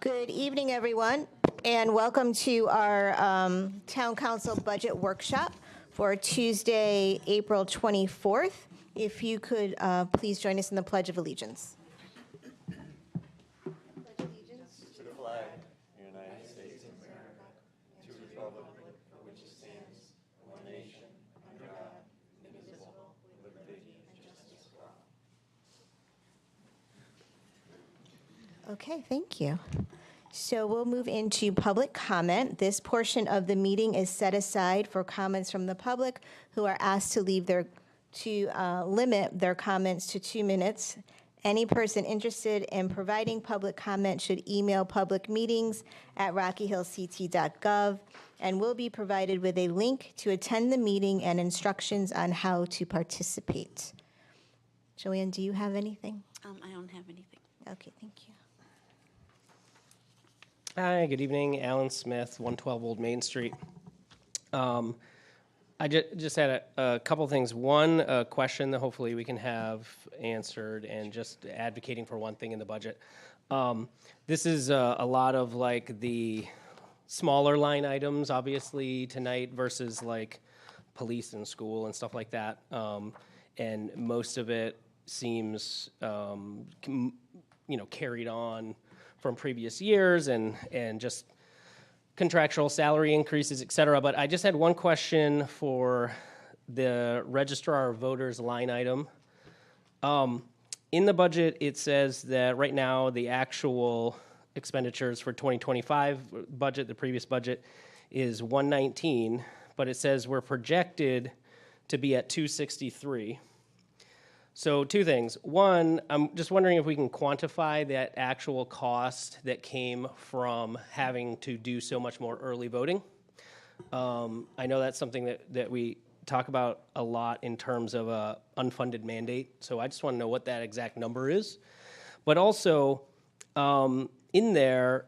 Good evening, everyone, and welcome to our Town Council Budget Workshop for Tuesday, April 24th. If you could please join us in the Pledge of Allegiance. To the flag of the United States of America, to the republic for which it stands, one nation, under God, indivisible, with liberty and justice for all. Okay, thank you. So we'll move into public comment. This portion of the meeting is set aside for comments from the public who are asked to limit their comments to 2 minutes. Any person interested in providing public comment should email publicmeetings@rockyhillct.gov and will be provided with a link to attend the meeting and instructions on how to participate. Joanne, do you have anything? I don't have anything. Okay, thank you. Hi, good evening. Alan Smith, 112 Old Main Street. I just had a couple things. One, a question that hopefully we can have answered, and just advocating for one thing in the budget. This is a lot of like the smaller line items, obviously, tonight versus like police and school and stuff like that. And most of it seems, carried on from previous years and just contractual salary increases, et cetera. But I just had one question for the registrar of voters line item. In the budget, it says that right now the actual expenditures for 2025 budget, the previous budget, is 119, but it says we're projected to be at 263. So two things. One, I'm just wondering if we can quantify that actual cost that came from having to do so much more early voting. I know that's something that we talk about a lot in terms of a unfunded mandate. So I just want to know what that exact number is. But also, in there,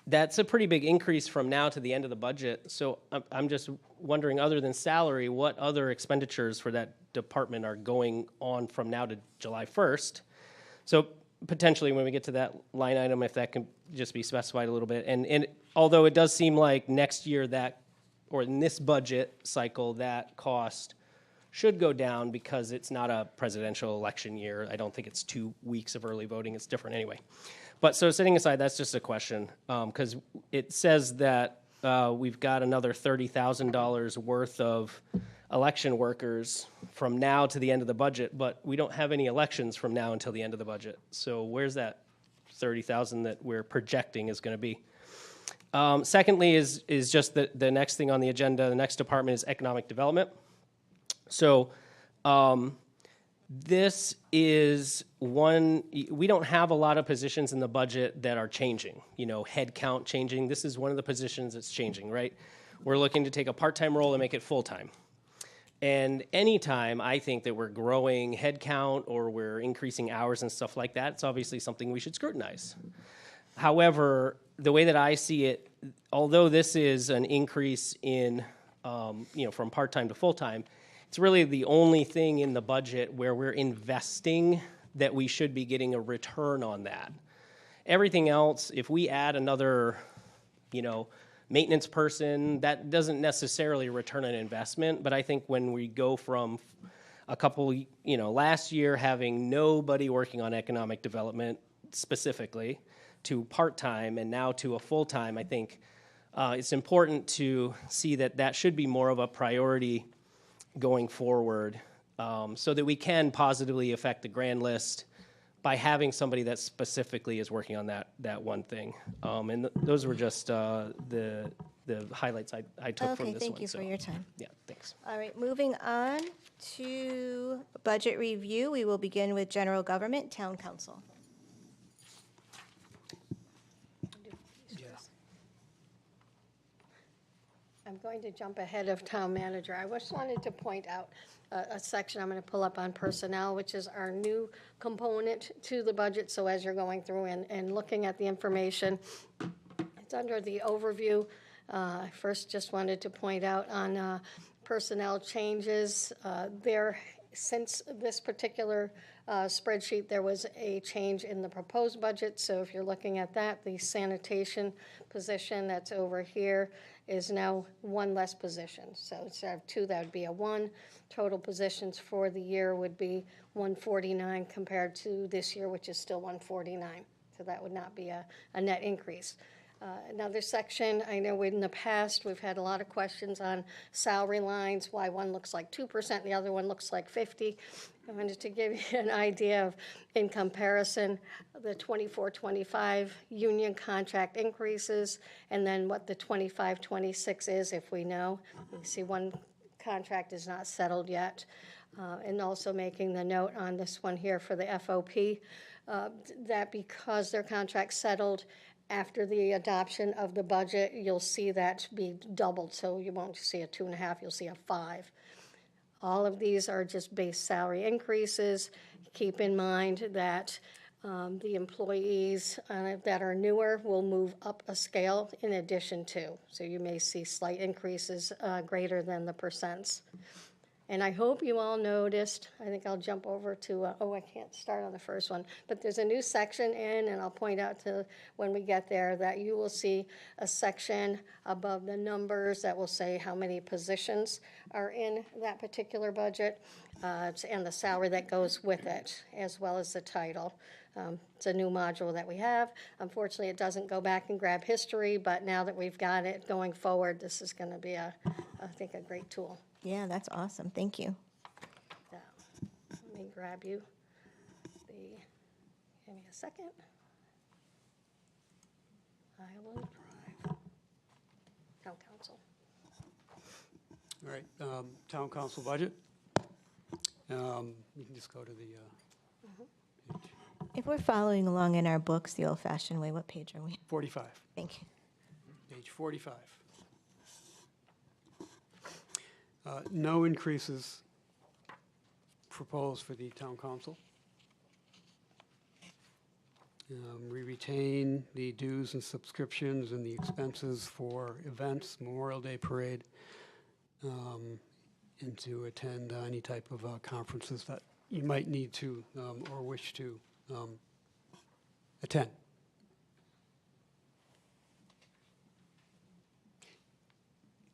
that's a pretty big increase from now to the end of the budget. So I'm just wondering, other than salary, what other expenditures for that department are going on from now to July 1st. So potentially when we get to that line item, if that can just be specified a little bit. And although it does seem like next year or in this budget cycle, that cost should go down because it's not a presidential election year. I don't think it's 2 weeks of early voting. It's different anyway. But so setting aside, that's just a question, because it says that we've got another $30,000 worth of election workers from now to the end of the budget, but we don't have any elections from now until the end of the budget. So where's that 30,000 that we're projecting is going to be? Secondly is just the next thing on the agenda. The next department is economic development. So this is one, we don't have a lot of positions in the budget that are changing, head count changing. This is one of the positions that's changing, right? We're looking to take a part-time role and make it full-time. And anytime I think that we're growing head count or we're increasing hours and stuff like that, it's obviously something we should scrutinize. However, the way that I see it, although this is an increase in, from part-time to full-time, it's really the only thing in the budget where we're investing that we should be getting a return on that. Everything else, if we add another, maintenance person, that doesn't necessarily return an investment. But I think when we go from a couple, last year having nobody working on economic development specifically to part-time and now to a full-time, I think it's important to see that should be more of a priority going forward, so that we can positively affect the grand list by having somebody that specifically is working on that one thing. And those were just the highlights I took from this one. Okay, thank you for your time. Yeah, thanks. All right, moving on to budget review. We will begin with general government, town council. I'm going to jump ahead of town manager. I just wanted to point out a section I'm going to pull up on personnel, which is our new component to the budget. So as you're going through and looking at the information, it's under the overview. I first just wanted to point out on personnel changes. There Since this particular spreadsheet, there was a change in the proposed budget. So if you're looking at that, the sanitation position that's over here is now one less position. So instead of two, that would be a one. Total positions for the year would be 149 compared to this year, which is still 149. So that would not be a net increase. Another section, I know in the past, we've had a lot of questions on salary lines, why one looks like 2%, the other one looks like 50. I wanted to give you an idea of, in comparison, the 24-25 union contract increases, and then what the 25-26 is, if we know. You see one contract is not settled yet. And also making the note on this one here for the FOP, that because their contract settled after the adoption of the budget, you'll see that be doubled. So you won't see a 2.5, you'll see a 5. All of these are just base salary increases. Keep in mind that the employees that are newer will move up a scale in addition to. So you may see slight increases greater than the percents. And I hope you all noticed, I think I'll jump over to, I can't start on the first one, but there's a new section in, and I'll point out to when we get there, that you will see a section above the numbers that will say how many positions are in that particular budget, and the salary that goes with it, as well as the title. It's a new module that we have. Unfortunately, it doesn't go back and grab history, but now that we've got it going forward, this is going to be, I think, a great tool. Yeah, that's awesome. Thank you. So, let me grab you give me a second. I will drive. Town council. All right, town council budget. You can just go to the page If we're following along in our books the old-fashioned way, what page are we? 45. Thank you. Page 45. No increases proposed for the town council. We retain the dues and subscriptions and the expenses for events, Memorial Day Parade, and to attend any type of conferences that you might need to or wish to attend.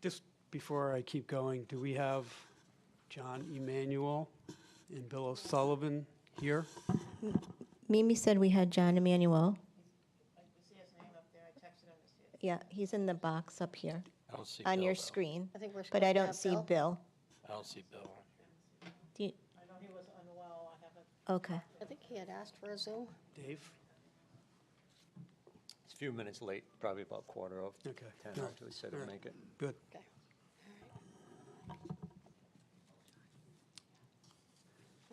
Just before I keep going, do we have John Emanuel and Bill O'Sullivan here? Mimi said we had John Emmanuel. I see his name up there, I texted him to see it. Yeah, he's in the box up here I don't see on Bill, your though. screen, I think we're but supposed I to don't have see Bill. Bill. I don't see Bill. Do you, I know he was unwell, I haven't. okay. I think he had asked for a Zoom. Dave? It's a few minutes late, probably about 9:45. Okay. 10 All right. after he said All he'd right. make it. Good. Okay.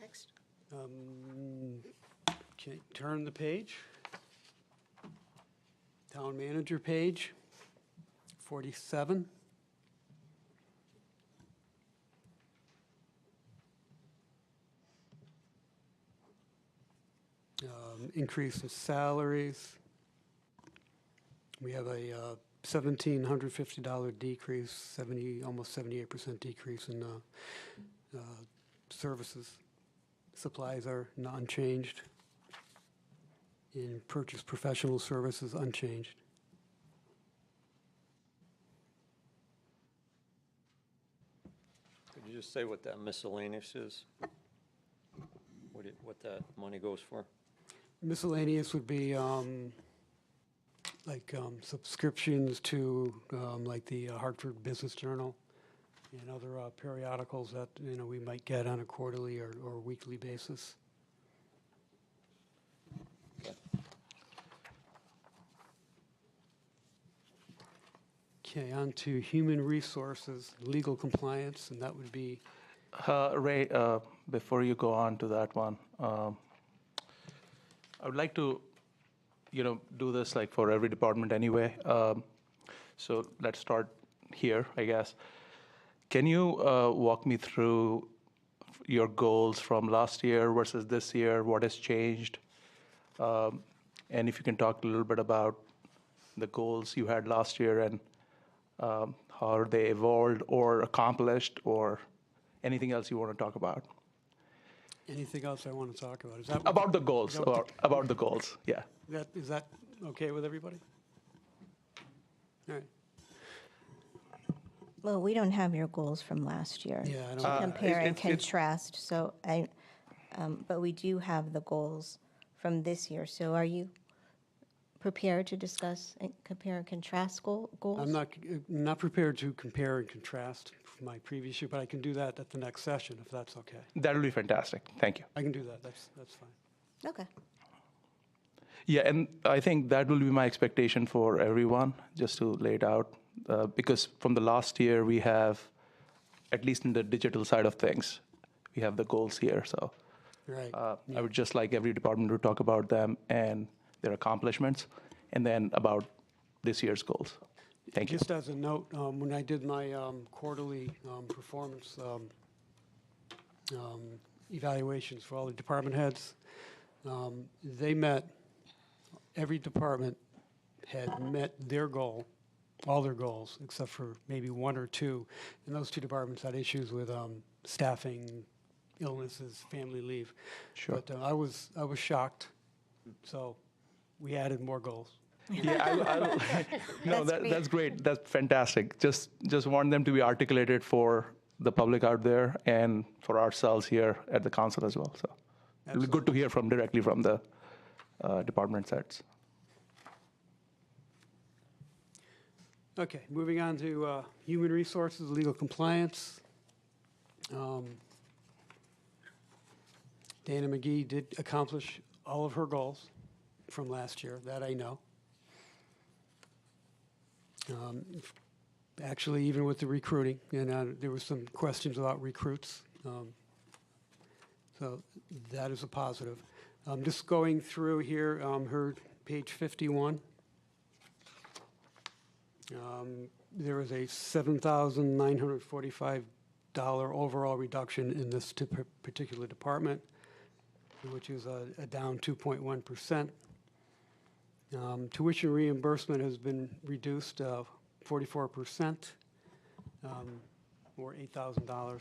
Next. Okay, turn the page. Town manager page, 47. Increase in salaries. We have a $1,750 decrease, almost 78% decrease in services. Supplies are unchanged. In purchase professional services, unchanged. Could you just say what that miscellaneous is? What that money goes for? Miscellaneous would be subscriptions to like the Hartford Business Journal and other periodicals that we might get on a quarterly or weekly basis. Okay, on to human resources, legal compliance, and that would be Ray, before you go on to that one, I would like to, do this like for every department anyway. So let's start here, I guess. Can you walk me through your goals from last year versus this year? What has changed? And if you can talk a little bit about the goals you had last year and how they evolved or accomplished or anything else you want to talk about. Anything else I want to talk about? Is that About the goals, Is that what or about the goals, yeah. is that okay with everybody? All right. Well, we don't have your goals from last year. Yeah, I don't. To compare and it's- contrast, so but we do have the goals from this year. So are you prepared to discuss and compare and contrast goals? I'm not prepared to compare and contrast my previous year, but I can do that at the next session, if that's okay. That'll be fantastic, thank you. I can do that, that's fine. Okay. Yeah, and I think that will be my expectation for everyone, just to lay it out. Because from the last year, we have, at least in the digital side of things, we have the goals here. So Right. I would just like every department to talk about them and their accomplishments, and then about this year's goals. Thank you. Just as a note, when I did my quarterly performance evaluations for all the department heads, they met, every department head met their goal, all their goals, except for maybe one or two. And those two departments had issues with staffing, illnesses, family leave. Sure. But I was shocked, so we added more goals. Yeah, no, That's great. that's great. That's fantastic. Just want them to be articulated for the public out there and for ourselves here at the council as well. So it'll be good to hear directly from the department heads. Okay, moving on to human resources, legal compliance. Dana McGee did accomplish all of her goals from last year, that I know. Actually, even with the recruiting, and there were some questions about recruits. So that is a positive. Just going through here, her page 51. There was a $7,945 overall reduction in this particular department, which is a down 2.1%. Tuition reimbursement has been reduced 44%, or $8,000.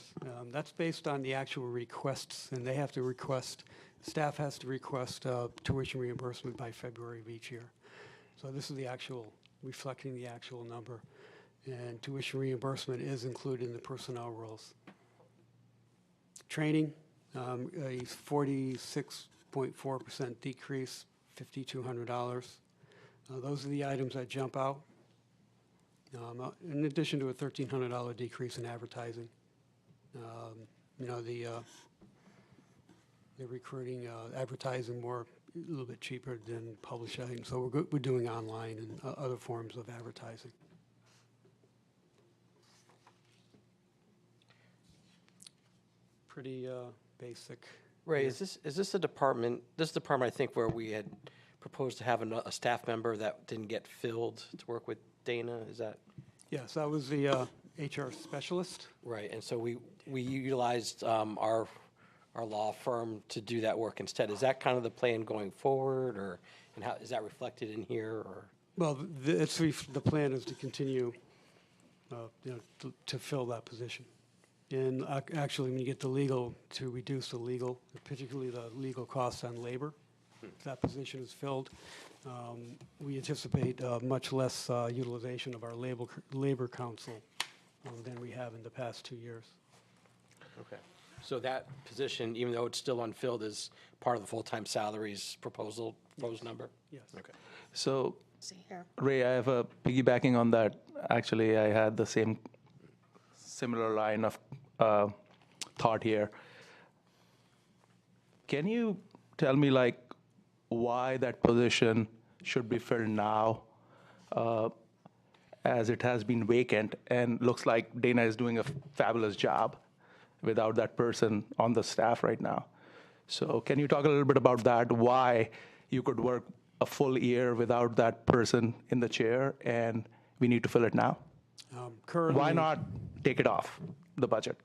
That's based on the actual requests, and they have to request, staff has to request tuition reimbursement by February of each year. So this is the actual, reflecting the actual number. And tuition reimbursement is included in the personnel rules. Training, a 46.4% decrease, $5,200. Those are the items that jump out. In addition to a $1,300 decrease in advertising. The recruiting, advertising more, a little bit cheaper than publishing. So we're doing online and other forms of advertising. Pretty basic. Ray, is this a department, I think, where we had proposed to have a staff member that didn't get filled to work with Dana? Is that Yes, that was the HR specialist. right? And so we utilized our law firm to do that work instead. Is that kind of the plan going forward, or and how is that reflected in here? Or Well, the plan is to continue, to fill that position. And actually, when you get the legal, to reduce the legal, particularly the legal costs on labor, if that position is filled, we anticipate much less utilization of our labor council than we have in the past 2 years. okay, so that position, even though it's still unfilled, is part of the full-time salaries proposed number. Yes. Okay. So See here. Ray, I have a piggybacking on that. Actually, I had the similar line of thought here. Can you tell me, like, why that position should be filled now, as it has been vacant and looks like Dana is doing a fabulous job without that person on the staff right now? So can you talk a little bit about that, why you could work a full year without that person in the chair and we need to fill it now? Currently, Why not take it off the budget?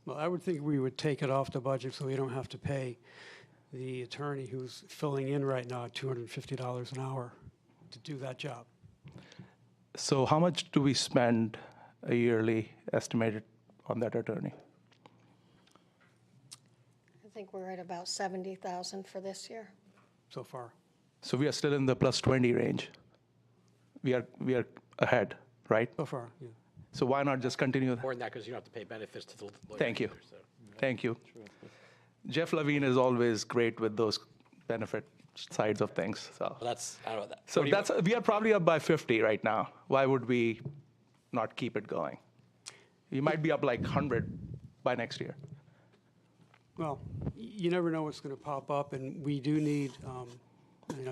Well, I would think we would take it off the budget so we don't have to pay the attorney who's filling in right now at $250 an hour to do that job. So how much do we spend a yearly estimated on that attorney? I think we're at about 70,000 for this year. so far. So we are still in the plus 20 range. We are ahead, right? So far, yeah. So why not just continue? More than that, because you don't have to pay benefits to the lawyers. Thank you. either, so. Thank you. Jeff Levine is always great with those benefit sides of things. So, Well, that's, I don't know. so what do you- that's we are probably up by 50 right now. Why would we not keep it going? We might be up like 100 by next year. Well, you never know what's going to pop up, and we do need,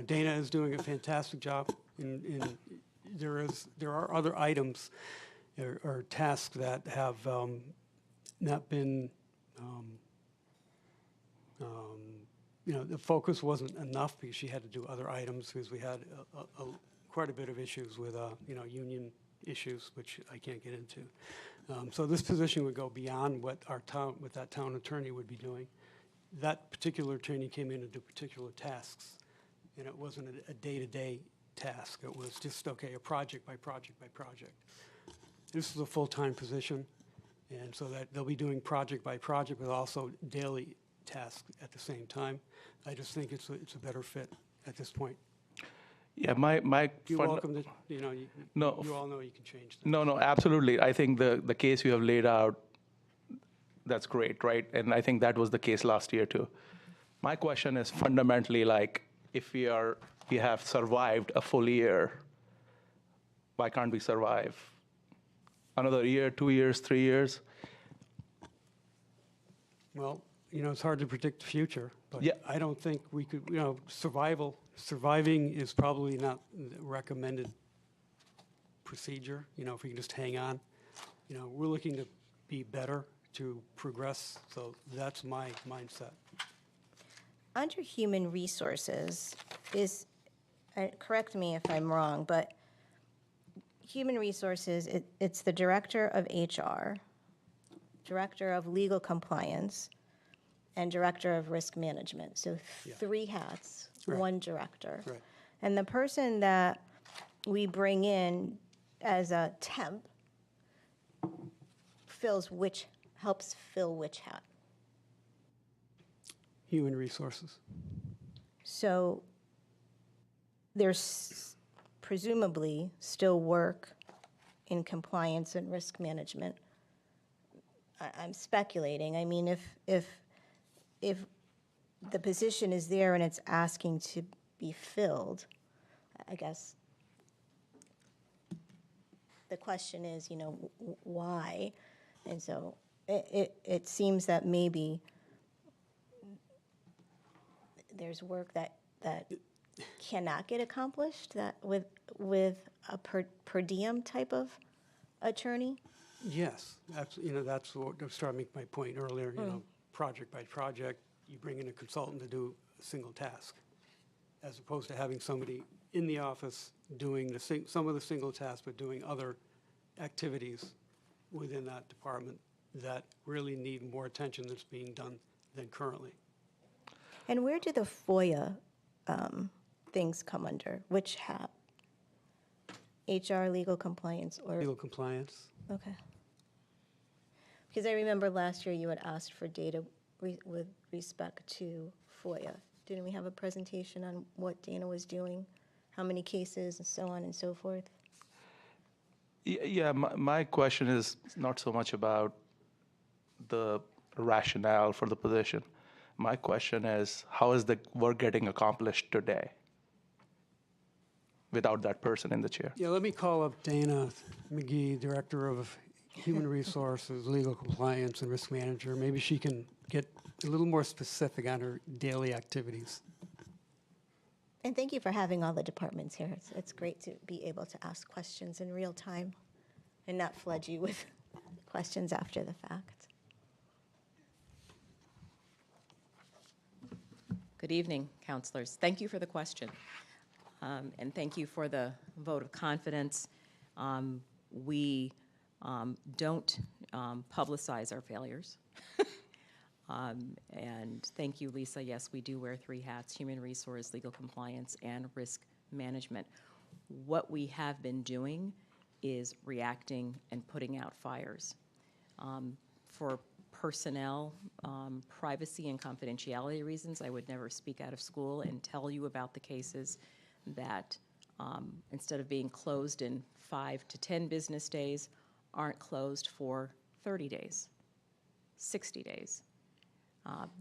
Dana is doing a fantastic job, and there are other items or tasks that have not been, the focus wasn't enough because she had to do other items because we had quite a bit of issues with, union issues, which I can't get into. So this position would go beyond what that town attorney would be doing. That particular attorney came in to do particular tasks, and it wasn't a day-to-day task. It was just, okay, a project by project by project. This is a full-time position, and so that they'll be doing project by project, but also daily tasks at the same time. I just think it's a better fit at this point. Yeah, my You're fund- welcome to, No. you all know you can change things. No, absolutely. I think the case you have laid out, that's great, right? And I think that was the case last year too. My question is fundamentally like, if we have survived a full year, why can't we survive another year, 2 years, 3 years? Well, it's hard to predict the future, but Yeah. I don't think we could, surviving is probably not the recommended procedure, if we can just hang on. We're looking to be better, to progress, so that's my mindset. Under human resources correct me if I'm wrong, but human resources, it's the director of HR, director of legal compliance, and director of risk management. So Yeah. 3 hats, Right. 1 director. Right. And the person that we bring in as a temp helps fill which hat? Human resources. So there's presumably still work in compliance and risk management. I'm speculating. I mean, if the position is there and it's asking to be filled, I guess the question is, why? And so it seems that maybe there's work that cannot get accomplished that with a per diem type of attorney? Yes, that's what I was trying to make my point earlier, project by project, you bring in a consultant to do a single task, as opposed to having somebody in the office doing some of the single tasks, but doing other activities within that department that really need more attention that's being done than currently. And where do the FOIA things come under? Which hat? HR, legal compliance, or? Legal compliance. Okay. Because I remember last year you had asked for data with respect to FOIA. Didn't we have a presentation on what Dana was doing? How many cases and so on and so forth? Yeah, my question is not so much about the rationale for the position. My question is, how is the work getting accomplished today without that person in the chair? Yeah, let me call up Dana McGee, Director of Human Resources, Legal Compliance, and Risk Manager. Maybe she can get a little more specific on her daily activities. And thank you for having all the departments here. It's great to be able to ask questions in real time and not flood you with questions after the fact. Good evening, counselors. Thank you for the question, and thank you for the vote of confidence. We don't publicize our failures. And thank you, Lisa. Yes, we do wear 3 hats: human resource, legal compliance, and risk management. What we have been doing is reacting and putting out fires. For personnel, privacy and confidentiality reasons, I would never speak out of school and tell you about the cases that instead of being closed in 5 to 10 business days, aren't closed for 30 days, 60 days,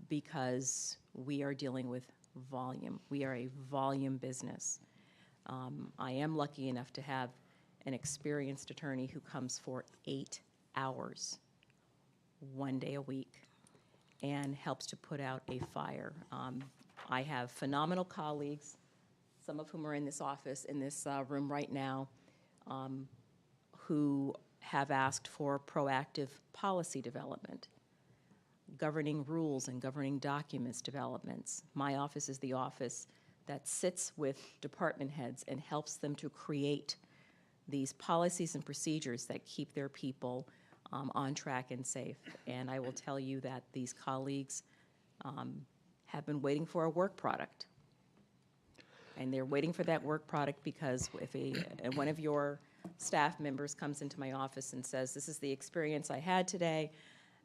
because we are dealing with volume. We are a volume business. I am lucky enough to have an experienced attorney who comes for 8 hours, 1 day a week, and helps to put out a fire. I have phenomenal colleagues, some of whom are in this office, in this room right now, who have asked for proactive policy development, governing rules and governing documents developments. My office is the office that sits with department heads and helps them to create these policies and procedures that keep their people on track and safe. And I will tell you that these colleagues have been waiting for a work product. And they're waiting for that work product because if one of your staff members comes into my office and says, this is the experience I had today,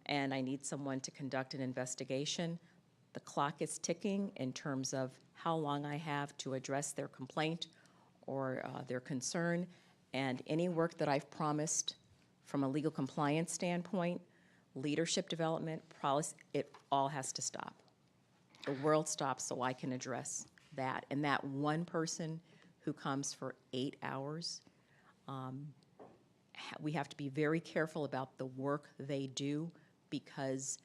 and I need someone to conduct an investigation, the clock is ticking in terms of how long I have to address their complaint or their concern. And any work that I've promised from a legal compliance standpoint, leadership development, policy, it all has to stop. The world stops so I can address that. And that one person who comes for 8 hours, we have to be very careful about the work they do because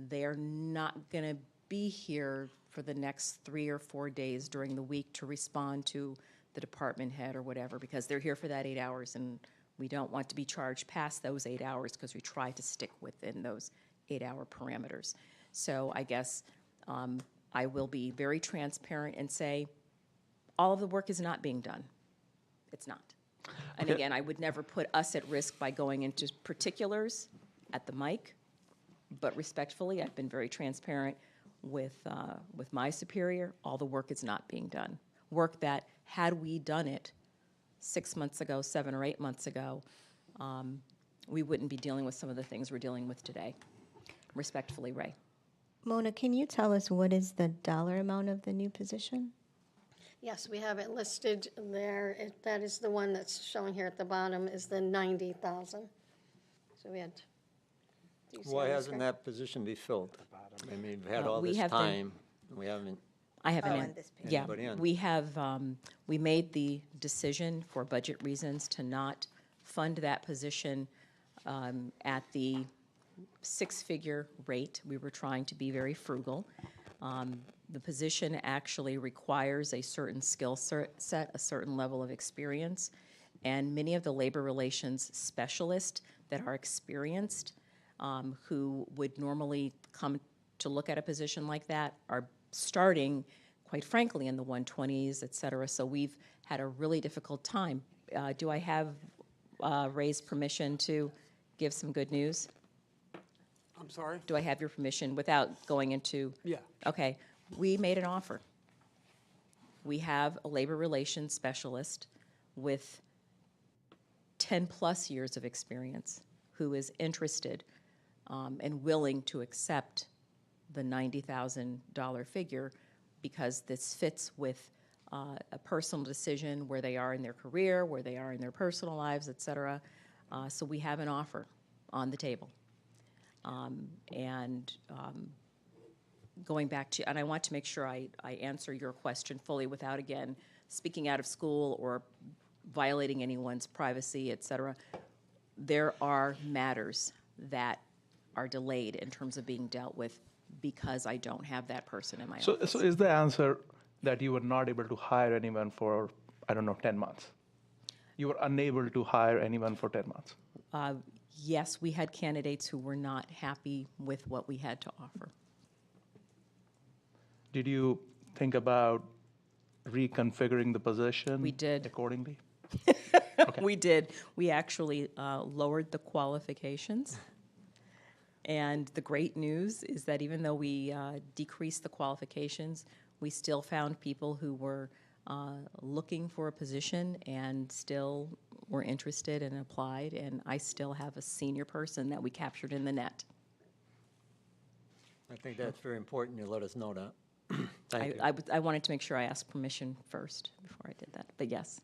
they're not going to be here for the next 3 or 4 days during the week to respond to the department head or whatever, because they're here for that 8 hours, and we don't want to be charged past those 8 hours because we try to stick within those 8-hour parameters. So I guess I will be very transparent and say all of the work is not being done. It's not. And again, I would never put us at risk by going into particulars at the mic, but respectfully, I've been very transparent with my superior. All the work is not being done. Work that, had we done it 6 months ago, 7 or 8 months ago, we wouldn't be dealing with some of the things we're dealing with today. Respectfully, Ray. Mona, can you tell us what is the dollar amount of the new position? Yes, we have it listed there. That is the one that's shown here at the bottom is the 90,000. So we had. do you see Why on the hasn't screen? that position been filled? I mean, we've had all we this have been- time, and we haven't, I haven't. Oh, on this page. Yeah, Anybody in? we have, we made the decision for budget reasons to not fund that position at the 6-figure rate. We were trying to be very frugal. The position actually requires a certain skill set, a certain level of experience, and many of the labor relations specialists that are experienced, who would normally come to look at a position like that, are starting, quite frankly, in the 120s, et cetera. So we've had a really difficult time. Do I have Ray's permission to give some good news? I'm sorry? Do I have your permission without going into? Yeah. Okay, we made an offer. We have a labor relations specialist with 10-plus years of experience who is interested and willing to accept the $90,000 figure because this fits with a personal decision where they are in their career, where they are in their personal lives, et cetera. So we have an offer on the table. Going back to, and I want to make sure I answer your question fully without, again, speaking out of school or violating anyone's privacy, et cetera. There are matters that are delayed in terms of being dealt with because I don't have that person in my office. So is the answer that you were not able to hire anyone for, I don't know, 10 months? You were unable to hire anyone for 10 months? Yes, we had candidates who were not happy with what we had to offer. Did you think about reconfiguring the position? We did. Accordingly? We did. We actually lowered the qualifications. And the great news is that even though we decreased the qualifications, we still found people who were looking for a position and still were interested and applied. And I still have a senior person that we captured in the net. I think that's very important. You let us know that. Thank you. I wanted to make sure I asked permission first before I did that, but yes.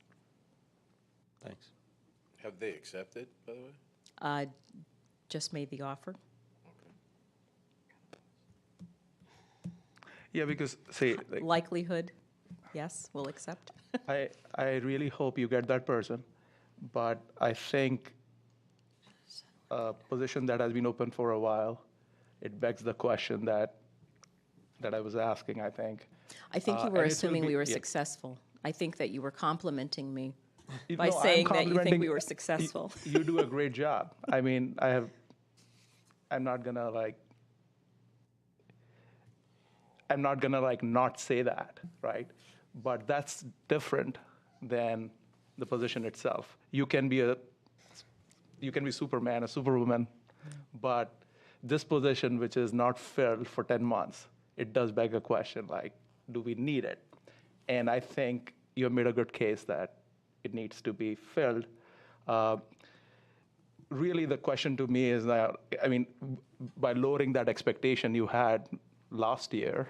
Thanks. Have they accepted, by the way? Just made the offer. Yeah, because, see, like, Likelihood, yes, we'll accept. I really hope you get that person, but I think a position that has been open for a while, it begs the question that I was asking, I think. I think you And were it will assuming be- we were yeah. successful. I think that you were complimenting me You by know, I'm saying that you think complimenting- we were successful. You do a great job. I mean, I'm not gonna not say that, right? But that's different than the position itself. You can be Superman, a Superwoman, but this position, which is not filled for 10 months, it does beg a question like, do we need it? And I think you have made a good case that it needs to be filled. Really, the question to me is that, I mean, by lowering that expectation you had last year,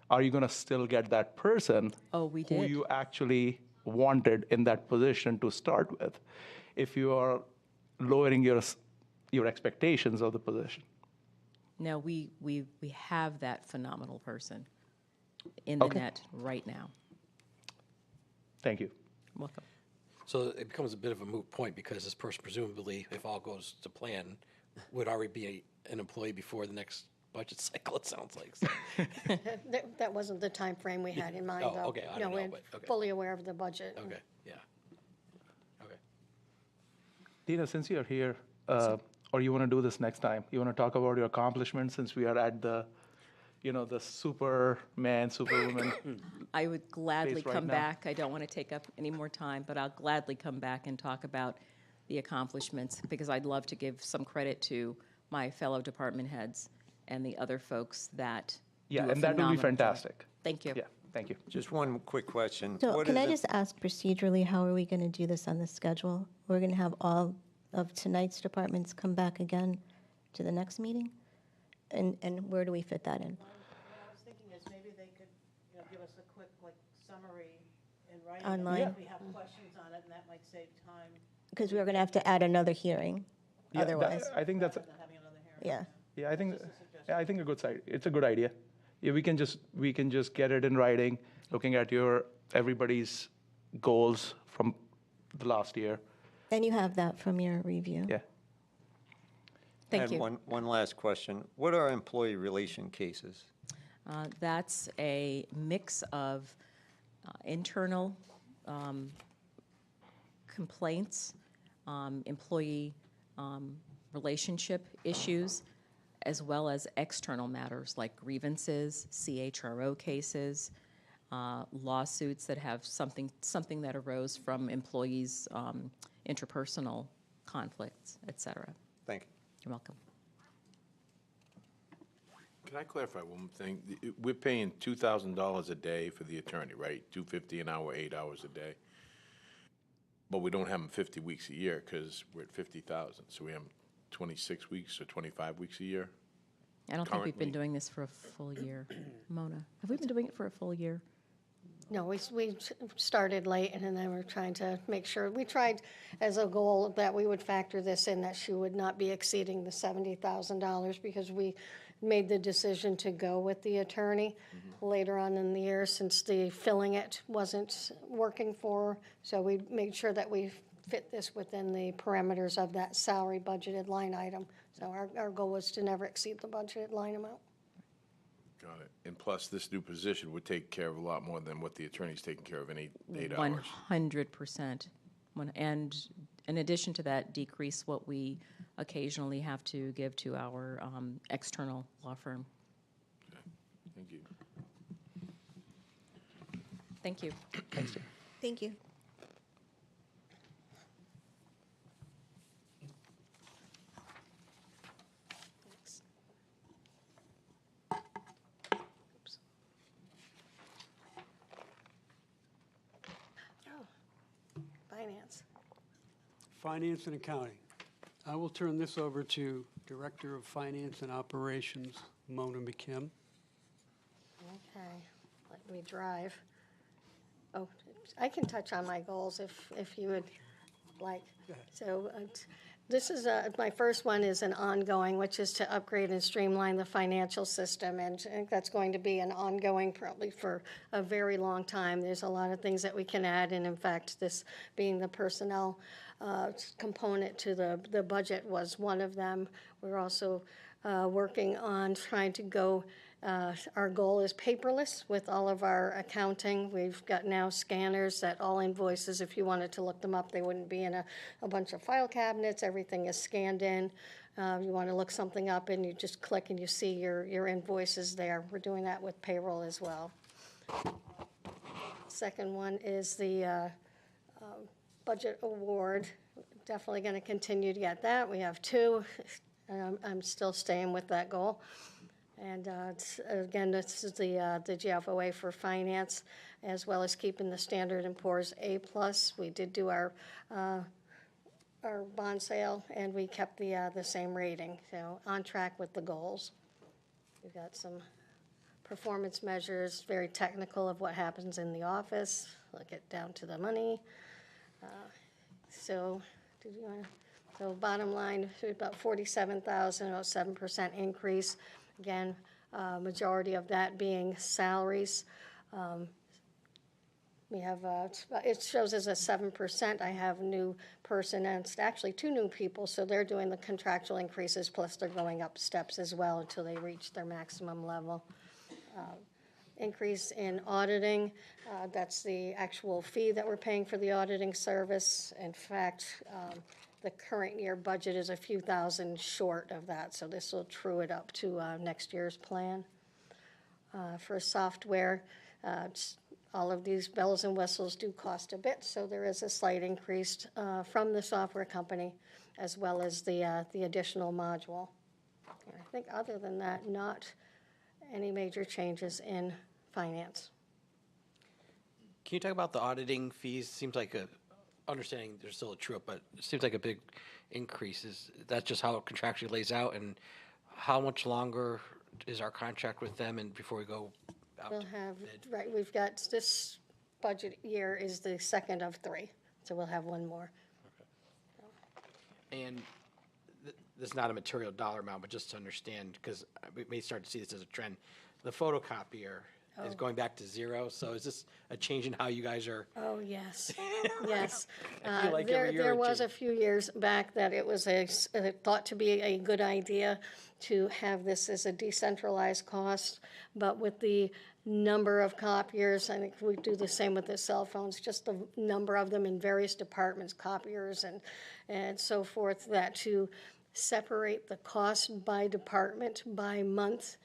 are you going to still get that person Oh, we who did. you actually wanted in that position to start with, if you are lowering your expectations of the position? No, we have that phenomenal person in the Okay. net right now. Thank you. Welcome. So it becomes a bit of a moot point because this person presumably, if all goes to plan, would already be an employee before the next budget cycle, it sounds like. So, That wasn't the time frame we had in mind, Oh, though. okay, I You don't know, we're but, okay. fully aware of the budget. okay, yeah. Okay. Tina, since you're here, or you want to do this next time, you want to talk about your accomplishments since we are at the, the Superman, Superwoman. I would gladly Space right come now. back. I don't want to take up any more time, but I'll gladly come back and talk about the accomplishments because I'd love to give some credit to my fellow department heads and the other folks that Yeah, do a and that will be phenomenal job. fantastic. Thank you. Yeah, thank you. Just one quick question. So What can is I it- just ask procedurally, how are we going to do this on the schedule? We're going to have all of tonight's departments come back again to the next meeting? And where do we fit that in? What I was thinking is maybe they could, give us a quick, summary in writing. and Online. If we have questions on it, and that might save time, Because we're going to have to add another hearing Yeah, otherwise. I think that's, rather than having another hearing. Yeah. yeah, I think a good side. It's a good idea. Yeah, we can just get it in writing, looking at everybody's goals from the last year. And you have that from your review. Yeah. Thank and you. one last question. What are employee relation cases? That's a mix of internal complaints, employee relationship issues, as well as external matters like grievances, CHRO cases, lawsuits that have something that arose from employees' interpersonal conflicts, et cetera. Thank you. You're welcome. Can I clarify one thing? We're paying $2,000 a day for the attorney, right? $250 an hour, 8 hours a day. But we don't have them 50 weeks a year because we're at 50,000. So we have 26 weeks or 25 weeks a year. I don't think we've been Currently- doing this for a full year. Mona, have we been doing it for a full year? No, we started late, and then we're trying to make sure, we tried as a goal that we would factor this in, that she would not be exceeding the $70,000, because we made the decision to go with the attorney later on in the year, since the filling it wasn't working for her. So we made sure that we fit this within the parameters of that salary budgeted line item. So our goal was to never exceed the budgeted line amount. Got it. And plus, this new position would take care of a lot more than what the attorney's taking care of in 8 hours. 100%. And in addition to that, decrease what we occasionally have to give to our external law firm. Thank you. Thank you. Thank you. Finance. Finance and accounting. I will turn this over to Director of Finance and Operations, Mona McKim. Okay, let me drive. Oh, I can touch on my goals if you would like. So this is, my first one is an ongoing, which is to upgrade and streamline the financial system. And I think that's going to be an ongoing probably for a very long time. There's a lot of things that we can add. And in fact, this being the personnel component to the budget was one of them. We're also working on trying to go, our goal is paperless with all of our accounting. We've got now scanners that all invoices, if you wanted to look them up, they wouldn't be in a bunch of file cabinets. Everything is scanned in. You want to look something up and you just click and you see your invoices there. We're doing that with payroll as well. Second one is the budget award. Definitely going to continue to get that. We have 2. I'm still staying with that goal. And again, this is the GFOA for finance, as well as keeping the Standard & Poor's A+. We did do our bond sale, and we kept the same rating, so on track with the goals. We've got some performance measures, very technical of what happens in the office. We'll get down to the money. So bottom line, about 47,000, about 7% increase. Again, majority of that being salaries. We have, it shows as a 7%. I have new person, and it's actually 2 new people, so they're doing the contractual increases, plus they're going up steps as well until they reach their maximum level. Increase in auditing, that's the actual fee that we're paying for the auditing service. In fact, the current year budget is a few thousand short of that, so this will true it up to next year's plan. For software, all of these bells and whistles do cost a bit, so there is a slight increase from the software company, as well as the additional module. And I think other than that, not any major changes in finance. Can you talk about the auditing fees? Seems like understanding there's still a true-up, but it seems like a big increase. Is that just how it contractually lays out? And how much longer is our contract with them and before we go out We'll to have, bid? right, we've got, this budget year is the second of 3, so we'll have one more. And this is not a material dollar amount, but just to understand, because we may start to see this as a trend, the photocopier is going back to 0. So is this a change in how you guys are? Oh, yes, yes. I feel like every year There it was a changes. few years back that it was thought to be a good idea to have this as a decentralized cost, but with the number of copiers, I think we do the same with the cell phones, just the number of them in various departments, copiers and so forth, that to separate the cost by department, by month,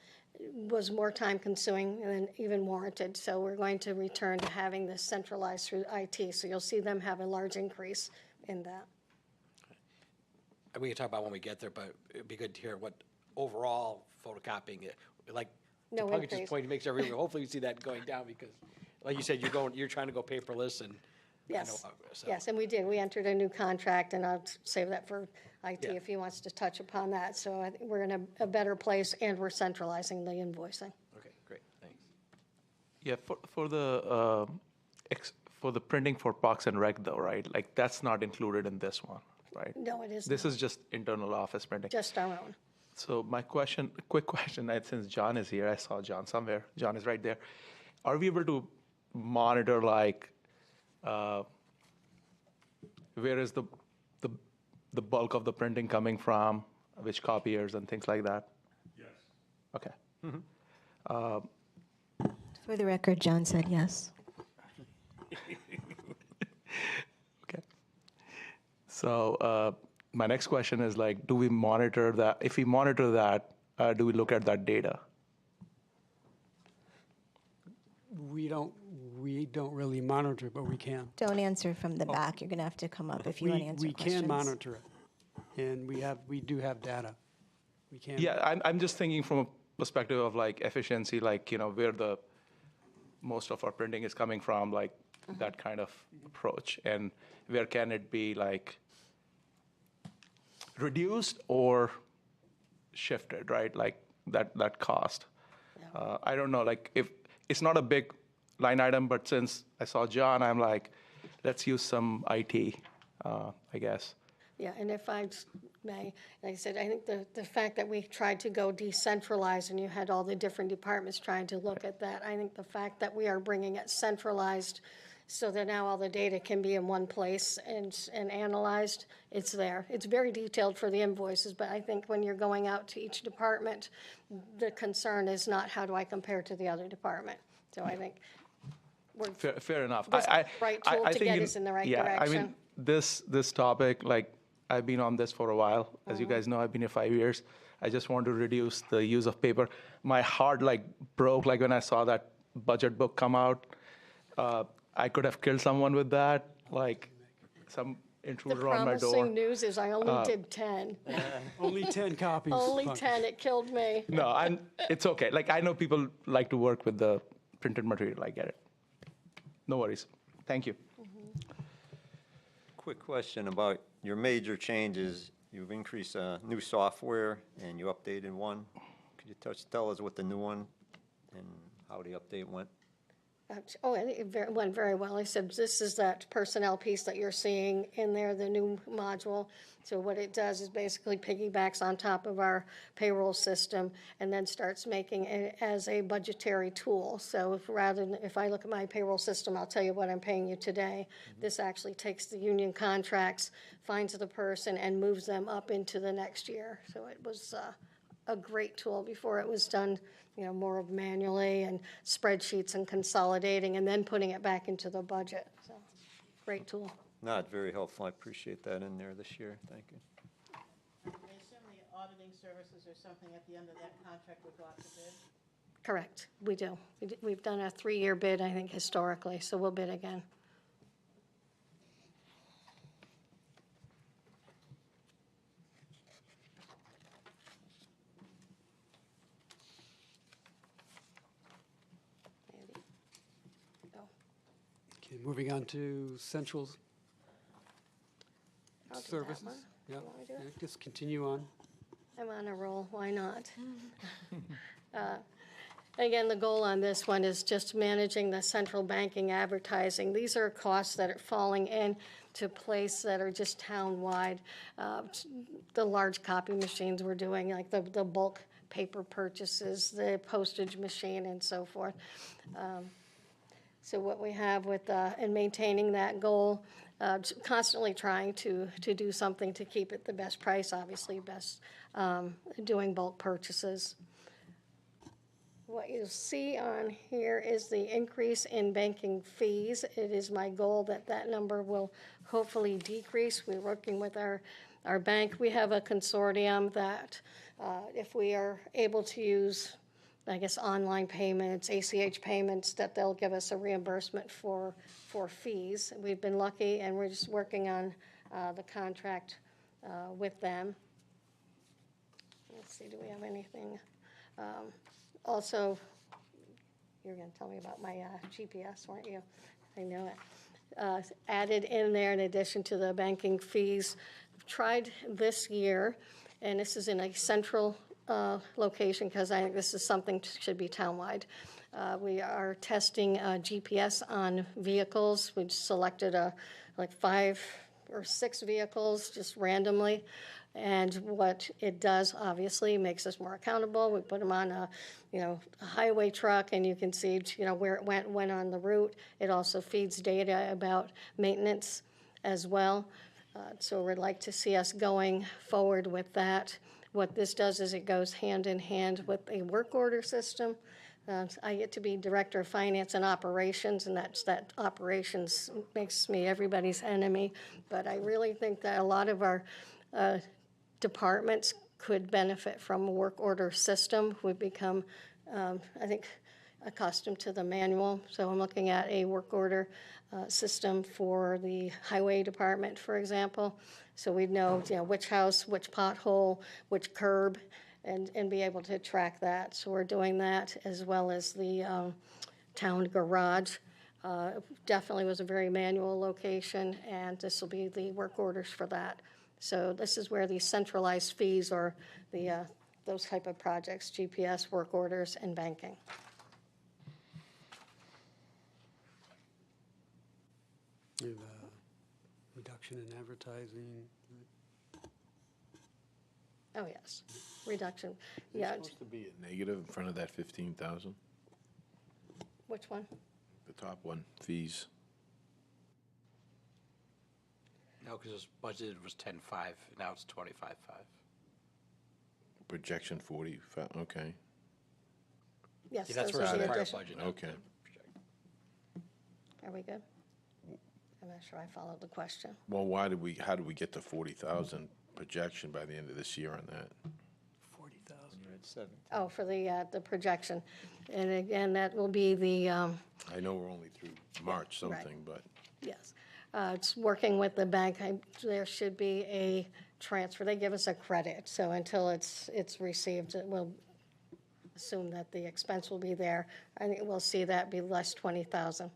was more time consuming than even warranted. So we're going to return to having this centralized through IT. So you'll see them have a large increase in that. We can talk about when we get there, but it'd be good to hear what overall photocopying, like to No Punkage's increase. point, it makes every, hopefully you see that going down because, like you said, you're trying to go paperless and. I Yes, know, so- yes, and we did. We entered a new contract, and I'll save that for IT Yeah. if he wants to touch upon that. So I think we're in a better place, and we're centralizing the invoicing. Okay, great, thanks. Yeah, for the printing for Parks and Rec though, right? Like that's not included in this one, right? No, it is This not. is just internal office printing. Just our own. So my question, quick question, and since John is here, I saw John somewhere. John is right there. Are we able to monitor like where is the bulk of the printing coming from, which copiers and things like that? Yes. Okay. For the record, John said yes. Okay. So my next question is like, do we monitor that? If we monitor that, do we look at that data? We don't really monitor, but we can. Don't answer from the back. You're going to have to come up if you want to answer We questions. can monitor it, and we do have data. We can. Yeah, I'm just thinking from a perspective of like efficiency, like, you know, where the most of our printing is coming from, like that kind of approach, and where can it be like reduced or shifted, right? Like that cost. I don't know, like, if, it's not a big line item, but since I saw John, I'm like, let's use some IT, I guess. Yeah, and if I may, like I said, I think the fact that we tried to go decentralized and you had all the different departments trying to look at that, I think the fact that we are bringing it centralized so that now all the data can be in one place and analyzed, it's there. It's very detailed for the invoices, but I think when you're going out to each department, the concern is not how do I compare to the other department. So I think we're Fair enough. This right tool to think get us in the right I direction. mean, this topic, like, I've been on this for a while. As you guys know, I've been here 5 years. I just want to reduce the use of paper. My heart, like, broke, like, when I saw that budget book come out. I could have killed someone with that, like, some The intruder on my door. promising news is I only did 10. Only 10 copies. Only Fine. 10, it killed me. No, it's okay. Like, I know people like to work with the printed material. I get it. No worries. Thank you. Quick question about your major changes. You've increased new software and you updated one. Could you tell us what the new one and how the update went? Oh, I think it went very well. I said, this is that personnel piece that you're seeing in there, the new module. So what it does is basically piggybacks on top of our payroll system and then starts making it as a budgetary tool. So if I look at my payroll system, I'll tell you what I'm paying you today. This actually takes the union contracts, finds the person, and moves them up into the next year. So it was a great tool. Before it was done, more of manually and spreadsheets and consolidating and then putting it back into the budget. So, great tool. Not very helpful. I appreciate that in there this year. Thank you. I assume the auditing services or something at the end of that contract would go out to bid? Correct, we do. We've done a 3-year bid, I think, historically, so we'll bid again. Okay, moving on to central I'll do that services. one. Yeah, You want me to do it? yeah, just continue on. I'm on a roll, why not? Again, the goal on this one is just managing the central banking advertising. These are costs that are falling into place that are just town-wide. The large copy machines we're doing, like the bulk paper purchases, the postage machine, and so forth. So what we have with, in maintaining that goal, constantly trying to do something to keep it the best price, obviously best, doing bulk purchases. What you see on here is the increase in banking fees. It is my goal that that number will hopefully decrease. We're working with our bank. We have a consortium that if we are able to use, I guess, online payments, ACH payments, that they'll give us a reimbursement for fees. We've been lucky, and we're just working on the contract with them. Let's see, do we have anything? Also, you were going to tell me about my GPS, weren't you? I know it. Added in there in addition to the banking fees. I've tried this year, and this is in a central location because I think this is something that should be townwide. We are testing GPS on vehicles. We selected like 5 or 6 vehicles just randomly. And what it does, obviously, makes us more accountable. We put them on a highway truck, and you can see, where it went on the route. It also feeds data about maintenance as well. So we'd like to see us going forward with that. What this does is it goes hand in hand with a work order system. I get to be Director of Finance and Operations, and that operations makes me everybody's enemy. But I really think that a lot of our departments could benefit from a work order system. We've become, I think, accustomed to the manual. So I'm looking at a work order system for the highway department, for example. So we'd know, which house, which pothole, which curb, and be able to track that. So we're doing that, as well as the town garage. Definitely was a very manual location, and this will be the work orders for that. So this is where the centralized fees or the those type of projects, GPS, work orders, and banking. We have a reduction in advertising. Oh, yes, reduction. Is Yeah, there supposed to be a negative in front of that 15,000? which one? The top one, fees. No, because it was budgeted was 10.5, now it's 25.5. Projection 45, okay, Yes, Yeah, that's those where are the the prior addition. budget. okay. Are we good? I'm not sure I followed the question. Well, how did we get to 40,000 projection by the end of this year on that? 40,000. You're at 7. Oh, for the projection. And again, that will be the, I know we're only through March something, but yes. It's working with the bank. There should be a transfer. They give us a credit, so until it's received, we'll assume that the expense will be there. I think we'll see that be less 20,000.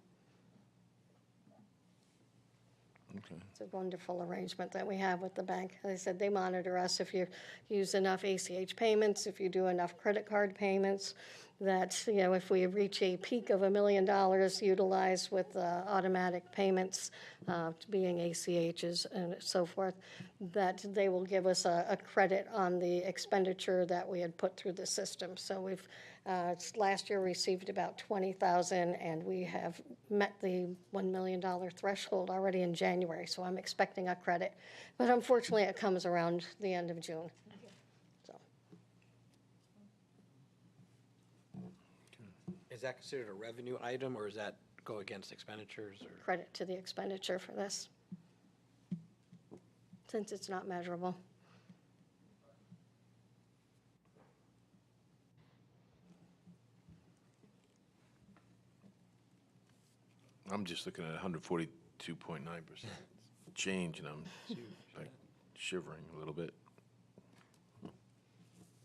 okay. It's a wonderful arrangement that we have with the bank. As I said, they monitor us if you use enough ACH payments, if you do enough credit card payments, that, you know, if we reach a peak of $1 million utilized with automatic payments, being ACHs and so forth, that they will give us a credit on the expenditure that we had put through the system. So we've, last year received about 20,000, and we have met the $1 million threshold already in January, so I'm expecting a credit. But unfortunately, it comes around the end of June. So, Is that considered a revenue item, or does that go against expenditures, or? credit to the expenditure for this, since it's not measurable. I'm just looking at 142.9% change, and I'm like shivering a little bit.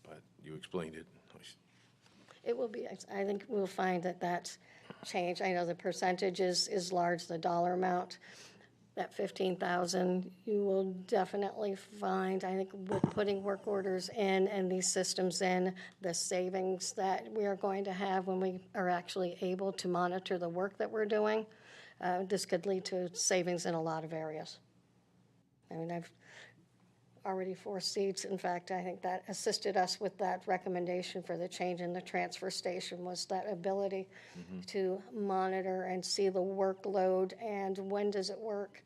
But you explained it. It will be, I think we'll find that that's changed. I know the percentage is large, the dollar amount, that 15,000, you will definitely find, I think, with putting work orders in and these systems in, the savings that we are going to have when we are actually able to monitor the work that we're doing. This could lead to savings in a lot of areas. I mean, I've already foreseen, in fact, I think that assisted us with that recommendation for the change in the transfer station was that ability to monitor and see the workload and when does it work,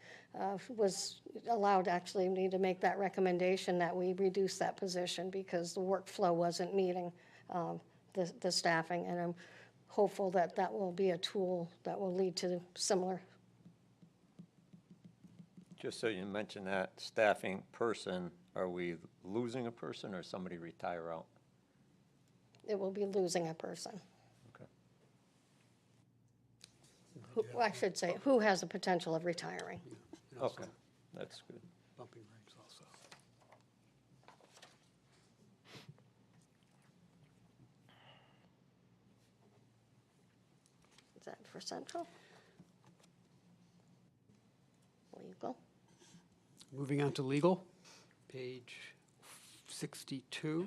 was allowed, actually, we need to make that recommendation that we reduce that position because the workflow wasn't meeting the staffing, and I'm hopeful that that will be a tool that will lead to similar. Just so you mentioned that staffing person, are we losing a person or somebody retire out? It will be losing a person. Okay. Who, I should say, who has the potential of retiring. And also Okay, that's good. Bumping rates also. Is that for Central? Legal. Moving on to legal, page 62.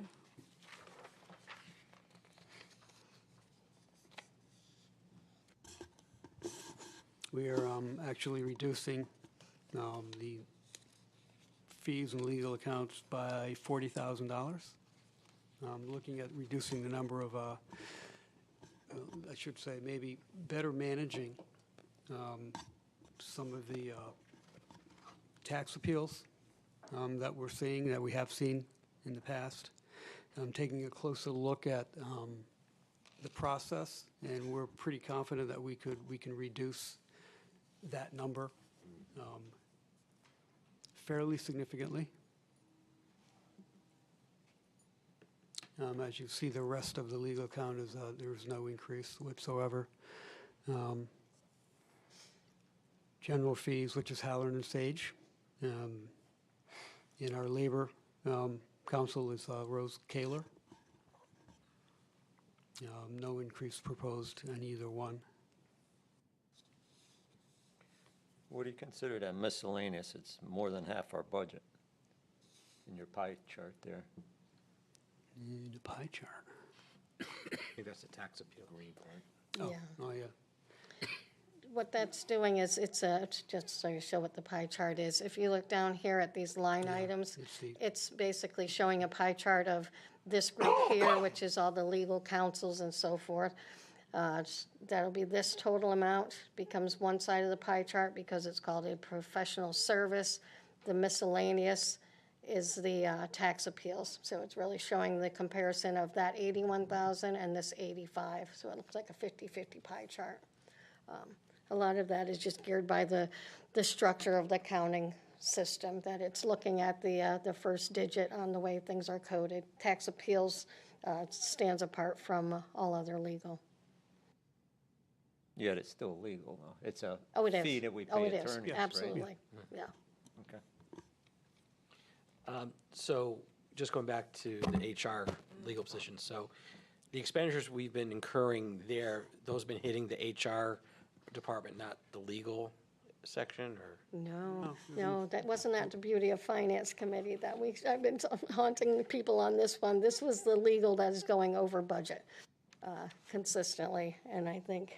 We are actually reducing the fees and legal accounts by $40,000. Looking at reducing the number of, I should say, maybe better managing some of the tax appeals that we're seeing, that we have seen in the past. Taking a closer look at the process, and we're pretty confident that we can reduce that number fairly significantly. As you see, the rest of the legal account is there's no increase whatsoever. General fees, which is Halloran and Sage. In our labor council is Rose Kaler. No increase proposed on either one. What do you consider that miscellaneous? It's more than half our budget in your pie chart there. The pie chart. Maybe that's a tax appeal. Green part. Oh, Yeah. oh, yeah. What that's doing is, just so you show what the pie chart is, if you look down here at these line items, it's basically showing a pie chart of this group here, which is all the legal counsels and so forth. That'll be this total amount, becomes one side of the pie chart because it's called a professional service. The miscellaneous is the tax appeals. So it's really showing the comparison of that 81,000 and this 85. So it looks like a 50-50 pie chart. A lot of that is just geared by the structure of the accounting system, that it's looking at the first digit on the way things are coded. Tax appeals stands apart from all other legal. Yet it's still legal, though. It's a Oh, it is. fee that we Oh, pay it is. attorneys, right? Absolutely, yeah. Okay. So just going back to the HR legal position, so the expenditures we've been incurring there, those have been hitting the HR department, not the legal section, or? No, that wasn't the beauty of Finance Committee that week. I've been haunting the people on this one. This was the legal that is going over budget consistently, and I think,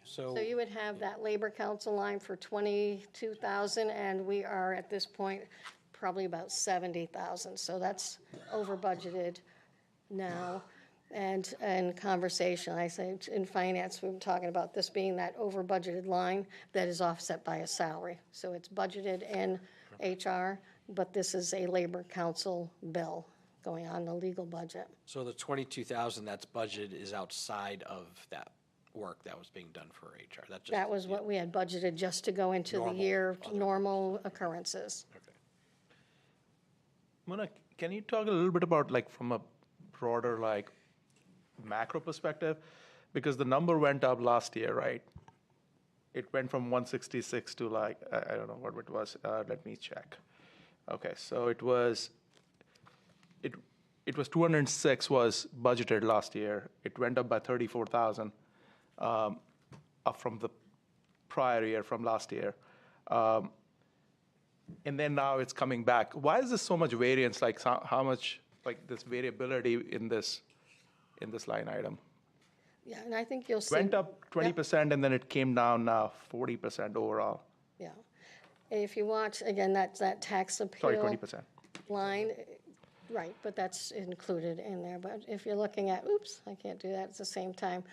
So you would have that Labor Council line for 22,000, and we are at this point probably about 70,000. So that's over budgeted now. And in conversation, I say in finance, we were talking about this being that over budgeted line that is offset by a salary. So it's budgeted in HR, but this is a Labor Council bill going on the legal budget. So the 22,000 that's budgeted is outside of that work that was being done for HR? That's just That was what we had budgeted just to go into the Normal, year, other- normal occurrences. Okay. Mona, can you talk a little bit about, like, from a broader, like, macro perspective? Because the number went up last year, right? It went from 166 to, like, I don't know what it was. Let me check. Okay, so it was 206 was budgeted last year. It went up by 34,000 up from the prior year, from last year. And then now it's coming back. Why is there so much variance? Like, how much, like, this variability in this line item? Yeah, and I think you'll see. Went up 20% and then it came down now 40% overall. Yeah. If you watch, again, that's that tax appeal. Sorry, 20%. Line, right, but that's included in there. But if you're looking at, oops, I can't do that at the same time.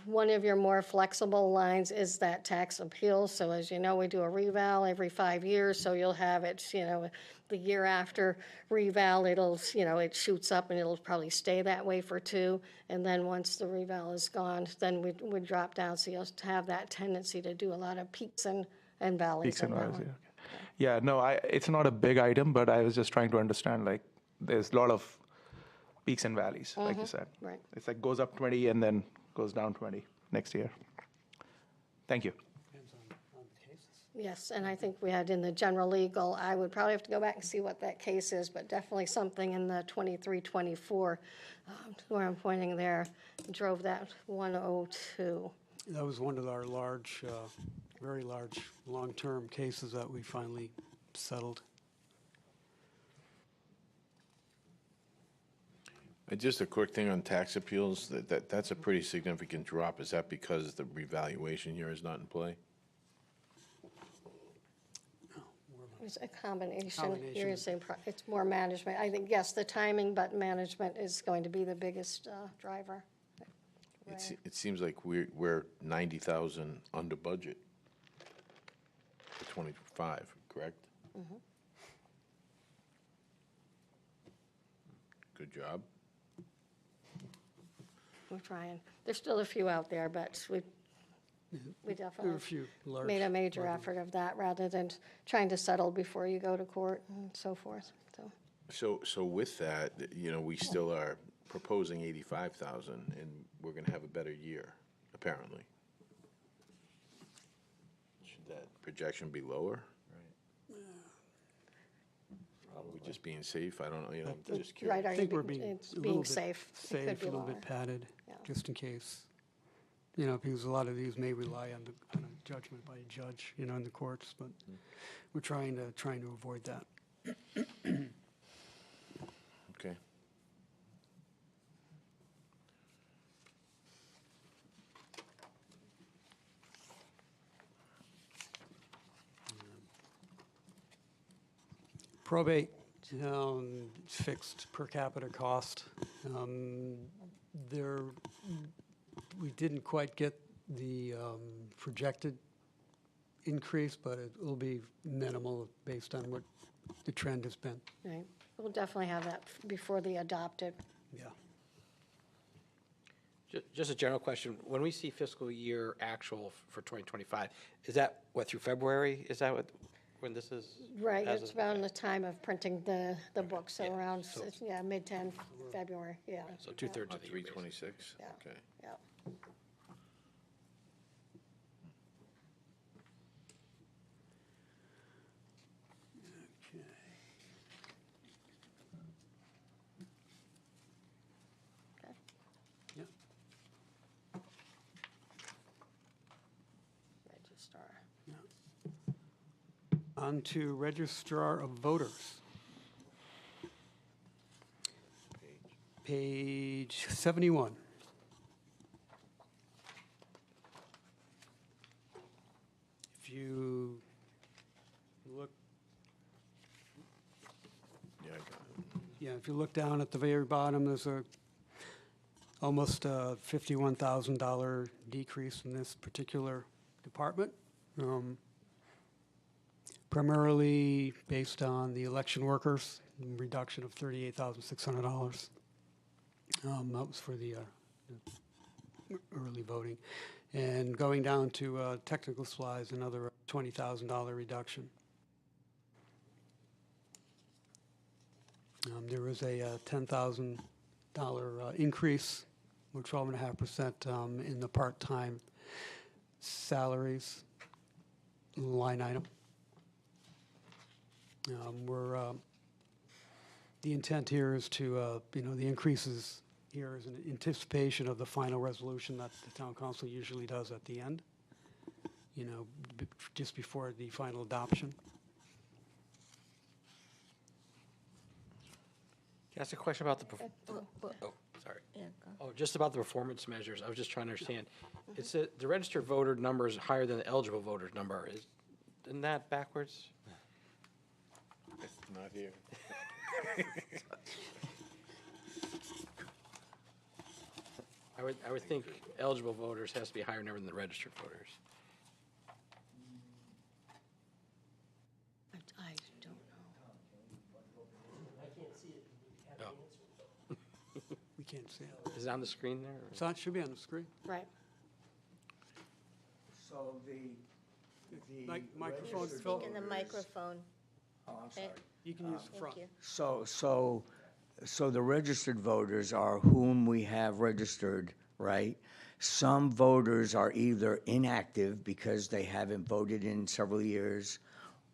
One of your more flexible lines is that tax appeal. So as you know, we do a reval every 5 years, so you'll have it, the year after reval, it'll, it shoots up and it'll probably stay that way for 2. And then once the reval is gone, then we drop down. So you'll have that tendency to do a lot of peaks and valleys. Peaks and in that valleys, one. yeah. Yeah, no, it's not a big item, but I was just trying to understand, like, there's a lot of peaks and valleys, like you said. Right. It's like goes up 20 and then goes down 20 next year. Thank you. Depends on the cases. Yes, and I think we had in the general legal, I would probably have to go back and see what that case is, but definitely something in the 23, 24, where I'm pointing there, drove that 102. That was one of our large, very large, long-term cases that we finally settled. And just a quick thing on tax appeals, that's a pretty significant drop. Is that because the revaluation year is not in play? It's a combination. Combination. You're saying it's more management. I think, yes, the timing, but management is going to be the biggest driver. It seems like we're 90,000 under budget for 25, correct? Mm-hmm. Good job. We're trying. There's still a few out there, but we There were definitely a few large. made a major larger- effort of that rather than trying to settle before you go to court and so forth, so. So with that, we still are proposing 85,000, and we're going to have a better year, apparently. Should that projection be lower? Are we just being safe? I don't know, I'm just curious. Right, I are think you we're being, being it's a little being bit safe. It could safe, be a little lower. bit padded, Yeah. just in case. Because a lot of these may rely on a judgment by a judge, in the courts, but we're trying to avoid that. Probate, fixed per capita cost. There, we didn't quite get the projected increase, but it will be minimal based on what the trend has been. Right. We'll definitely have that before they adopt it. Yeah. Just a general question, when we see fiscal year actual for 2025, is that what, through February? Is that what, when this is? Right, as it's of- around the time of printing the book, so Yeah, around, so- yeah, mid-10 February, yeah. So 2/3 of the year. 326? Yeah. Okay. Yeah. Yep. Registrar. On to Registrar of Voters. Page 71. If you look, Yeah, I got it. yeah, if you look down at the very bottom, there's almost a $51,000 decrease in this particular department. Primarily based on the election workers, reduction of $38,600. That was for the early voting. And going down to technical supplies, another $20,000 reduction. There was a $10,000 increase, or 12.5% in the part-time salaries line item. The intent here is to, the increases here is in anticipation of the final resolution that the town council usually does at the end, just before the final adoption. Can I ask a question about the, oh, sorry. Oh, just about the performance measures. I was just trying to understand. It's the registered voter number is higher than the eligible voters number. Isn't that backwards? It's not here. I would think eligible voters has to be a higher number than the registered voters. I don't know. Oh. We can't see it. Is it on the screen there? or- So it should be on the screen. Right. So the Microphone, registered Phil. In the microphone. Oh, I'm sorry. You can use the Thank front. you. So the registered voters are whom we have registered, right? Some voters are either inactive because they haven't voted in several years,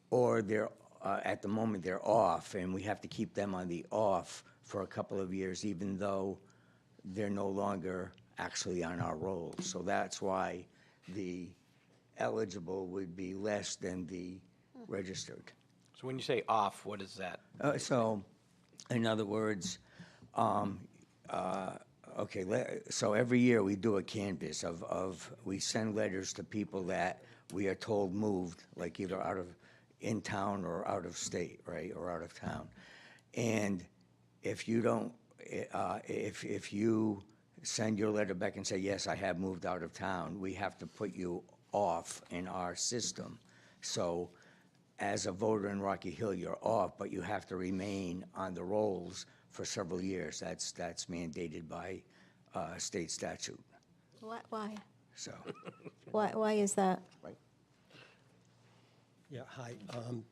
or they're, at the moment, they're off, and we have to keep them on the off for a couple of years, even though they're no longer actually on our rolls. So that's why the eligible would be less than the registered. So when you say off, what is that? So, in other words, so every year we do a canvass of we send letters to people that we are told moved, like either in town or out of state, right, or out of town. And if you don't, if you send your letter back and say, yes, I have moved out of town, we have to put you off in our system. So as a voter in Rocky Hill, you're off, but you have to remain on the rolls for several years. That's mandated by state statute. Why? So, Why is that? Yeah, hi.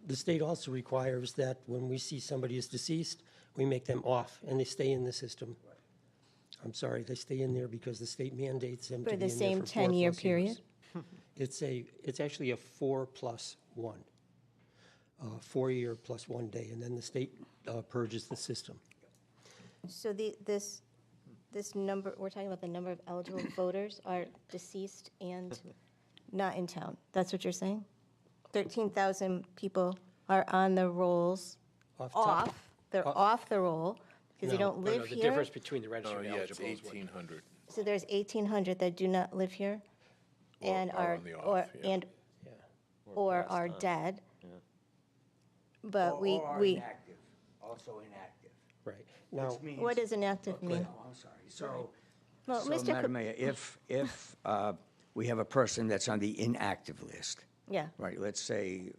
The state also requires that when we see somebody is deceased, we make them off, and they stay in the system. I'm sorry, they stay in there because the state mandates them to For be the in there same for 4+ 10-year years. period? It's actually a 4+1, 4-year plus 1 day, and then the state purges the system. So this number, we're talking about the number of eligible voters are deceased and not in town. That's what you're saying? 13,000 people are on the rolls, Off top. They're off the roll because they No. don't No, live the here? difference between the Oh, registered and yeah, it's eligible is what? 1,800. So there's 1,800 that do not live here? And are are, on the or, off, yeah. and, Yeah. or passed are on. dead? but Or we, inactive, also inactive. Right. Now, Which means- what does inactive mean? Oh, I'm sorry. So, Well, so Mr. Madam Mayor, if we have a person that's on the inactive list, Yeah, right, let's say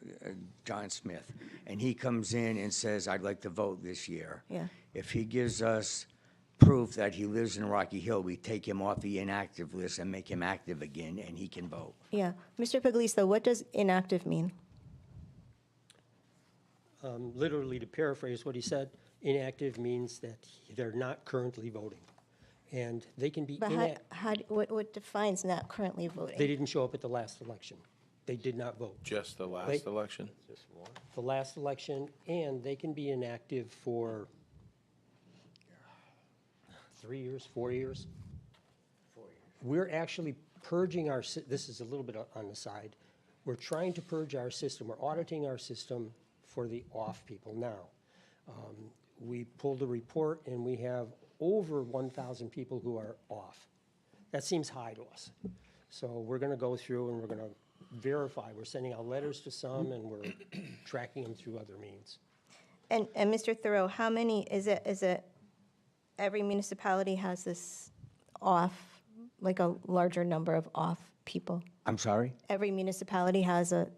John Smith, and he comes in and says, I'd like to vote this year. Yeah. If he gives us proof that he lives in Rocky Hill, we take him off the inactive list and make him active again, and he can vote. yeah. Mr. Puglisi, what does inactive mean? literally to paraphrase what he said, inactive means that they're not currently voting. And they can be But what defines not currently They voting? didn't show up at the last election. They did not vote. Just the last election? The last election, and they can be inactive for 3 years, 4 years. We're actually purging our, this is a little bit on the side, we're trying to purge our system, we're auditing our system for the off people now. We pulled a report and we have over 1,000 people who are off. That seems high to us. So we're gonna go through and we're gonna verify. We're sending out letters to some and we're tracking them through other means. And Mr. Thoreau, how many, is it, every municipality has this off, like a larger number of off people? I'm sorry? Every municipality has this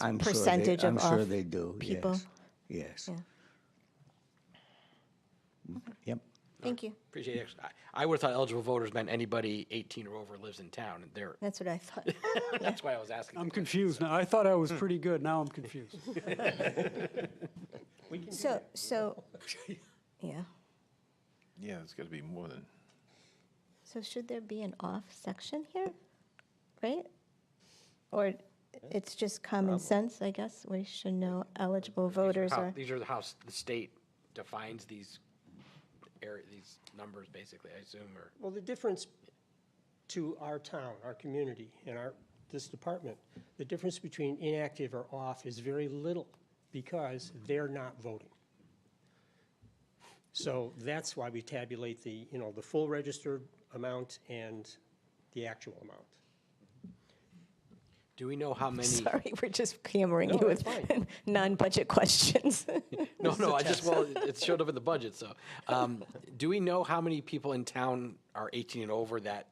I'm sure they- percentage of I'm sure off they do, people? yes. Yes. Yeah. Yep. Thank you. Appreciate it. I would have thought eligible voters meant anybody 18 or over lives in town, and they're, That's what I thought. that's why I was asking. I'm confused now. I thought I was pretty good. Now I'm confused. So, yeah. Yeah, it's gotta be more than, So should there be an off section here, right? Or it's just common sense, I guess? We should know eligible voters are. These are how the state defines these these numbers, basically, I assume, or. Well, the difference to our town, our community, and this department, the difference between inactive or off is very little because they're not voting. So that's why we tabulate the full registered amount and the actual amount. Do we know how many? Sorry, we're just hammering No, you that's with fine. non-budget questions. No, it showed up in the budget, so. Do we know how many people in town are 18 and over that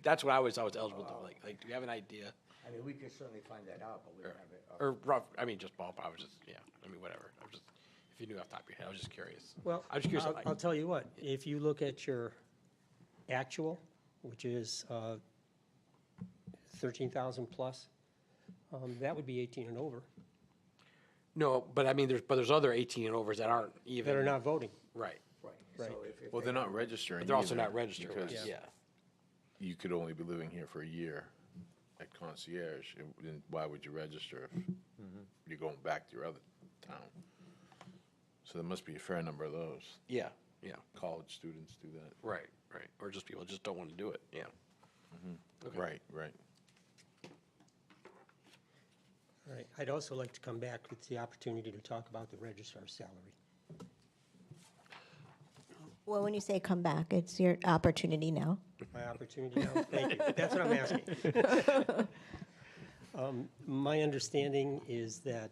that's what I was eligible to, like, do you have an idea? I mean, we could certainly find that out, but we don't have it. Or rough, just ballpark, I was just, whatever. If you knew off the top of your head, I was just curious. Well, I was just curious. I'll tell you what, if you look at your actual, which is 13,000 plus, that would be 18 and over, No, but I mean, there's other 18 and overs that aren't even. that are not voting. Right. Right. well, they're not registering. But they're also either, not registered, because yeah. You could only be living here for a year at concierge, and then why would you register if you're going back to your other town? So there must be a fair number of those. Yeah. College students do that. Right. Or just people just don't want to do it, yeah. Okay. Right. All right, I'd also like to come back with the opportunity to talk about the registrar's salary. Well, when you say come back, it's your opportunity now. My opportunity now, thank you, that's what I'm asking. My understanding is that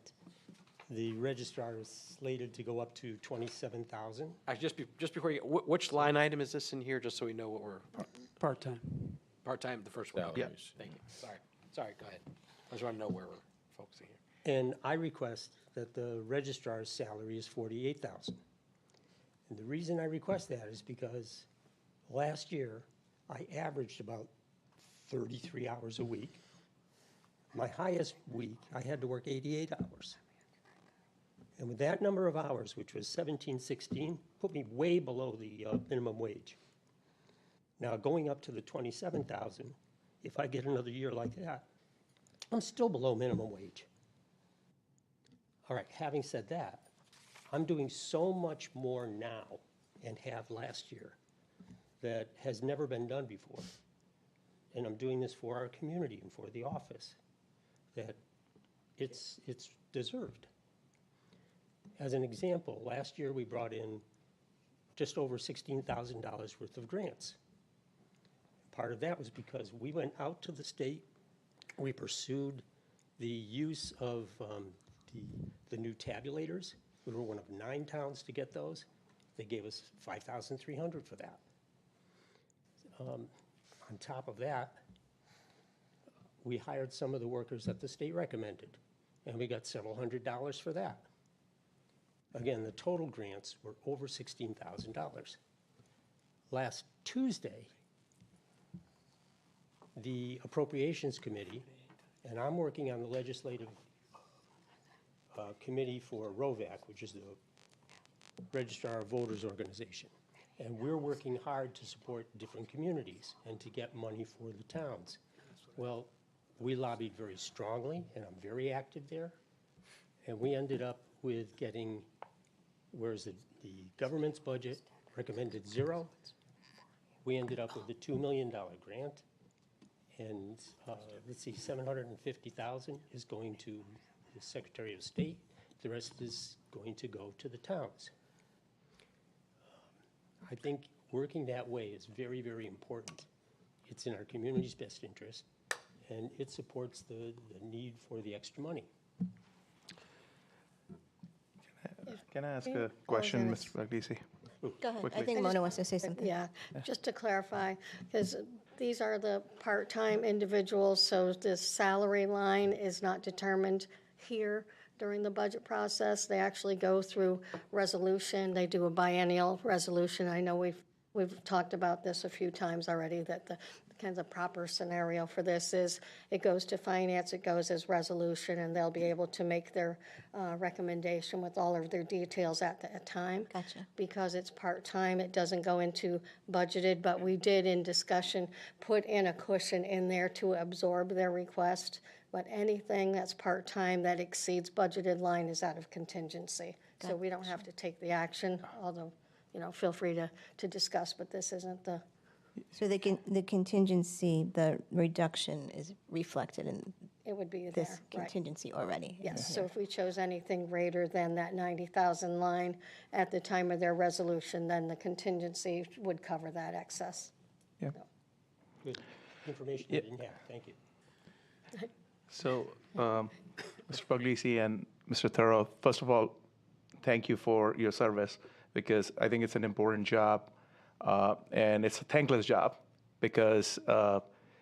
the registrar is slated to go up to 27,000. Just before you, which line item is this in here, just so we know what we're, Part-time. part-time, the first one? Salaries. Yeah, thank you, sorry, go ahead. I just want to know where we're focusing here. And I request that the registrar's salary is 48,000. And the reason I request that is because last year, I averaged about 33 hours a week. My highest week, I had to work 88 hours. And with that number of hours, which was 1716, put me way below the minimum wage. Now, going up to the 27,000, if I get another year like that, I'm still below minimum wage. All right, having said that, I'm doing so much more now and have last year that has never been done before. And I'm doing this for our community and for the office, that it's deserved. As an example, last year we brought in just over $16,000 worth of grants. Part of that was because we went out to the state, we pursued the use of the new tabulators. We were one of 9 towns to get those. They gave us $5,300 for that. On top of that, we hired some of the workers that the state recommended, and we got several $100s for that. Again, the total grants were over $16,000. Last Tuesday, the Appropriations Committee, and I'm working on the legislative committee for ROVAC, which is the Registrar of Voters Organization. And we're working hard to support different communities and to get money for the towns. Well, we lobbied very strongly, and I'm very active there. And we ended up with getting, whereas the government's budget recommended 0, we ended up with a $2 million grant. And let's see, $750,000 is going to the Secretary of State. The rest is going to go to the towns. I think working that way is very, very important. It's in our community's best interest, and it supports the need for the extra money. Can I ask a question, Mr. Puglisi? Go ahead. I Quickly. think Mona wants to say something. Yeah, just to clarify, because these are the part-time individuals, so the salary line is not determined here during the budget process. They actually go through resolution. They do a biennial resolution. I know we've talked about this a few times already, that the kind of proper scenario for this is it goes to finance, it goes as resolution, and they'll be able to make their recommendation with all of their details at the time. Gotcha. Because it's part-time, it doesn't go into budgeted, but we did in discussion put in a cushion in there to absorb their request. But anything that's part-time that exceeds budgeted line is out of contingency. So we don't have to take the action, although, feel free to discuss, but this isn't the. So the contingency, the reduction is reflected in It would be this there, right. contingency already. Yes, so if we chose anything greater than that 90,000 line at the time of their resolution, then the contingency would cover that excess. Yeah. Good information I didn't have. Thank you. So, Mr. Puglisi and Mr. Thoreau, first of all, thank you for your service, because I think it's an important job, and it's a thankless job, because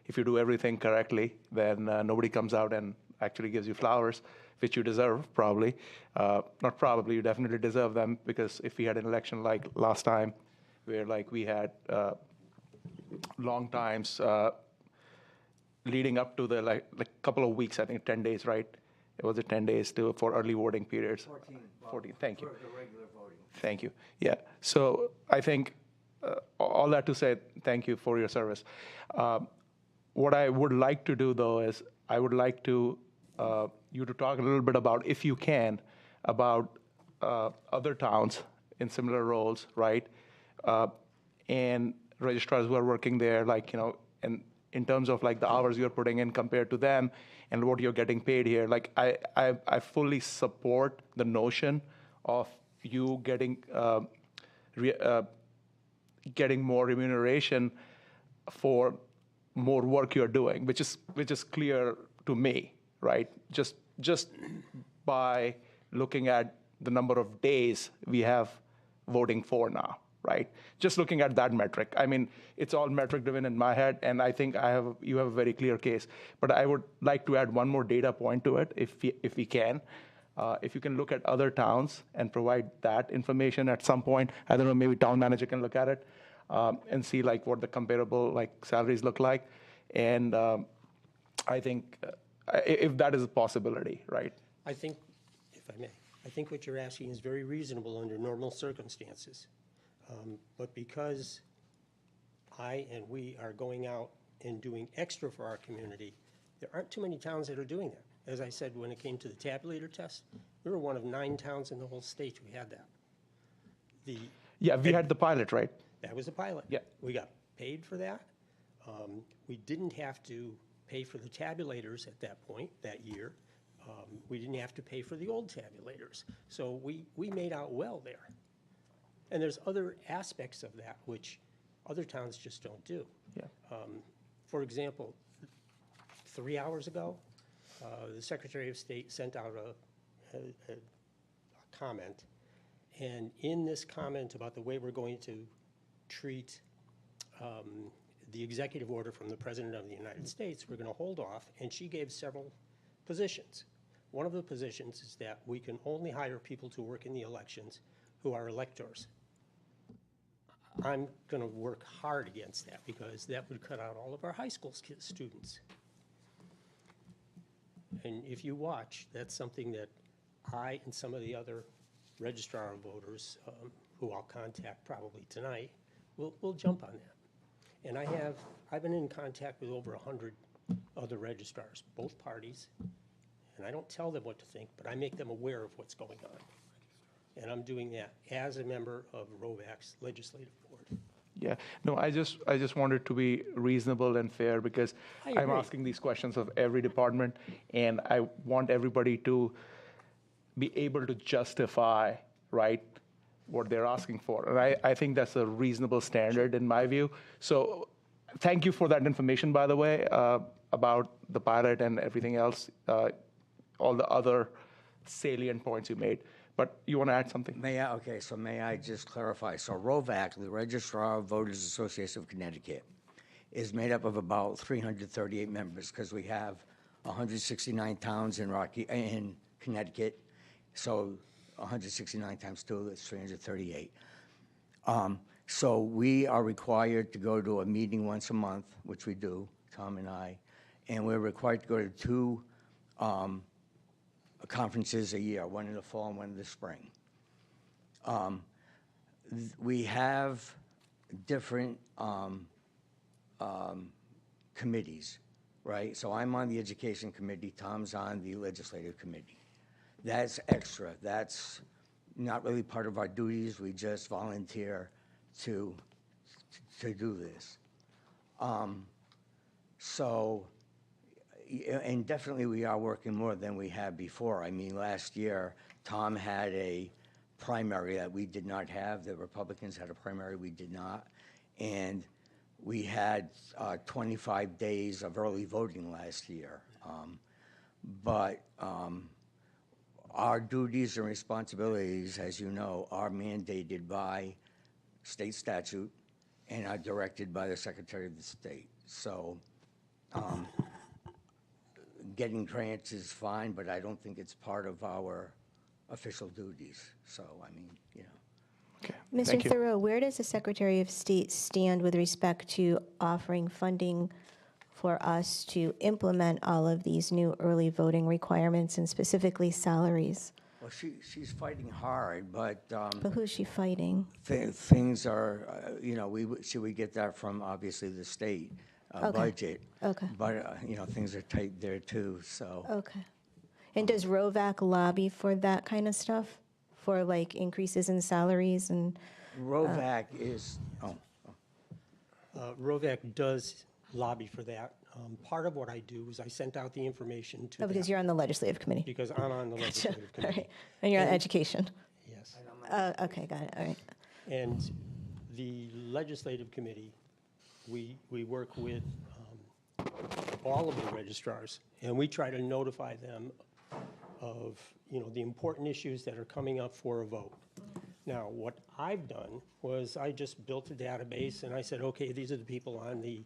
if you do everything correctly, then nobody comes out and actually gives you flowers, which you deserve, probably. Not probably, you definitely deserve them, because if we had an election like last time, where we had long times leading up to the couple of weeks, I think 10 days, right? It was 10 days for early voting periods. 14, thank you. For the regular voting. Thank you. Yeah, so I think all that to say, thank you for your service. What I would like to do, though, is I would like to you to talk a little bit about, if you can, about other towns in similar roles, right? And registrars who are working there, and in terms of the hours you're putting in compared to them and what you're getting paid here. I fully support the notion of you getting getting more remuneration for more work you're doing, which is clear to me, right? Just by looking at the number of days we have voting for now, right? Just looking at that metric. I mean, it's all metric driven in my head, and I think you have a very clear case. But I would like to add one more data point to it, if we can. If you can look at other towns and provide that information at some point, I don't know, maybe town manager can look at it and see what the comparable salaries look like. And I think if that is a possibility, right? I think, if I may, I think what you're asking is very reasonable under normal circumstances. But because I and we are going out and doing extra for our community, there aren't too many towns that are doing that. As I said, when it came to the tabulator test, we were one of 9 towns in the whole state who had that. Yeah, we had the pilot, right? That was a pilot. Yeah. We got paid for that. We didn't have to pay for the tabulators at that point, that year. We didn't have to pay for the old tabulators. So we made out well there. And there's other aspects of that which other towns just don't do. Yeah. For example, 3 hours ago, the Secretary of State sent out a comment. And in this comment about the way we're going to treat the executive order from the President of the United States, we're going to hold off, and she gave several positions. One of the positions is that we can only hire people to work in the elections who are electors. I'm going to work hard against that because that would cut out all of our high school students. And if you watch, that's something that I and some of the other registrar of voters, who I'll contact probably tonight, will jump on that. And I've been in contact with over 100 other registrars, both parties, and I don't tell them what to think, but I make them aware of what's going on. And I'm doing that as a member of ROVAC's legislative board. Yeah, no, I just wanted to be reasonable and fair because I I'm agree. asking these questions of every department, and I want everybody to be able to justify, right, what they're asking for. And I think that's a reasonable standard in my view. So thank you for that information, by the way, about the pilot and everything else, all the other salient points you made. But you want to add something? May I just clarify? So ROVAC, the Registrar of Voters Association of Connecticut, is made up of about 338 members because we have 169 towns in Connecticut. So 169 times 2 is 338. So we are required to go to a meeting once a month, which we do, Tom and I, and we're required to go to 2 conferences a year, one in the fall and one in the spring. We have different committees, right? So I'm on the education committee, Tom's on the legislative committee. That's extra. That's not really part of our duties. We just volunteer to do this. And definitely we are working more than we had before. I mean, last year, Tom had a primary that we did not have. The Republicans had a primary we did not. And we had 25 days of early voting last year. But our duties and responsibilities, as you know, are mandated by state statute and are directed by the Secretary of the State. So getting grants is fine, but I don't think it's part of our official duties. So, I mean, you know. Okay, Mr. thank you. Thoreau, where does the Secretary of State stand with respect to offering funding for us to implement all of these new early voting requirements and specifically salaries? Well, she's fighting hard, but But who's she fighting? things are, you know, she would get that from obviously the state budget. Okay. But, you know, things are tight there too, so. Okay. And does ROVAC lobby for that kind of stuff? For like increases in salaries and? ROVAC is, ROVAC does lobby for that. Part of what I do is I sent out the information to Oh, because them, you're on the legislative committee. because I'm on the Gotcha. legislative All committee. right. And you're on education. Yes. Okay, got it. All right. And the legislative committee, we work with all of the registrars, and we try to notify them of, you know, the important issues that are coming up for a vote. Now, what I've done was I just built a database, and I said, okay, these are the people on the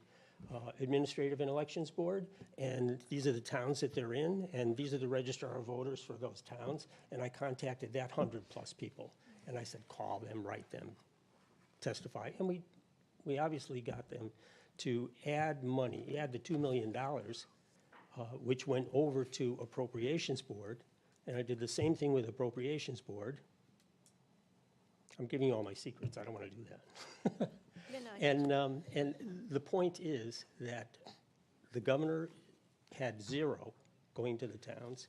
Administrative and Elections Board, and these are the towns that they're in, and these are the registrar of voters for those towns, and I contacted that 100-plus people, and I said, call them, write them, testify, and we obviously got them to add money, add the $2 million, which went over to Appropriations Board, and I did the same thing with Appropriations Board. I'm giving you all my secrets, I don't want to do that. And the point is that the governor had 0 going to the towns.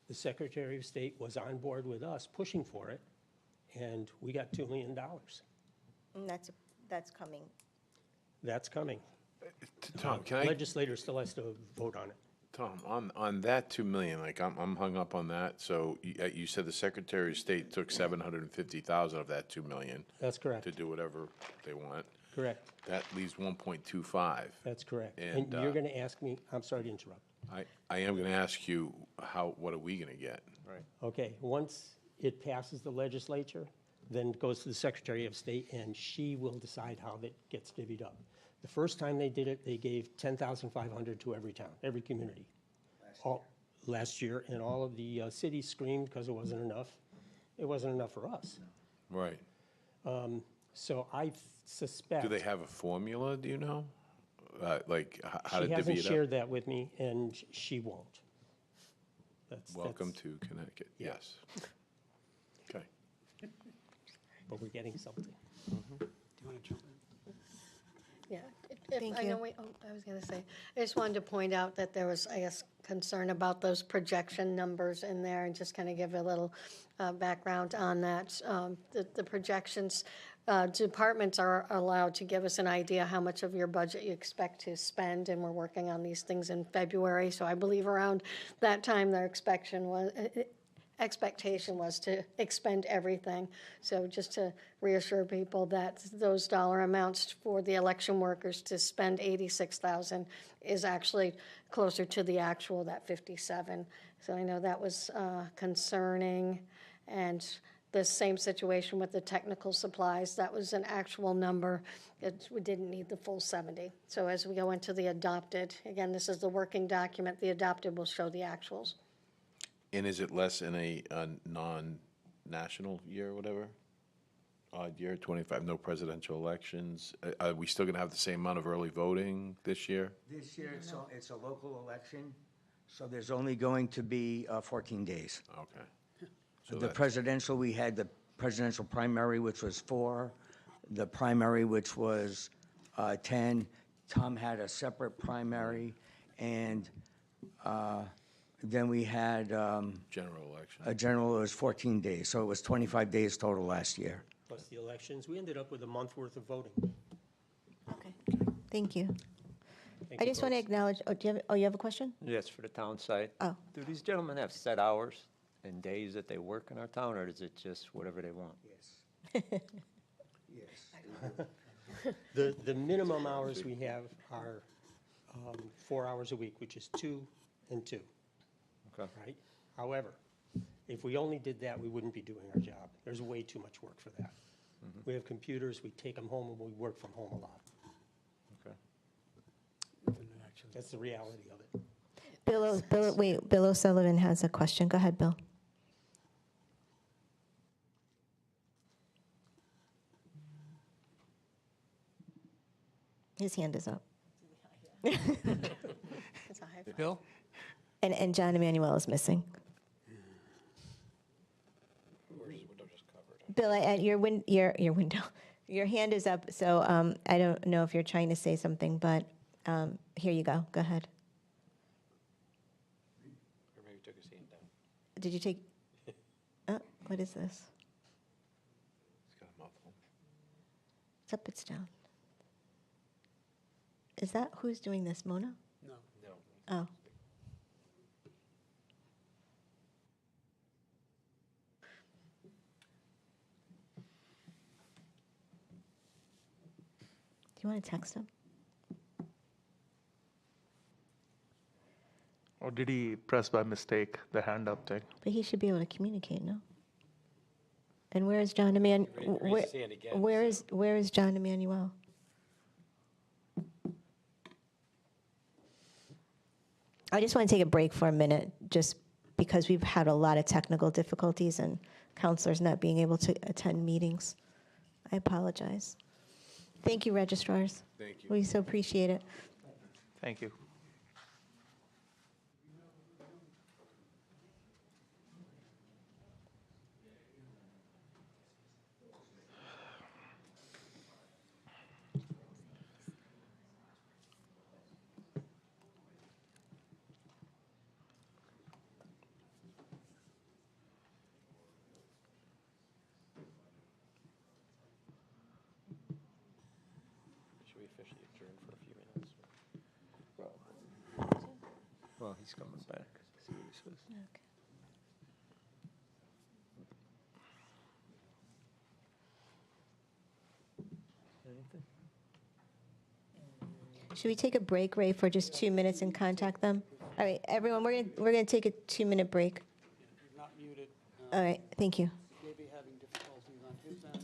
The Secretary of State was on board with us, pushing for it, and we got $2 million. And that's coming. That's coming. Tom, can I, Legislator still has to vote on it. Tom, on that 2 million, like, I'm hung up on that. So you said the Secretary of State took 750,000 of that 2 million That's correct. to do whatever they want. Correct. That leaves 1.25. That's correct. And, And you're going to ask me, I'm sorry to interrupt. I am going to ask you, what are we going to get? Right. Okay, once it passes the legislature, then it goes to the Secretary of State, and she will decide how that gets divvied up. The first time they did it, they gave $10,500 to every town, every community. Last year, and all of the cities screamed because it wasn't enough. It wasn't enough for us. Right. So I suspect. Do they have a formula, do you know? Like, how to She divvy hasn't it up? shared that with me, and she won't. Welcome that's- to Connecticut, Yeah. yes. Okay. But we're getting something. Do you want to jump in? Yeah, Thank I know, you. I was going to say, I just wanted to point out that there was, I guess, concern about those projection numbers in there, and just kind of give a little background on that. The projections, departments are allowed to give us an idea how much of your budget you expect to spend, and we're working on these things in February, so I believe around that time, their expectation was to expend everything. So just to reassure people that those dollar amounts for the election workers to spend 86,000 is actually closer to the actual, that 57. So I know that was concerning. And the same situation with the technical supplies, that was an actual number. We didn't need the full 70. So as we go into the adopted, again, this is the working document, the adopted will show the actuals. And is it less in a non-national year or whatever? Odd year, 25, no presidential elections? Are we still going to have the same amount of early voting this year? This year, it's a local election, so there's only going to be 14 days. Okay. So The that's- presidential, we had the presidential primary, which was 4, the primary, which was 10. Tom had a separate primary, and then we had General election. a general, it was 14 days, so it was 25 days total last year. Plus the elections, we ended up with a month worth of voting. Okay, thank you. Thank I you, just want to folks. acknowledge, you have a question? Yes, for the town site. Oh. Do these gentlemen have set hours and days that they work in our town, or is it just whatever they want? Yes. Yes. The minimum hours we have are 4 hours a week, which is 2 and 2. Okay. Right? However, if we only did that, we wouldn't be doing our job. There's way too much work for that. We have computers, we take them home, and we work from home a lot. Okay. That's the reality of it. Bill O'Sullivan has a question. Go ahead, Bill. His hand is up. It's a high five. Bill? And John Emmanuel is missing. Bill, at your window, your hand is up, so I don't know if you're trying to say something, but here you go. Go ahead. Or maybe took his hand down. Did you take? What is this? It's got a mouthful. It's up. It's down. Is that who's doing this? Mona? No. Oh. Do you want to text him? Or did he press by mistake the hand up thing? But he should be able to communicate, no? And where is John Emmanuel? Raise his hand again, Where is John Emmanuel? I just want to take a break for a minute, just because we've had a lot of technical difficulties and counselors not being able to attend meetings. I apologize. Thank you, registrars. Thank you. We so appreciate it. Thank you. Should we officially adjourn for a few minutes? Well, he's coming back. See what he says. Anything? Should we take a break, Ray, for just 2 minutes and contact them? All right, everyone, we're gonna take a 2-minute break. Not muted. All right, thank you. Maybe having difficulties on his end.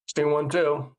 Testing 1, 2.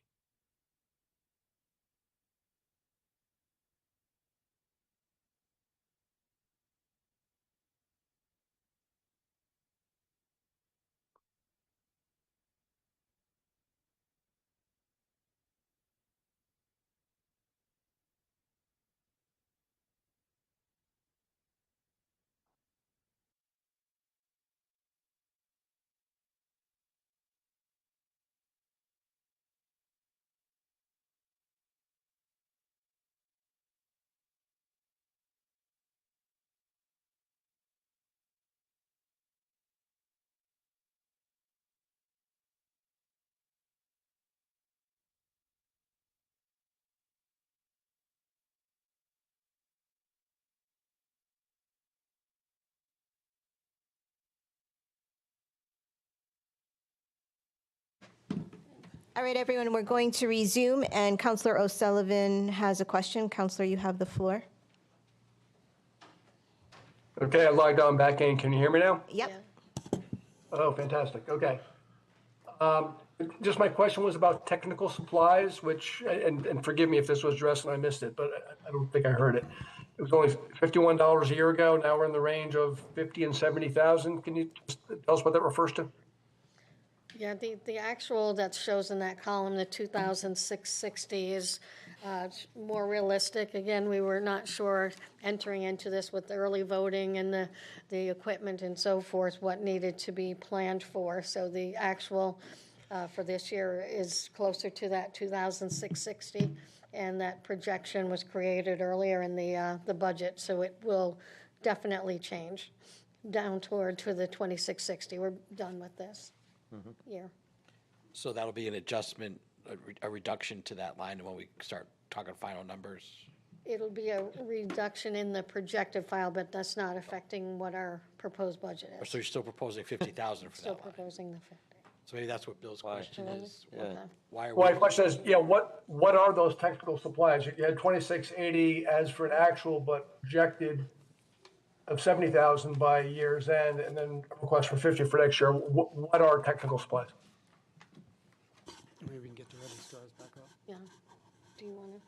All right, everyone, we're going to resume, and Counselor O'Sullivan has a question. Counselor, you have the floor. Okay, I logged on back in. Can you hear me now? Yep. Oh, fantastic. Okay. Just my question was about technical supplies, which, and forgive me if this was addressed and I missed it, but I don't think I heard it. It was only $51 a year ago. Now we're in the range of 50 and 70,000. Can you just tell us what that refers to? Yeah, the actual that shows in that column, the 2,660 is more realistic. Again, we were not sure entering into this with the early voting and the equipment and so forth, what needed to be planned for. So the actual for this year is closer to that 2,660, and that projection was created earlier in the budget, so it will definitely change down toward to the 2,660. We're done with this year. So that'll be an adjustment, a reduction to that line when we start talking final numbers. It'll be a reduction in the projected file, but that's not affecting what our proposed budget is. So you're still proposing 50,000 for that Still line? proposing the 50. So maybe that's what Bill's question is. Okay. Why are Well, my we, question is, yeah, what are those technical supplies? You had 2680 as for an actual, but projected of 70,000 by year's end, and then a request for 50 for next year. What are technical supplies? Maybe we can get the registrars back up. Yeah. Do you want to?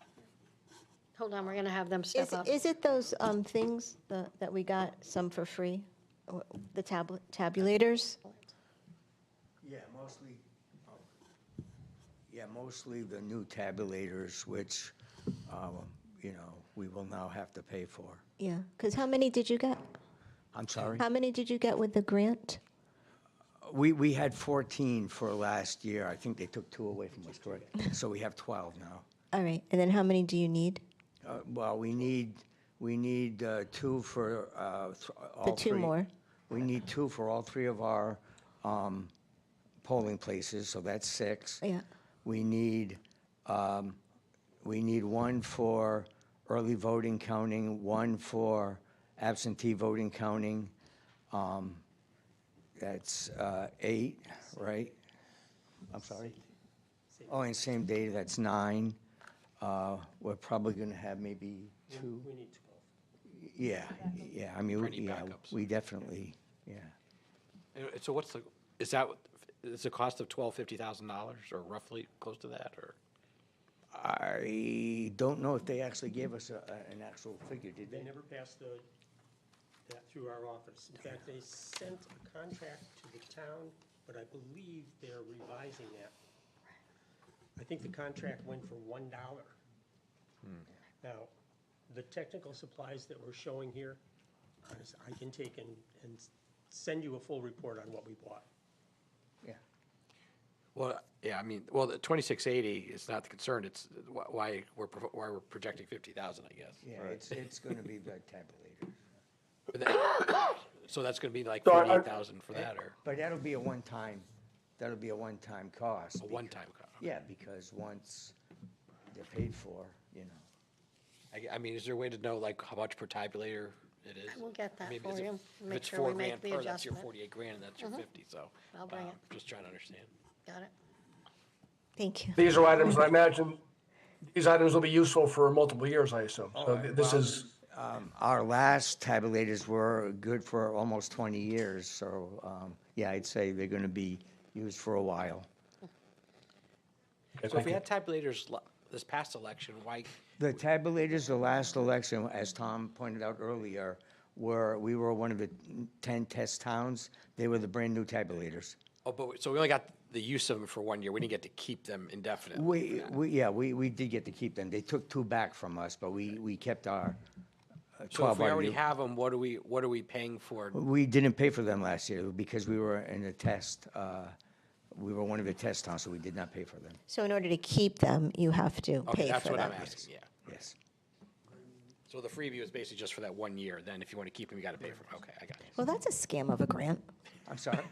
Hold on, we're going to have them step up. Is it those things that we got some for free? Or the tabulators? Yeah, mostly the new tabulators, which, we will now have to pay for. Yeah, because how many did you get? I'm sorry? How many did you get with the grant? We had 14 for last year. I think they took 2 away from us, correct? So we have 12 now. All right, and then how many do you need? Well, we need 2 for all 2 three. more. We need 2 for all 3 of our polling places, so that's 6. Yeah. We need 1 for early voting counting, 1 for absentee voting counting. That's 8, right? I'm sorry? Oh, and same day, that's 9. We're probably going to have maybe 2. We need 12. Yeah, I mean, Any backups. we definitely, yeah. So is the cost of $50,000 or roughly close to that, or? I don't know if they actually gave us an actual figure, did They they? never passed that through our office. In fact, they sent a contract to the town, but I believe they're revising that. I think the contract went for $1. Now, the technical supplies that we're showing here, I can take and send you a full report on what we bought. Yeah. Well, yeah, I mean, well, the 2680 is not the concern, it's why we're projecting 50,000, I guess. Yeah, it's going to be the tabulator. So that's gonna be like So 48,000 for that, or But that'll be a one-time cost. a one-time cost? Yeah, because once they're paid for, you know. I mean, is there a way to know like how much per tabulator it is? We'll get that Maybe for is it- you. If Make it's sure we $4 make grand the per, that's your adjustment. 48 grand, and that's your 50, so. I'll bring it. Just trying to understand. Got it? Thank you. These are items, I imagine, these items will be useful for multiple years, I assume. Oh, So this is, Our last tabulators were good for almost 20 years, so, yeah, I'd say they're going to be used for a while. So if we had tabulators this past election, why, The tabulators, the last election, as Tom pointed out earlier, we were one of the 10 test towns. They were the brand-new tabulators. so we only got the use of them for 1 year, we didn't get to keep them indefinitely? We did get to keep them. They took 2 back from us, but we kept our 12. So if we our already new- have them, what are we paying for? We didn't pay for them last year because we were in a test. We were one of the test towns, so we did not pay for them. So in order to keep them, you have to Okay, pay that's for what them. I'm asking, yeah. Yes. So the freebie is basically just for that 1 year, then if you want to keep them, you got to pay for them, okay, I got it. Well, that's a scam of a grant. I'm sorry?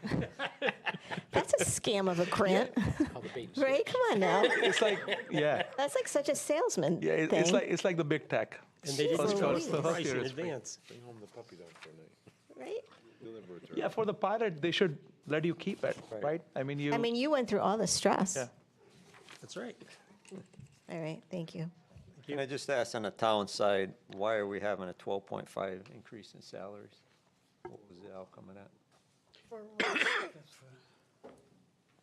That's a scam of a grant, Called the bait and switch. right? Come on now. it's like, yeah, That's like such a salesman yeah, thing. it's like the big tech. And they didn't Jeez tell us Louise. the price First year in is free. advance. Bring home the puppy dog for a night. Right? Deliver it to her. Yeah, for the pilot, they should let you keep it, right? I mean, I mean, you went through all the stress. Yeah. That's right. All right, thank you. Can I just ask on the town side, why are we having a 12.5 increase in salaries? What was the outcome of that?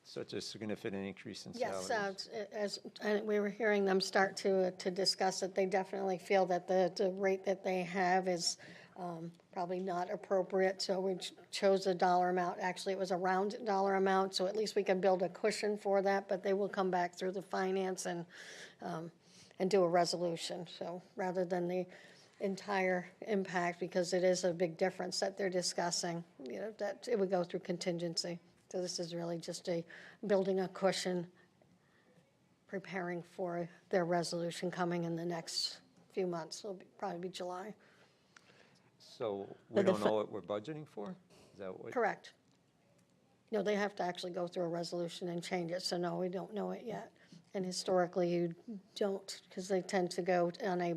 Such a significant increase in Yes, salaries. as we were hearing them start to discuss it, they definitely feel that the rate that they have is probably not appropriate, so we chose a dollar amount. Actually, it was a round dollar amount, so at least we can build a cushion for that, but they will come back through the finance and do a resolution, so rather than the entire impact, because it is a big difference that they're discussing, you know, that it would go through contingency. So this is really just building a cushion, preparing for their resolution coming in the next few months. It'll probably be July. So we But the don't know what we're budgeting for? Is that what? Correct. No, they have to actually go through a resolution and change it, so no, we don't know it yet. And historically, you don't, because they tend to go on a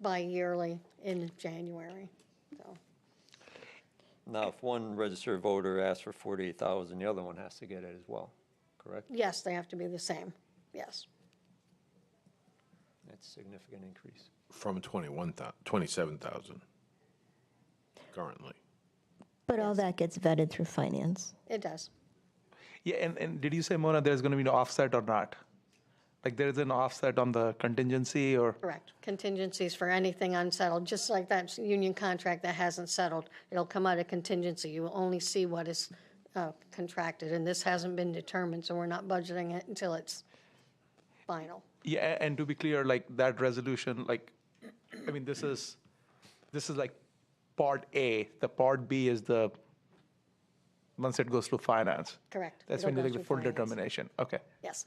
bi-yearly in January, so. Now, if one registered voter asks for 48,000, the other one has to get it as well, correct? Yes, they have to be the same, yes. That's a significant increase. From 27,000 currently. But all that gets vetted through finance. It does. Yeah, and did you say, Mona, there's going to be an offset or not? Like there's an offset on the contingency or? Correct. Contingencies for anything unsettled, just like that union contract that hasn't settled. It'll come out of contingency. You will only see what is contracted, and this hasn't been determined, so we're not budgeting it until it's final. Yeah, and to be clear, like that resolution, like, I mean, this is like Part A. The Part B is the, once it goes through finance. Correct. That's It'll when you go take the through full finance. determination. Okay. Yes.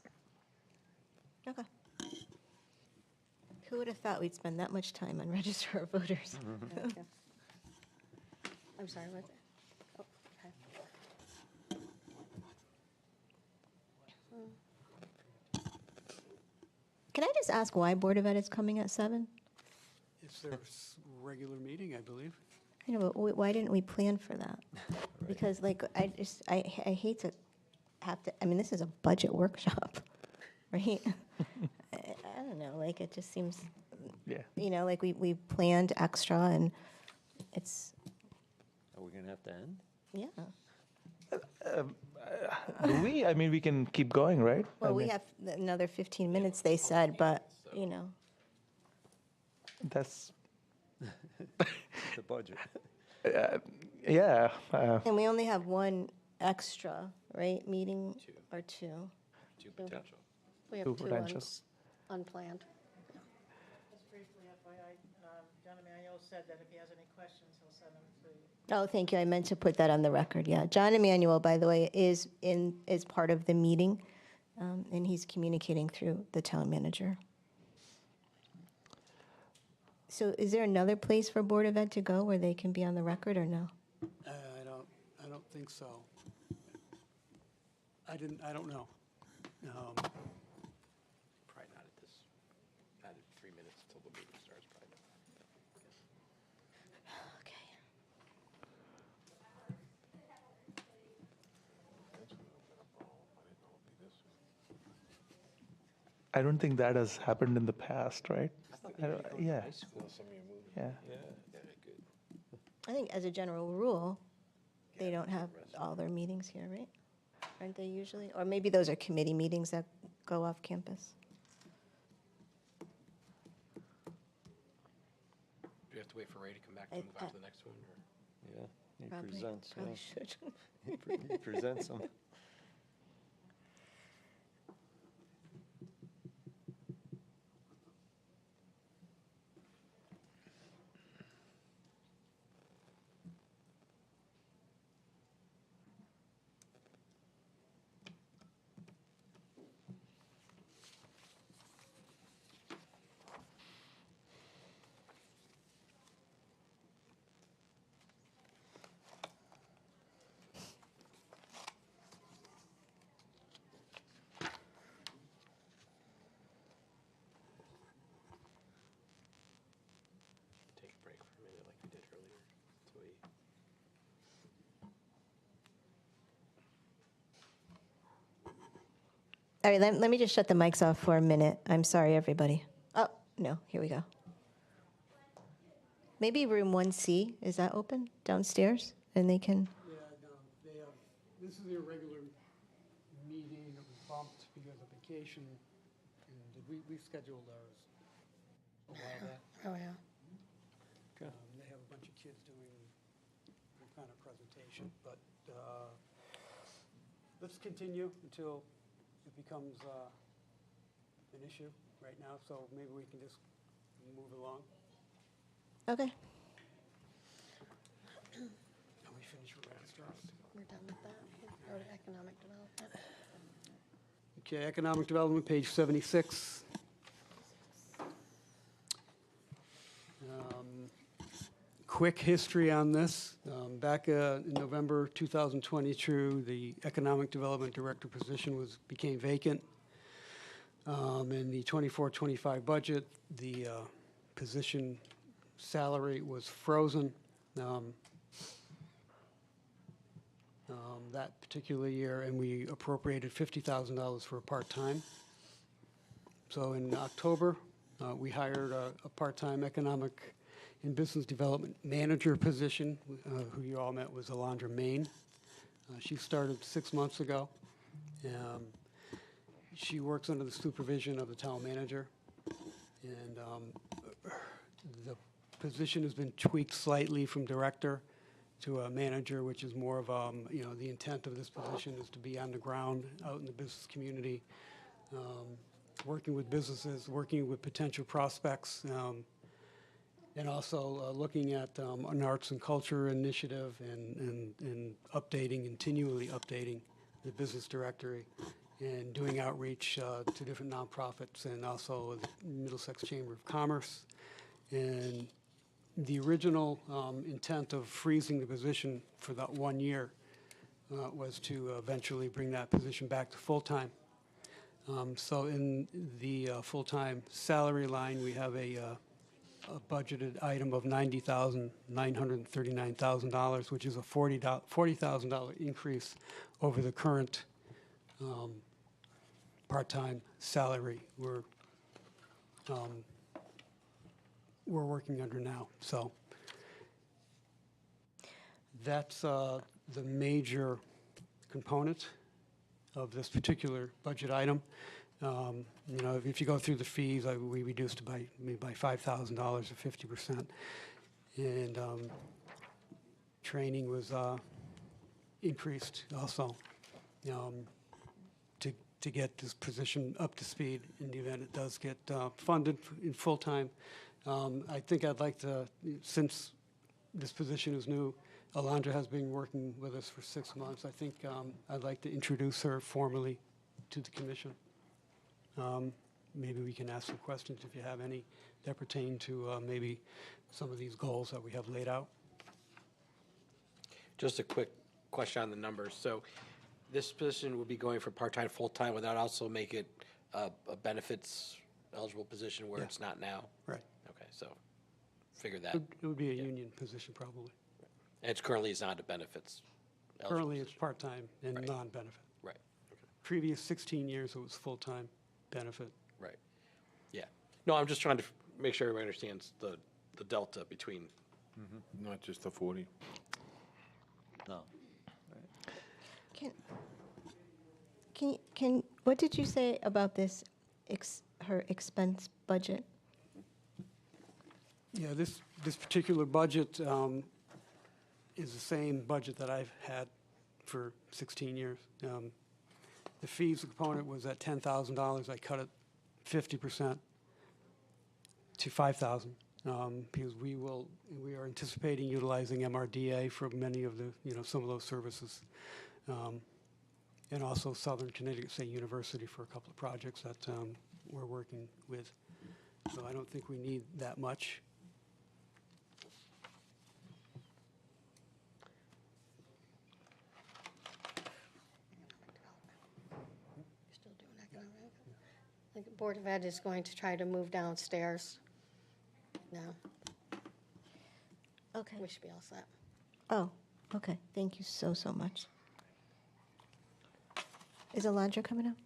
Okay. Who would have thought we'd spend that much time on register of voters? Okay. I'm sorry, what? Oh, okay. Can I just ask why Board of Ed is coming at 7? It's their regular meeting, I believe. I know, but why didn't we plan for that? Because like, I hate to have to, I mean, this is a budget workshop, right? I don't know, like, it just seems, Yeah. you know, like we planned extra and it's, Are we gonna have to end? yeah. Do we? I mean, we can keep going, right? Well, I we mean, have another 15 minutes, they said, but, you know. That's, The budget. yeah. And we only have one extra, right, meeting or two? Two potential. We have Two two potential. unplanned. Just briefly, FYI, John Emanuel said that if he has any questions, he'll send them to you. Oh, thank you. I meant to put that on the record. Yeah. John Emanuel, by the way, is part of the meeting, and he's communicating through the town manager. So is there another place for Board of Ed to go where they can be on the record or no? I don't think so. I don't know. Probably not at this, not at 3 minutes till the meeting starts, probably not. Okay. I don't think that has happened in the past, right? Yeah. Yeah. I think as a general rule, they don't have all their meetings here, right? Aren't they usually? Or maybe those are committee meetings that go off campus. Do we have to wait for Ray to come back to I- move on to the next one, or? Yeah, he Probably- presents, yeah. Probably should. He presents them. Take a break for a minute like we did earlier. So we All right, let me just shut the mics off for a minute. I'm sorry, everybody. Oh, no, here we go. Maybe room 1C, is that open downstairs? And they can, Yeah, no, they have, this is their regular meeting, it was bumped because of vacation, and we scheduled ours a while back. Oh, yeah. They have a bunch of kids doing some kind of presentation, but let's continue until it becomes an issue right now, so maybe we can just move along. okay. Are we finished with registrars? We're done with that. Go to economic development. Okay, economic development, page 76. Quick history on this. Back in November 2022, the Economic Development Director position became vacant. In the 24-25 budget, the position salary was frozen. That particular year, and we appropriated $50,000 for a part-time. So in October, we hired a part-time economic and business development manager position. Who you all met was Alondra Main. She started 6 months ago. She works under the supervision of the town manager. And the position has been tweaked slightly from director to a manager, which is more of, the intent of this position is to be on the ground, out in the business community, working with businesses, working with potential prospects, And also looking at an arts and culture initiative and updating, continually updating the business directory and doing outreach to different nonprofits and also the Middlesex Chamber of Commerce. And the original intent of freezing the position for that 1 year was to eventually bring that position back to full-time. So in the full-time salary line, we have a budgeted item of $90,939,000, which is a $40,000 increase over the current part-time salary we're working under now. So that's the major component of this particular budget item. You know, if you go through the fees, we reduced it by $5,000 or 50%. And training was increased also to get this position up to speed in the event it does get funded in full-time. I think I'd like to, since this position is new, Alondra has been working with us for 6 months. I think I'd like to introduce her formally to the commission. Maybe we can ask some questions if you have any that pertain to maybe some of these goals that we have laid out. Just a quick question on the numbers. So this position would be going from part-time to full-time. Would that also make it a benefits eligible position where it's not now? Right. Okay, so figure that. It would be a union position probably. And it's currently is not a benefits eligible Currently, it's position. part-time and Right. non-benefit. Right, okay, Previous 16 years, it was full-time benefit. right. Yeah. No, I'm just trying to make sure everybody understands the delta between. Not just the 40. No. What did you say about this, her expense budget? Yeah, this particular budget is the same budget that I've had for 16 years. The fees component was at $10,000. I cut it 50% to $5,000 because we are anticipating utilizing MRDA for many of the, some of those services. And also Southern Connecticut State University for a couple of projects that we're working with. So I don't think we need that much. Still doing economic. I think the Board of Ed is going to try to move downstairs now. Okay. We should be all set. Oh, okay. Thank you so much. Is Alondra coming up?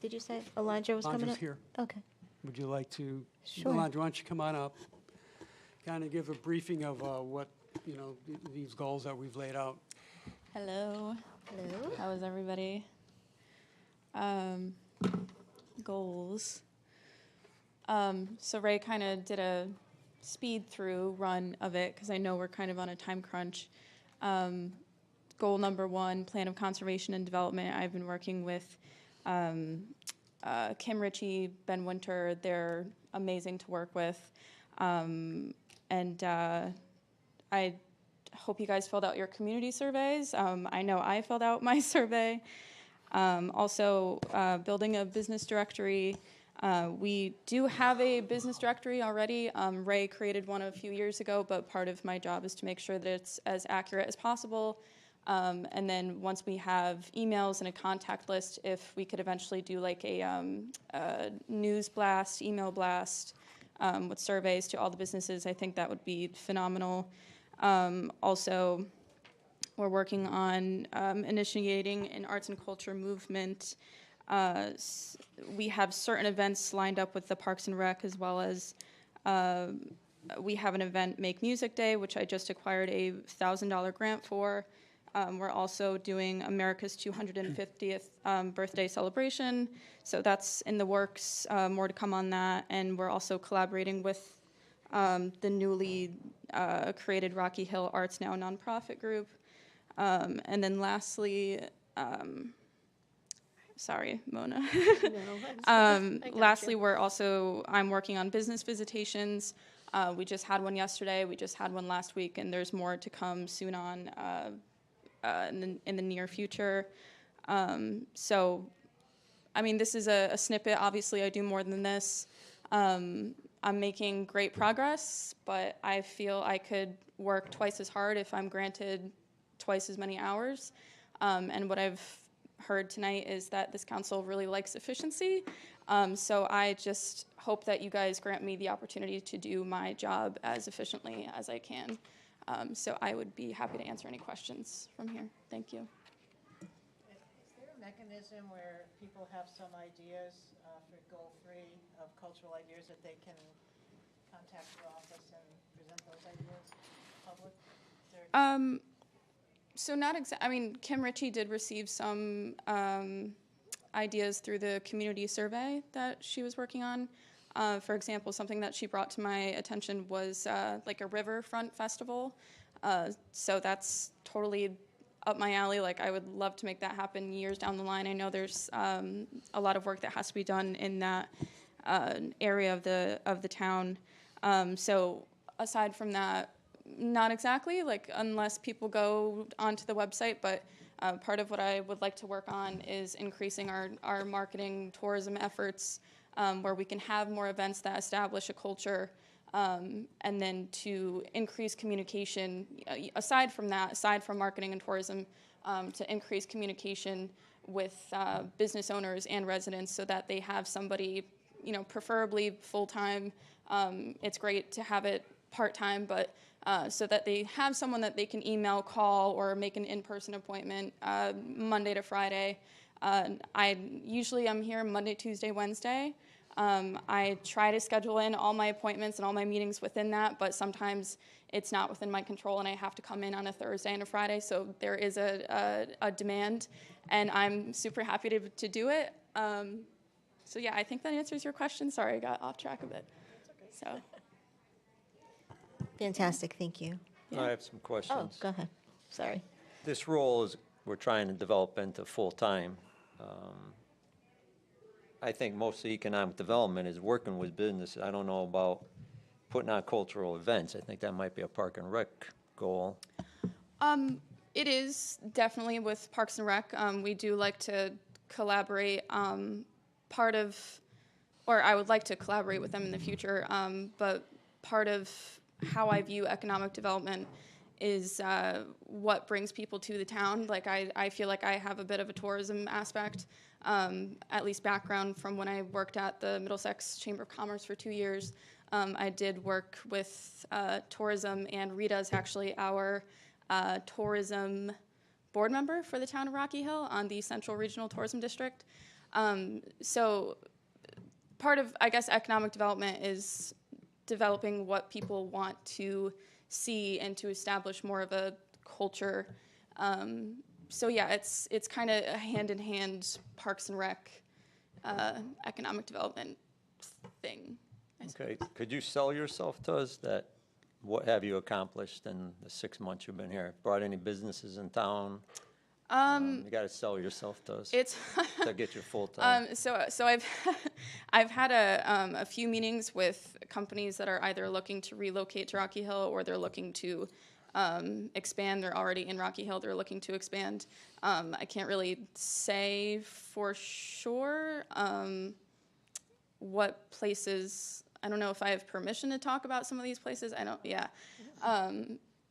Did you say Alondra was coming Alondra's up? here. Okay. Would you like to, Sure. Alondra, why don't you come on up? Kind of give a briefing of what, these goals that we've laid out. Hello. Hello. How is everybody? Goals. So Ray kind of did a speed through run of it because I know we're kind of on a time crunch. Goal number 1, plan of conservation and development. I've been working with Kim Ritchie, Ben Winter. They're amazing to work with. And I hope you guys filled out your community surveys. I know I filled out my survey. Also, building a business directory. We do have a business directory already. Ray created one a few years ago, but part of my job is to make sure that it's as accurate as possible. And then once we have emails and a contact list, if we could eventually do like a news blast, email blast with surveys to all the businesses, I think that would be phenomenal. Also, we're working on initiating an arts and culture movement. We have certain events lined up with the Parks and Rec, as well as we have an event, Make Music Day, which I just acquired a $1,000 grant for. We're also doing America's 250th birthday celebration, so that's in the works, more to come on that. And we're also collaborating with the newly created Rocky Hill Arts Now nonprofit group. And then lastly, sorry, Mona. I got Lastly, you. I'm working on business visitations. We just had one yesterday, we just had one last week, and there's more to come soon on in the near future. So, I mean, this is a snippet. Obviously, I do more than this. I'm making great progress, but I feel I could work twice as hard if I'm granted twice as many hours. And what I've heard tonight is that this council really likes efficiency. So I just hope that you guys grant me the opportunity to do my job as efficiently as I can. So I would be happy to answer any questions from here. Thank you. Is there a mechanism where people have some ideas for goal 3 of cultural ideas that they can contact your office and present those ideas public? So not exactly. I mean, Kim Ritchie did receive some ideas through the community survey that she was working on. For example, something that she brought to my attention was like a riverfront festival. So that's totally up my alley. Like, I would love to make that happen years down the line. I know there's a lot of work that has to be done in that area of the town. So aside from that, not exactly, like, unless people go onto the website, but part of what I would like to work on is increasing our marketing tourism efforts, where we can have more events that establish a culture, and then to increase communication, aside from that, aside from marketing and tourism, to increase communication with business owners and residents so that they have somebody, you know, preferably full-time. It's great to have it part-time, but so that they have someone that they can email, call, or make an in-person appointment Monday to Friday. I'm here Monday, Tuesday, Wednesday. I try to schedule in all my appointments and all my meetings within that, but sometimes it's not within my control and I have to come in on a Thursday and a Friday, so there is a demand, and I'm super happy to do it. So yeah, I think that answers your question. Sorry, I got off track a bit. So. Fantastic, thank you. I have some questions. Oh, go ahead. Sorry. This role is, we're trying to develop into full-time. I think most of the economic development is working with businesses. I don't know about putting on cultural events. I think that might be a Park and Rec goal. It is definitely with Parks and Rec. We do like to collaborate. I would like to collaborate with them in the future, but part of how I view economic development is what brings people to the town. Like, I feel like I have a bit of a tourism aspect, at least background from when I worked at the Middlesex Chamber of Commerce for 2 years. I did work with tourism, and Rita's actually our tourism board member for the town of Rocky Hill on the Central Regional Tourism District. So part of, I guess, economic development is developing what people want to see and to establish more of a culture. So yeah, it's kind of a hand-in-hand Parks and Rec economic development thing. Okay, could you sell yourself to us, that what have you accomplished in the 6 months you've been here? Brought any businesses in town? You got to sell yourself to us to get your full time. So I've had a few meetings with companies that are either looking to relocate to Rocky Hill, or they're looking to expand. They're already in Rocky Hill. They're looking to expand. I can't really say for sure what places. I don't know if I have permission to talk about some of these places. I don't. Yeah.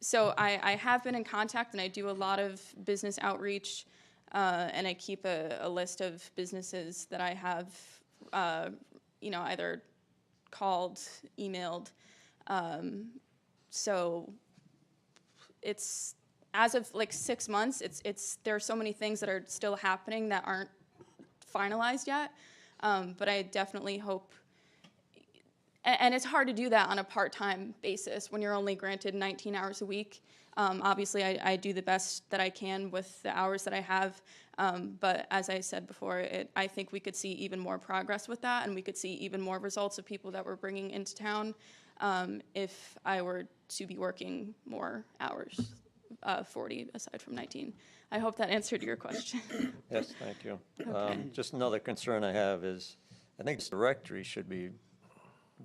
So I have been in contact, and I do a lot of business outreach, and I keep a list of businesses that I have, either called, emailed. So it's, as of like 6 months, there are so many things that are still happening that aren't finalized yet, but I definitely hope. And it's hard to do that on a part-time basis when you're only granted 19 hours a week. Obviously, I do the best that I can with the hours that I have. But as I said before, I think we could see even more progress with that, and we could see even more results of people that we're bringing into town if I were to be working more hours, 40 aside from 19. I hope that answered your question. Yes, thank you. Okay. Just another concern I have is, I think the directory should be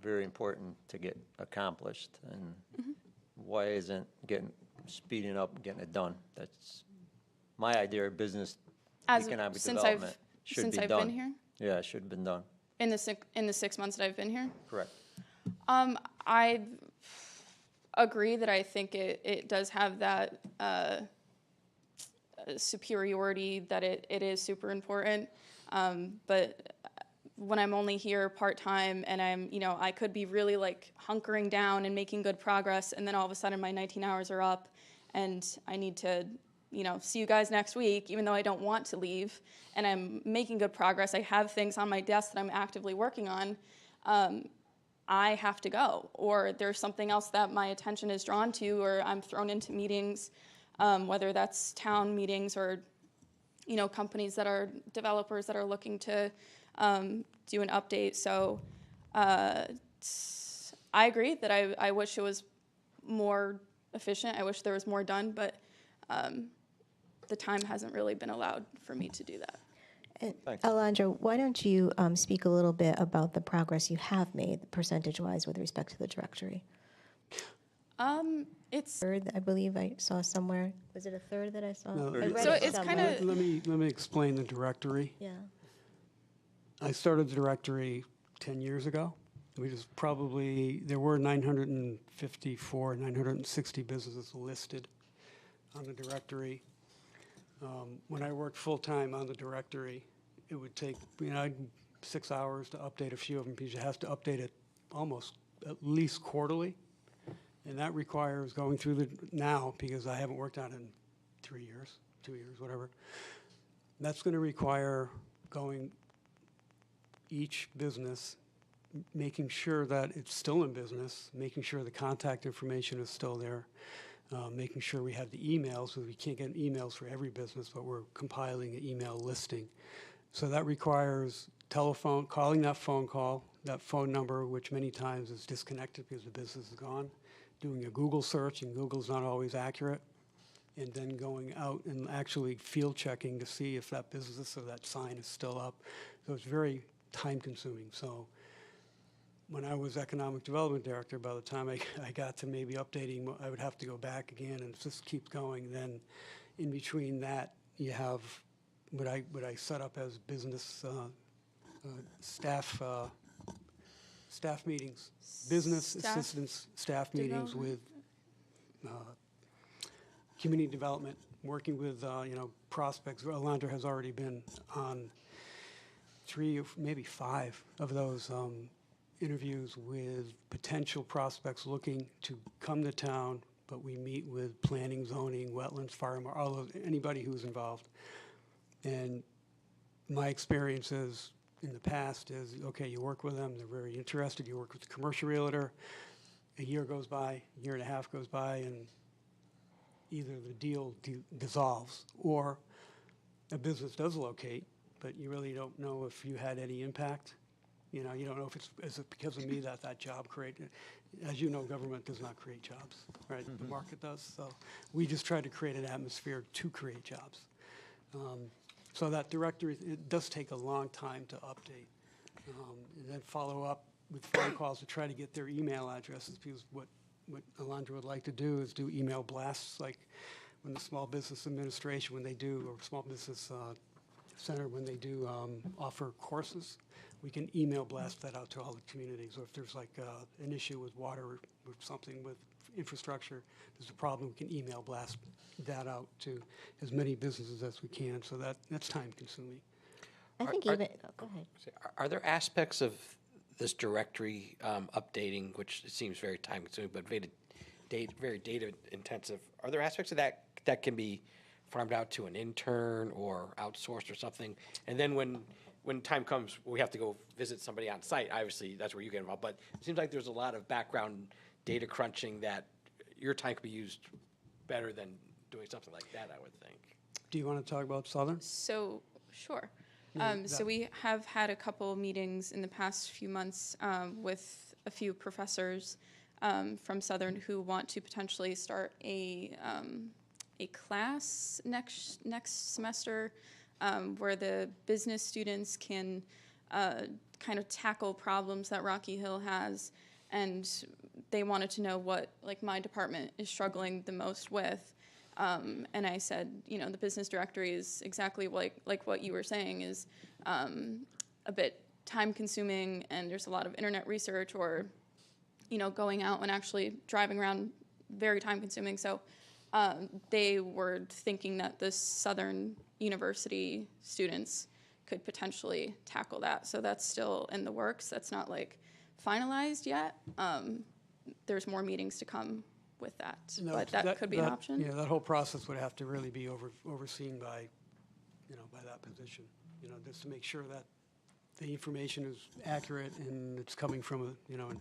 very important to get accomplished, and why isn't speeding up, getting it done? That's my idea of business economic development. Should be I've done. been here? Yeah, it should have been done. In the 6 months that I've been here? Correct. I agree that I think it does have that superiority, that it is super important. But when I'm only here part-time and I could be really like hunkering down and making good progress, and then all of a sudden my 19 hours are up and I need to, see you guys next week, even though I don't want to leave, and I'm making good progress. I have things on my desk that I'm actively working on. I have to go, or there's something else that my attention is drawn to, or I'm thrown into meetings, whether that's town meetings or, companies that are developers that are looking to do an update. So I agree that I wish it was more efficient. I wish there was more done, but the time hasn't really been allowed for me to do that. And Alondra, why don't you speak a little bit about the progress you have made percentage-wise with respect to the directory? It's third, I believe I saw somewhere. Was it a third that I saw? No, I read So it it's somewhere. kinda- Let me explain the directory. Yeah. I started the directory 10 years ago. There were 954, 960 businesses listed on the directory. When I worked full-time on the directory, it would take, 6 hours to update a few of them, because you have to update it almost at least quarterly. And that requires going through now, because I haven't worked on it in 3 years, 2 years, whatever. That's going to require going each business, making sure that it's still in business, making sure the contact information is still there, making sure we have the emails, because we can't get emails for every business, but we're compiling an email listing. So that requires calling that phone number, which many times is disconnected because the business is gone, doing a Google search, and Google's not always accurate, and then going out and actually field checking to see if that business or that sign is still up. So it's very time consuming. So when I was economic development director, by the time I got to maybe updating, I would have to go back again, and it just keeps going. Then in between that, you have what I set up as business staff meetings, business Staff assistance staff meetings with community development, working with prospects. Alondra has already been on 3 or maybe 5 of those interviews with potential prospects looking to come to town, but we meet with planning, zoning, wetlands, fire, anybody who's involved. And my experiences in the past is, okay, you work with them, they're very interested, you work with the commercial realtor, a year goes by, a year and a half goes by, and either the deal dissolves, or a business does locate, but you really don't know if you had any impact. You don't know if is it because of me that job created. As you know, government does not create jobs, right? The market does. So we just try to create an atmosphere to create jobs. So that directory, it does take a long time to update. And then follow up with phone calls to try to get their email addresses, because what Alondra would like to do is do email blasts, like when the Small Business Administration, when they do, or Small Business Center, when they do offer courses, we can email blast that out to all the communities. Or if there's like an issue with water or something with infrastructure, there's a problem, we can email blast that out to as many businesses as we can. So that's time consuming. I think Are- go ahead. Are there aspects of this directory updating, which seems very time consuming, but very data intensive? Are there aspects of that that can be farmed out to an intern or outsourced or something? And then when time comes, we have to go visit somebody on site. Obviously, that's where you get involved. But it seems like there's a lot of background data crunching that your time could be used better than doing something like that, I would think. Do you want to talk about Southern? So, sure. Yeah, So we have had a couple meetings in the past few months with a few professors from Southern who want to potentially start a class next semester where the business students can kind of tackle problems that Rocky Hill has, and they wanted to know what like my department is struggling the most with. And I said, you know, the business directory is exactly like what you were saying, is a bit time consuming, and there's a lot of internet research or, you know, going out and actually driving around, very time consuming. So they were thinking that the Southern University students could potentially tackle that. So that's still in the works. That's not like finalized yet. There's more meetings to come with that, No, but that could be an option. Yeah, that whole process would have to really be overseen by, you know, by that position, you know, just to make sure that the information is accurate and it's coming from a, you know.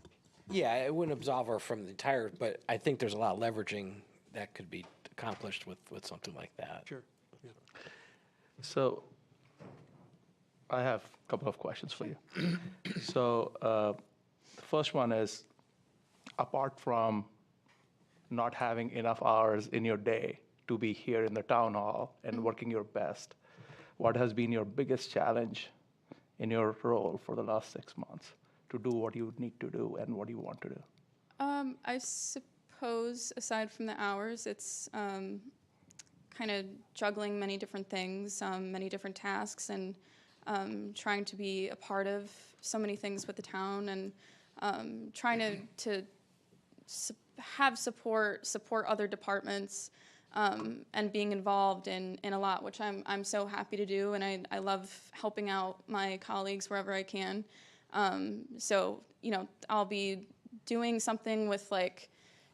Yeah, it wouldn't absolve her from the entire, but I think there's a lot of leveraging that could be accomplished with something like that. Sure. Yeah. So I have a couple of questions for you. So the first one is, apart from not having enough hours in your day to be here in the town hall and working your best, what has been your biggest challenge in your role for the last 6 months to do what you need to do and what you want to do? I suppose aside from the hours, it's kind of juggling many different things, many different tasks, and trying to be a part of so many things with the town, and trying to have support other departments, and being involved in a lot, which I'm so happy to do, and I love helping out my colleagues wherever I can. So, you know, I'll be doing something with like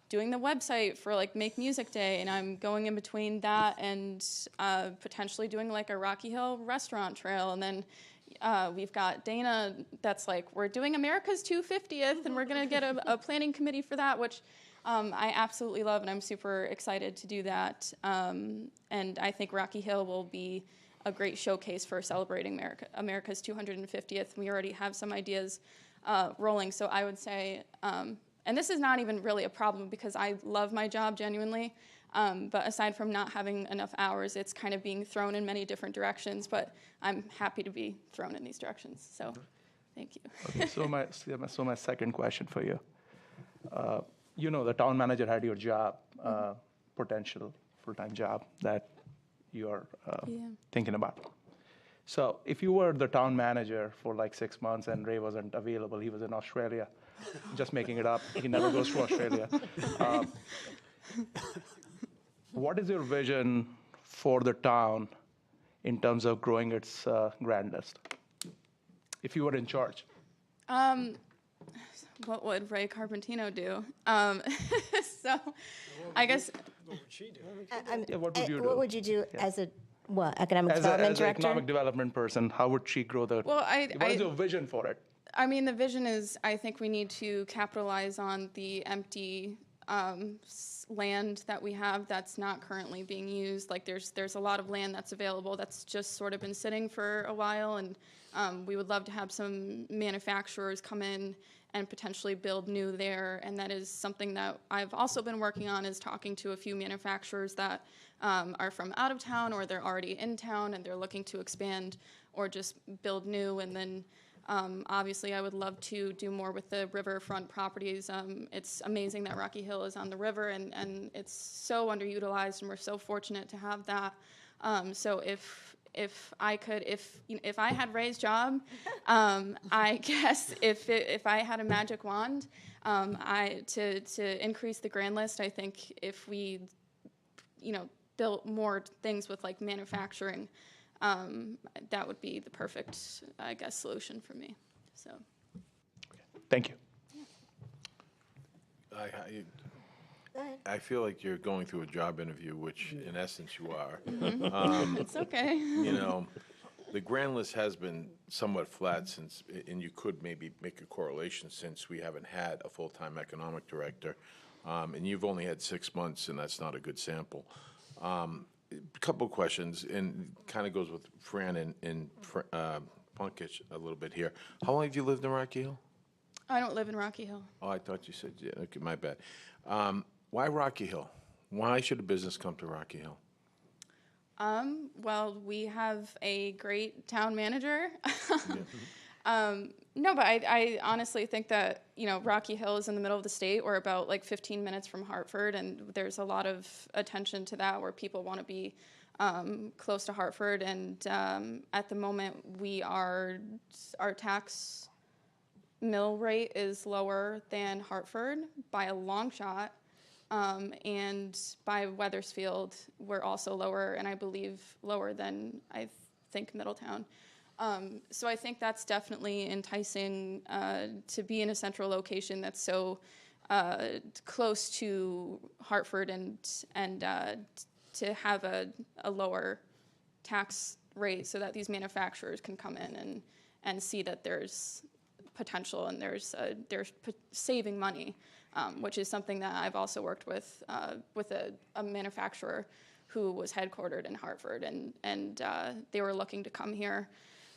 doing the website for like Make Music Day, and I'm going in between that and potentially doing like a Rocky Hill restaurant trail, and then we've got Dana that's like, we're doing America's 250th, and we're gonna get a planning committee for that, which I absolutely love, and I'm super excited to do that. And I think Rocky Hill will be a great showcase for celebrating America's 250th. We already have some ideas rolling, so I would say, and this is not even really a problem because I love my job genuinely, but aside from not having enough hours, it's kind of being thrown in many different directions, but I'm happy to be thrown in these directions, so thank you. Okay, so my second question for you. You know, the town manager had your job, potential full-time job that you're thinking about. So if you were the town manager for like 6 months and Ray wasn't available, he was in Australia, just making it up, he never goes to Australia. What is your vision for the town in terms of growing its grand list, if you were in charge? What would Ray Carpentino do? So I guess. What would she do? What would you do? What would you do as a, academic As development an director? economic development person, how would she grow the? Well, what is your vision for it? I mean, the vision is, I think we need to capitalize on the empty land that we have that's not currently being used. Like there's a lot of land that's available that's just sort of been sitting for a while, and we would love to have some manufacturers come in and potentially build new there. And that is something that I've also been working on, is talking to a few manufacturers that are from out of town, or they're already in town and they're looking to expand or just build new. And then obviously I would love to do more with the riverfront properties. It's amazing that Rocky Hill is on the river, and it's so underutilized, and we're so fortunate to have that. So if I could, if I had Ray's job, I guess if I had a magic wand, to increase the grand list, I think if we, built more things with like manufacturing, that would be the perfect, I guess, solution for me. So. Thank you. I feel like you're going through a job interview, which in essence you are. It's okay. The grand list has been somewhat flat since, and you could maybe make a correlation since we haven't had a full-time economic director, and you've only had 6 months, and that's not a good sample. A couple of questions, and kind of goes with Fran and Punkich a little bit here. How long have you lived in Rocky Hill? I don't live in Rocky Hill. Oh, I thought you said, yeah, okay, my bad. Why Rocky Hill? Why should a business come to Rocky Hill? Well, we have a great town manager. No, but I honestly think that, Rocky Hill is in the middle of the state. We're about like 15 minutes from Hartford, and there's a lot of attention to that where people want to be close to Hartford. And at the moment, our tax mill rate is lower than Hartford by a long shot. And by Weathersfield, we're also lower, and I believe lower than I think Middletown. So I think that's definitely enticing to be in a central location that's so close to Hartford and to have a lower tax rate so that these manufacturers can come in and see that there's potential and there's saving money, which is something that I've also worked with a manufacturer who was headquartered in Hartford, and they were looking to come here,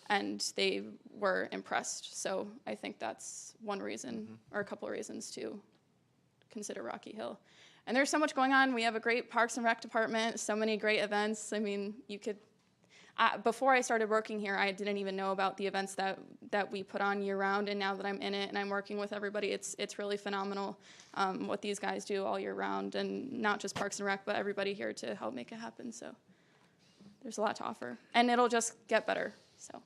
and they were impressed. So I think that's one reason, or a couple of reasons to consider Rocky Hill. And there's so much going on. We have a great Parks and Rec department, so many great events. I mean, before I started working here, I didn't even know about the events that we put on year round, and now that I'm in it and I'm working with everybody, it's really phenomenal what these guys do all year round, and not just Parks and Rec, but everybody here to help make it happen. So there's a lot to offer, and it'll just get better. So.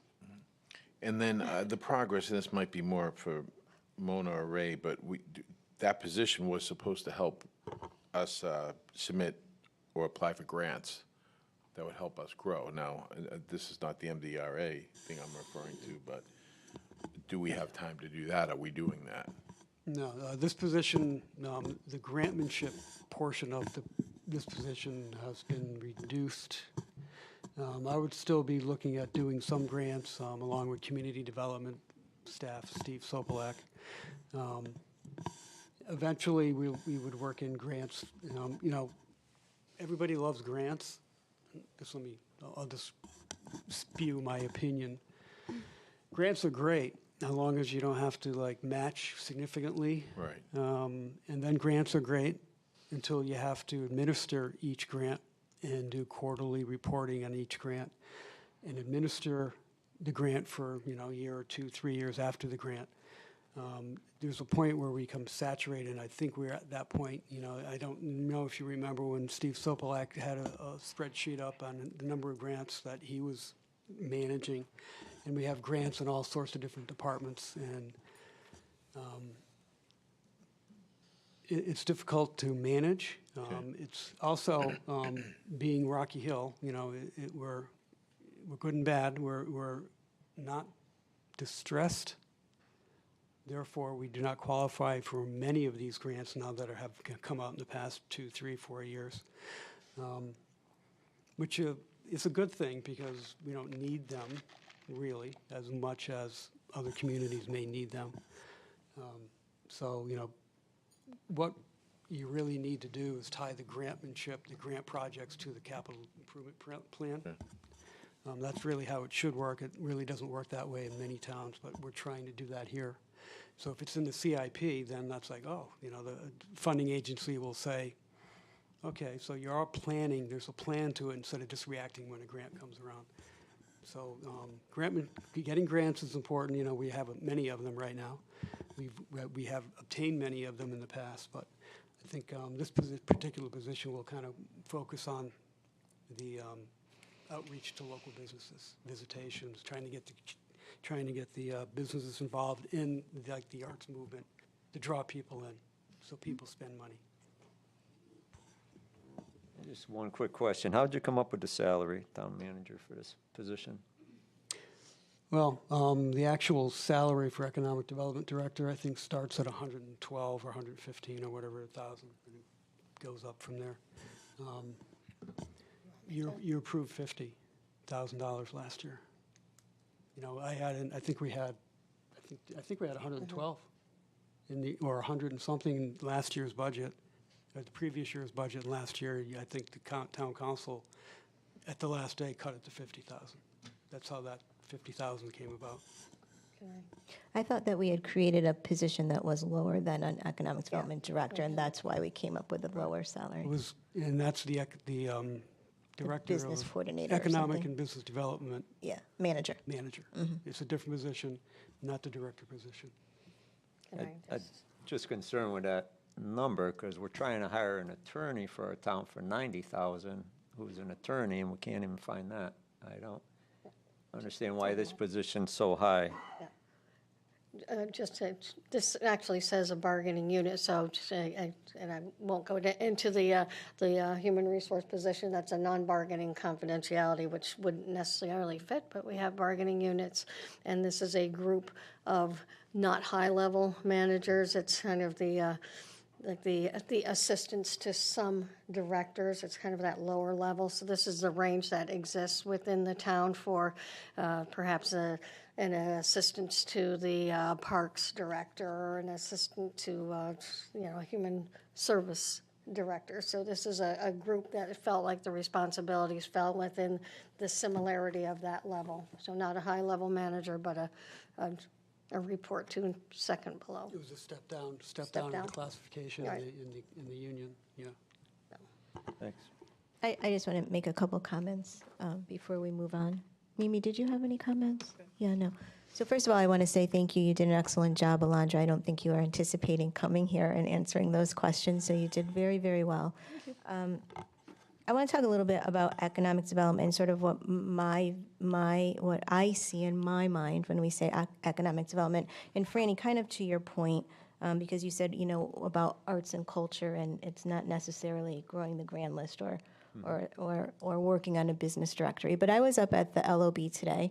And then the progress, and this might be more for Mona or Ray, but that position was supposed to help us submit or apply for grants that would help us grow. Now, this is not the MDRA thing I'm referring to, but do we have time to do that? Are we doing that? No, this position, the grantmanship portion of this position has been reduced. I would still be looking at doing some grants along with community development staff, Steve Sopelak. Eventually, we would work in grants. Everybody loves grants. I'll just spew my opinion. Grants are great, as long as you don't have to match significantly. Right. And then grants are great until you have to administer each grant and do quarterly reporting on each grant and administer the grant for, a year or 2, 3 years after the grant. There's a point where we become saturated, and I think we're at that point. I don't know if you remember when Steve Sopelak had a spreadsheet up on the number of grants that he was managing, and we have grants in all sorts of different departments, and it's difficult to manage. It's also being Rocky Hill. We're good and bad. We're not distressed. Therefore, we do not qualify for many of these grants now that have come out in the past 2, 3, 4 years, which is a good thing because we don't need them really as much as other communities may need them. What you really need to do is tie the grantmanship, the grant projects to the capital improvement plan. Okay. That's really how it should work. It really doesn't work that way in many towns, but we're trying to do that here. So if it's in the CIP, then that's the funding agency will say, okay, so you're all planning, there's a plan to it instead of just reacting when a grant comes around. So getting grants is important. We have many of them right now. We have obtained many of them in the past, but I think this particular position will kind of focus on the outreach to local businesses, visitations, trying to get the businesses involved in the arts movement to draw people in, so people spend money. Just one quick question. How did you come up with the salary, town manager, for this position? Well, the actual salary for economic development director, I think, starts at 112 or 115 or whatever, 1,000. It goes up from there. You approved $50,000 last year. I think we had 112 or 100 and something in last year's budget, or the previous year's budget. Last year, I think the town council at the last day cut it to 50,000. That's how that 50,000 came about. I thought that we had created a position that was lower than an economic development director, and that's why we came up with a lower salary. And that's the Director business of coordinator or Economic something. and Business Development Yeah, manager. Manager. It's a different position, not the director position. I'm just concerned with that number, because we're trying to hire an attorney for our town for 90,000, who's an attorney, and we can't even find that. I don't understand why this position's so high. This actually says a bargaining unit, so, and I won't go into the human resource position. That's a non-bargaining confidentiality, which wouldn't necessarily fit, but we have bargaining units. And this is a group of not high-level managers. It's kind of like the assistants to some directors. It's kind of that lower level. So this is the range that exists within the town for perhaps an assistant to the parks director, or an assistant to a human service director. So this is a group that felt like the responsibilities fell within the similarity of that level. So not a high-level manager, but a report to second below. It was a step down in down. the classification Right. in the union, yeah. Thanks. I just want to make a couple comments before we move on. Mimi, did you have any comments? Yeah, no. So first of all, I want to say thank you. You did an excellent job, Alondra. I don't think you were anticipating coming here and answering those questions, so you did very, very well. I want to talk a little bit about economic development and sort of what what I see in my mind when we say economic development. And Franny, kind of to your point, because you said, about arts and culture, and it's not necessarily growing the grand list or working on a business directory. But I was up at the LOB today,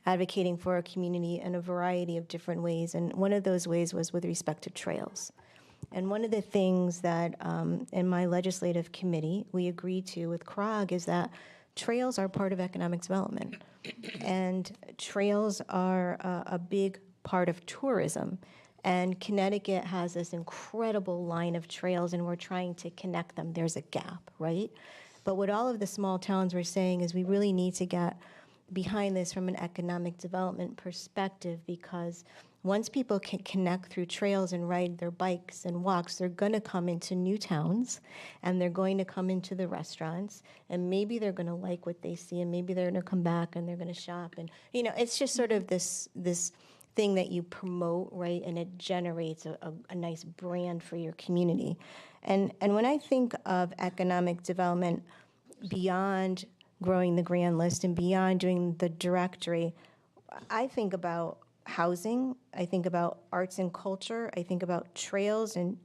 advocating for a community in a variety of different ways, and one of those ways was with respect to trails. And one of the things that in my legislative committee we agreed to with CROG is that trails are part of economic development. And trails are a big part of tourism. And Connecticut has this incredible line of trails, and we're trying to connect them. There's a gap, right? But what all of the small towns were saying is we really need to get behind this from an economic development perspective, because once people can connect through trails and ride their bikes and walks, they're going to come into new towns, and they're going to come into the restaurants, and maybe they're going to like what they see, and maybe they're going to come back and they're going to shop. And, it's just sort of this thing that you promote, right? And it generates a nice brand for your community. And when I think of economic development beyond growing the grand list and beyond doing the directory, I think about housing, I think about arts and culture, I think about trails and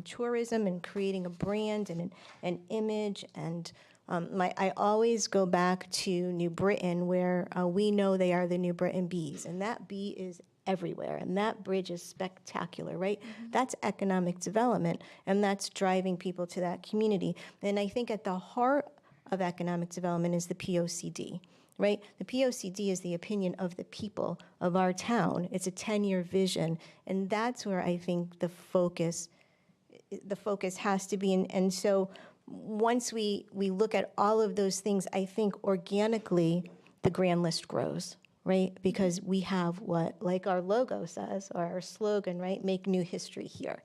tourism and creating a brand and an image. And I always go back to New Britain, where we know they are the New Britain bees, and that bee is everywhere, and that bridge is spectacular, right? That's economic development, and that's driving people to that community. And I think at the heart of economic development is the POCD, right? The POCD is the opinion of the people of our town. It's a 10-year vision, and that's where I think the focus has to be. And so once we look at all of those things, I think organically the grand list grows, right? Because we have what, like our logo says, or our slogan, right? Make new history here.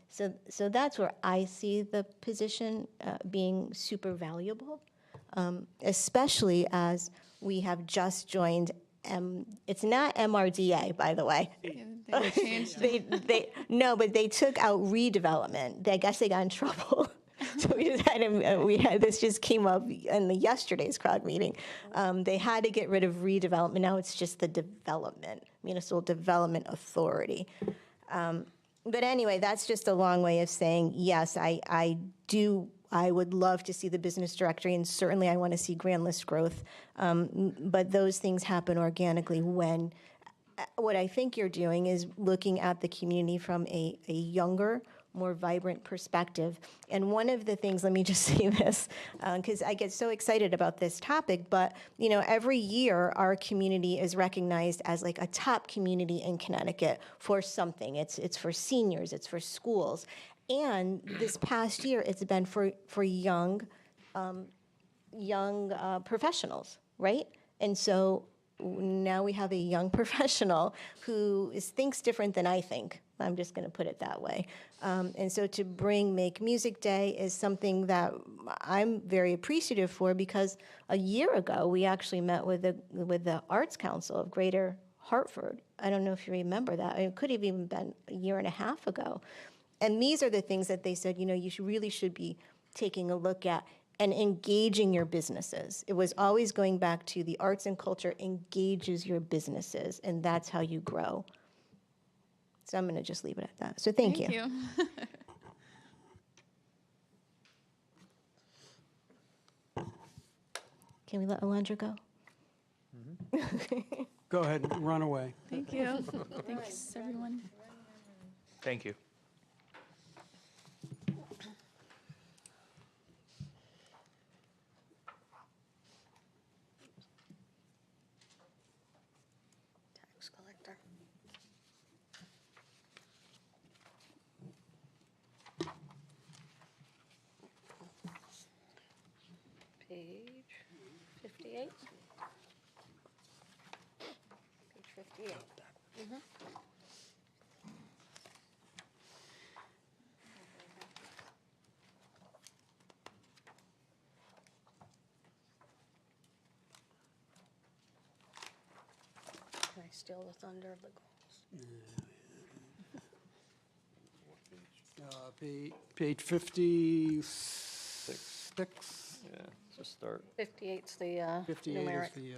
So that's where I see the position being super valuable, especially as we have just joined. It's not MRDA, by the way. They changed it. No, but they took out redevelopment. I guess they got in trouble. So we had this just came up in yesterday's CROG meeting. They had to get rid of redevelopment. Now it's just the Municipal Development Authority. But anyway, that's just a long way of saying, yes, I would love to see the business directory, and certainly I want to see grand list growth. But those things happen organically when what I think you're doing is looking at the community from a younger, more vibrant perspective. And one of the things, let me just say this, because I get so excited about this topic, but every year our community is recognized as like a top community in Connecticut for something. It's for seniors, it's for schools. And this past year, it's been for young professionals, right? And so now we have a young professional who thinks different than I think. I'm just going to put it that way. And so to bring Make Music Day is something that I'm very appreciative for, because a year ago, we actually met with the Arts Council of Greater Hartford. I don't know if you remember that. It could have even been a year and a half ago. And these are the things that they said, you really should be taking a look at and engaging your businesses. It was always going back to the arts and culture engages your businesses, and that's how you grow. So I'm going to just leave it at that. So thank you. Can we let Alondra go? Go ahead and run away. Thank you. Thanks, everyone. Thank you. Tax collector. Page 58. Page 58. Mhm. Can I steal the thunder of the goals? Page 56. Yeah, just start. 58's the 58 numeric. is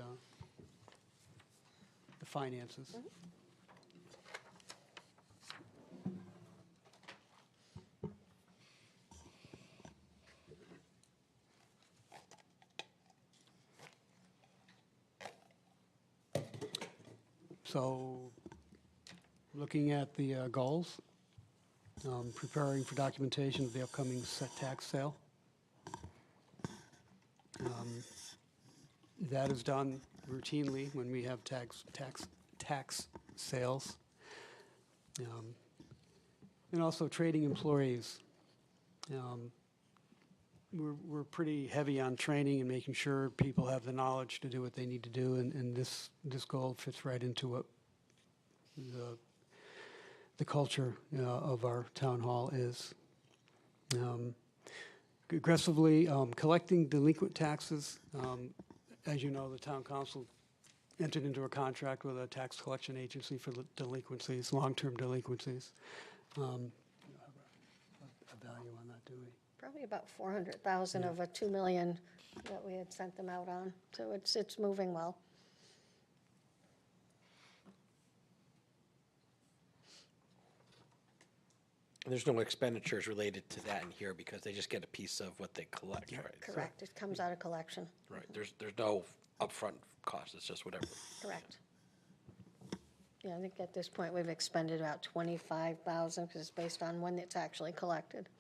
the finances. So, looking at the goals, preparing for documentation of the upcoming set tax sale. That is done routinely when we have tax sales. And also training employees. We're pretty heavy on training and making sure people have the knowledge to do what they need to do, and this goal fits right into what the culture of our town hall is. Aggressively collecting delinquent taxes. As you know, the town council entered into a contract with a tax collection agency for delinquencies, long-term delinquencies. A value on that, do we? Probably about 400,000 of a 2 million that we had sent them out on. So it's moving well. There's no expenditures related to that in here because they just get a piece of what they collect, right? Correct. It comes out of collection. Right, there's no upfront cost, it's just whatever. Correct. Yeah, I think at this point, we've expended about 25,000 because it's based on when it's actually collected.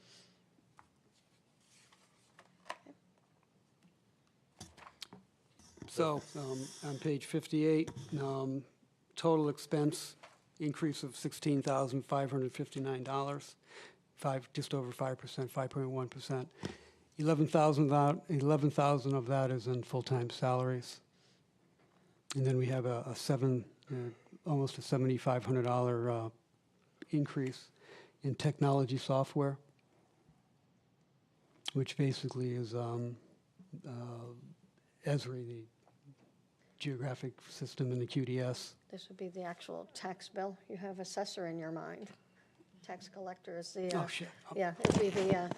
So, on page 58, total expense increase of $16,559, just over 5%, 5.1%. 11,000 of that is in full-time salaries. And then we have almost a $7,500 increase in technology software, which basically is Esri, the geographic system in the QDS. This would be the actual tax bill. You have assessor in your mind. Tax collector is the. Oh, shit. Yeah, it'd be the. I'm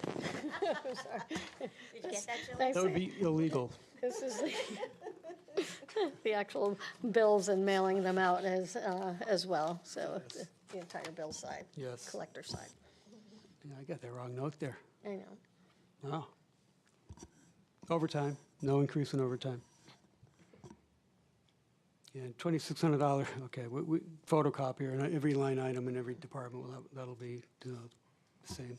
sorry. Did you get that, Jill? Thanks. That would be illegal. This is the actual bills and mailing them out as well. So the entire bill side. Yes. Collector side. Yeah, I got that wrong note there. I know. Wow. Overtime, no increase in overtime. And $2,600, okay, photocopier, and every line item in every department, that'll be the same.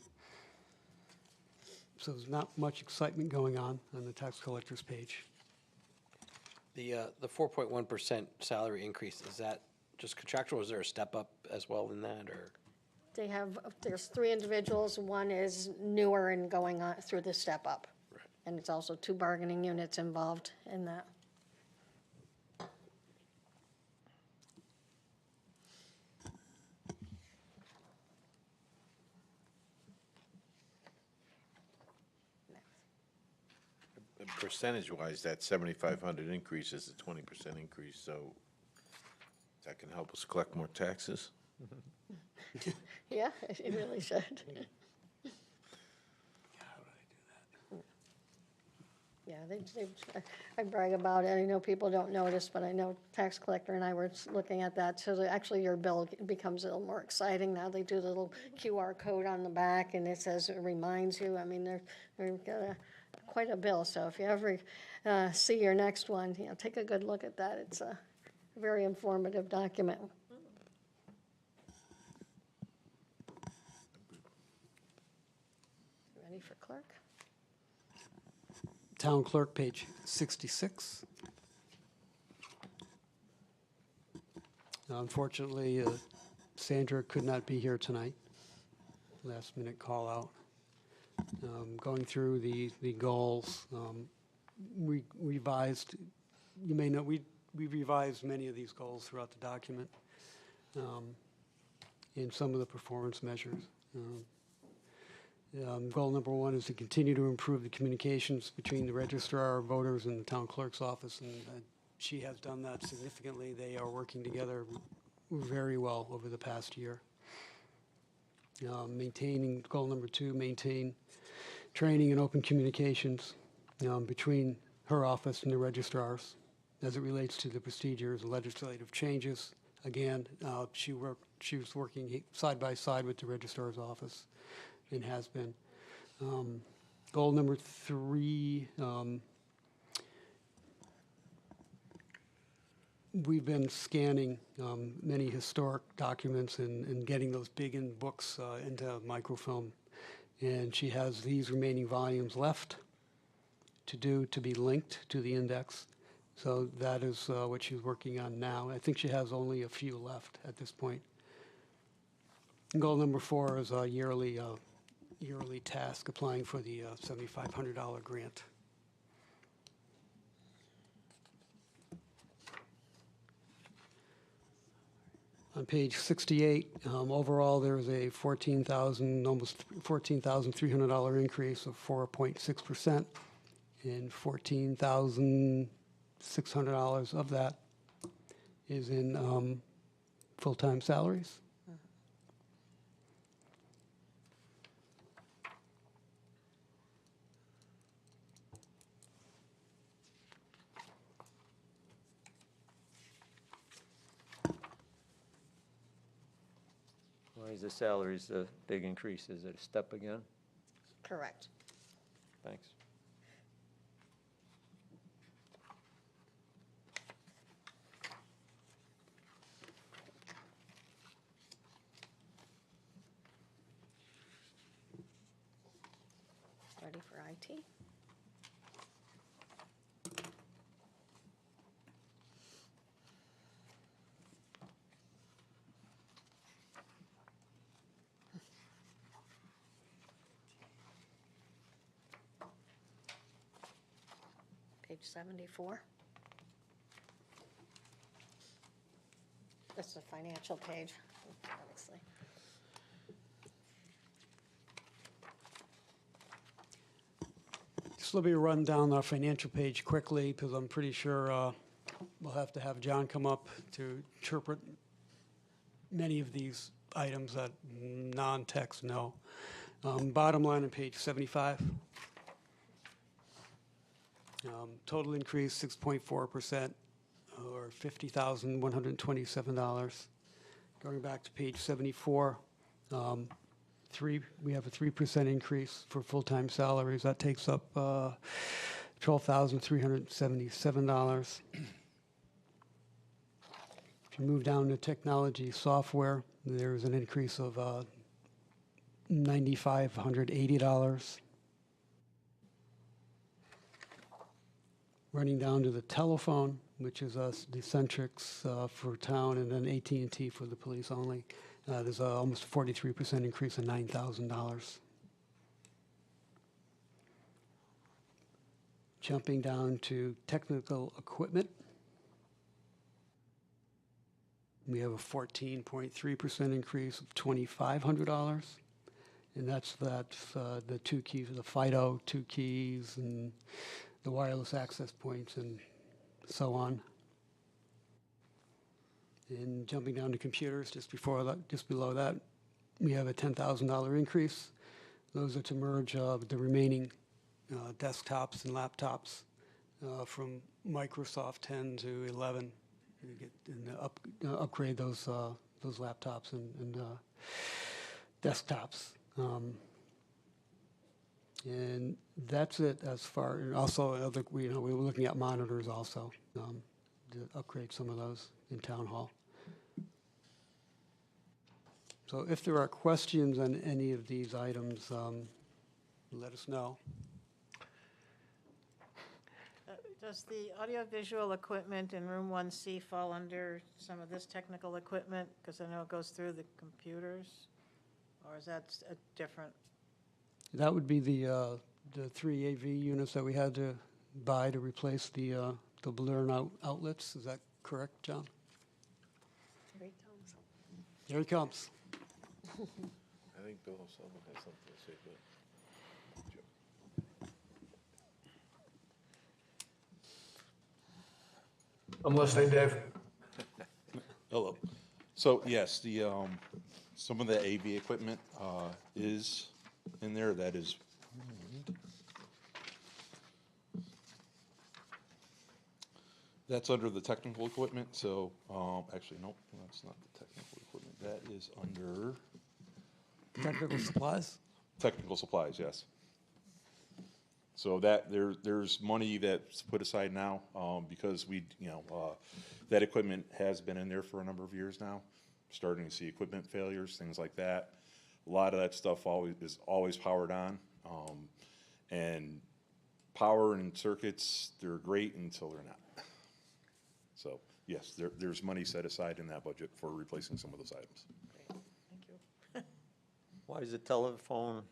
So there's not much excitement going on the tax collector's page. The 4.1% salary increase, is that just contractual, or is there a step up as well in that, or? There's 3 individuals. One is newer and going on through the step up. Right. And it's also 2 bargaining units involved in that. percentage-wise, that 7,500 increase is a 20% increase, so that can help us collect more taxes? Yeah, it really should. Yeah, I brag about it. I know people don't notice, but I know tax collector and I were looking at that. So actually your bill becomes a little more exciting now. They do the little QR code on the back and it says, it reminds you. I mean, they've got quite a bill. So if you ever see your next one, take a good look at that. It's a very informative document. Ready for clerk? Town clerk, page 66. Unfortunately, Sandra could not be here tonight. Last minute call out. Going through the goals, we revised, you may know, we revised many of these goals throughout the document in some of the performance measures. Goal number 1 is to continue to improve the communications between the registrar of voters and the town clerk's office, and she has done that significantly. They are working together very well over the past year. Maintaining, goal number 2, maintain training and open communications between her office and the registrars as it relates to the procedures and legislative changes. Again, she was working side by side with the registrar's office. It has been. Goal number 3, we've been scanning many historic documents and getting those big in books into microfilm. And she has these remaining volumes left to be linked to the index. So that is what she's working on now. I think she has only a few left at this point. Goal number 4 is a yearly task, applying for the $7,500 grant. On page 68, overall, there is a almost $14,300 increase of 4.6%, and $14,600 of that is in full-time salaries. Why is the salaries a big increase? Is it a step again? Correct. Thanks. Ready for IT? Page 74. That's the financial page, obviously. Just let me run down our financial page quickly, because I'm pretty sure we'll have to have John come up to interpret many of these items that non-techs know. Bottom line on page 75. Total increase 6.4%, or $50,127. Going back to page 74, we have a 3% increase for full-time salaries. That takes up $12,377. If you move down to technology software, there's an increase of $9,580. Running down to the telephone, which is the Centrix for town, and then AT&T for the police only. There's almost a 43% increase of $9,000. Jumping down to technical equipment, we have a 14.3% increase of $2,500. And that's the 2 keys, the FIDO 2 keys, and the wireless access points and so on. And jumping down to computers, just below that, we have a $10,000 increase. Those are to merge the remaining desktops and laptops from Microsoft 10 to 11, and upgrade those laptops and desktops. And that's it as far. And also, we were looking at monitors also to upgrade some of those in town hall. So if there are questions on any of these items, let us know. Does the audiovisual equipment in room 1C fall under some of this technical equipment? Because I know it goes through the computers, or is that a different? That would be the 3 AV units that we had to buy to replace the Balloon outlets. Is that correct, John? Here he comes. Here he comes. I think Bill Sullivan has something to say, but. I'm listening, Dave. Hello. So yes, the some of the AV equipment is in there. That is. That's under the technical equipment. So actually, nope, that's not the technical equipment. That is under technical supplies. Technical supplies, yes. So that there's money that's put aside now because that equipment has been in there for a number of years now. Starting to see equipment failures, things like that. A lot of that stuff is always powered on, and power and circuits, they're great until they're not. So yes, there's money set aside in that budget for replacing some of those items. Thank you. Why is the telephone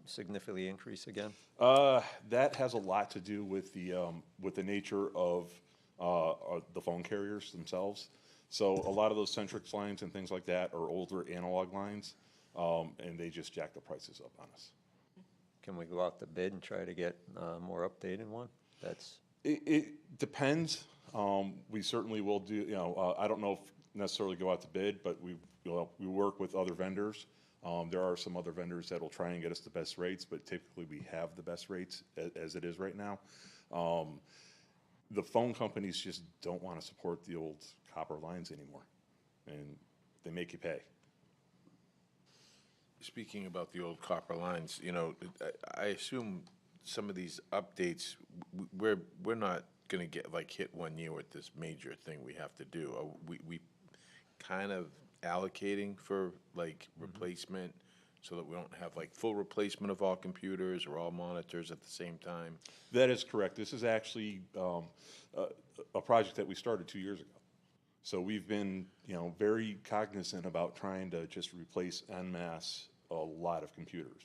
significantly increase again? That has a lot to do with the nature of the phone carriers themselves. So a lot of those Centrix lines and things like that are older analog lines, and they just jack the prices up on us. Can we go out to bid and try to get more updated one? It depends. We certainly will do. I don't know if necessarily go out to bid, but we work with other vendors. There are some other vendors that will try and get us the best rates, but typically we have the best rates as it is right now. The phone companies just don't want to support the old copper lines anymore, and they make you pay. Speaking about the old copper lines, I assume some of these updates, we're not going to get hit 1 year with this major thing we have to do. We kind of allocating for replacement so that we don't have full replacement of all computers or all monitors at the same time? That is correct. This is actually a project that we started 2 years ago. So we've been, very cognizant about trying to just replace en masse a lot of computers.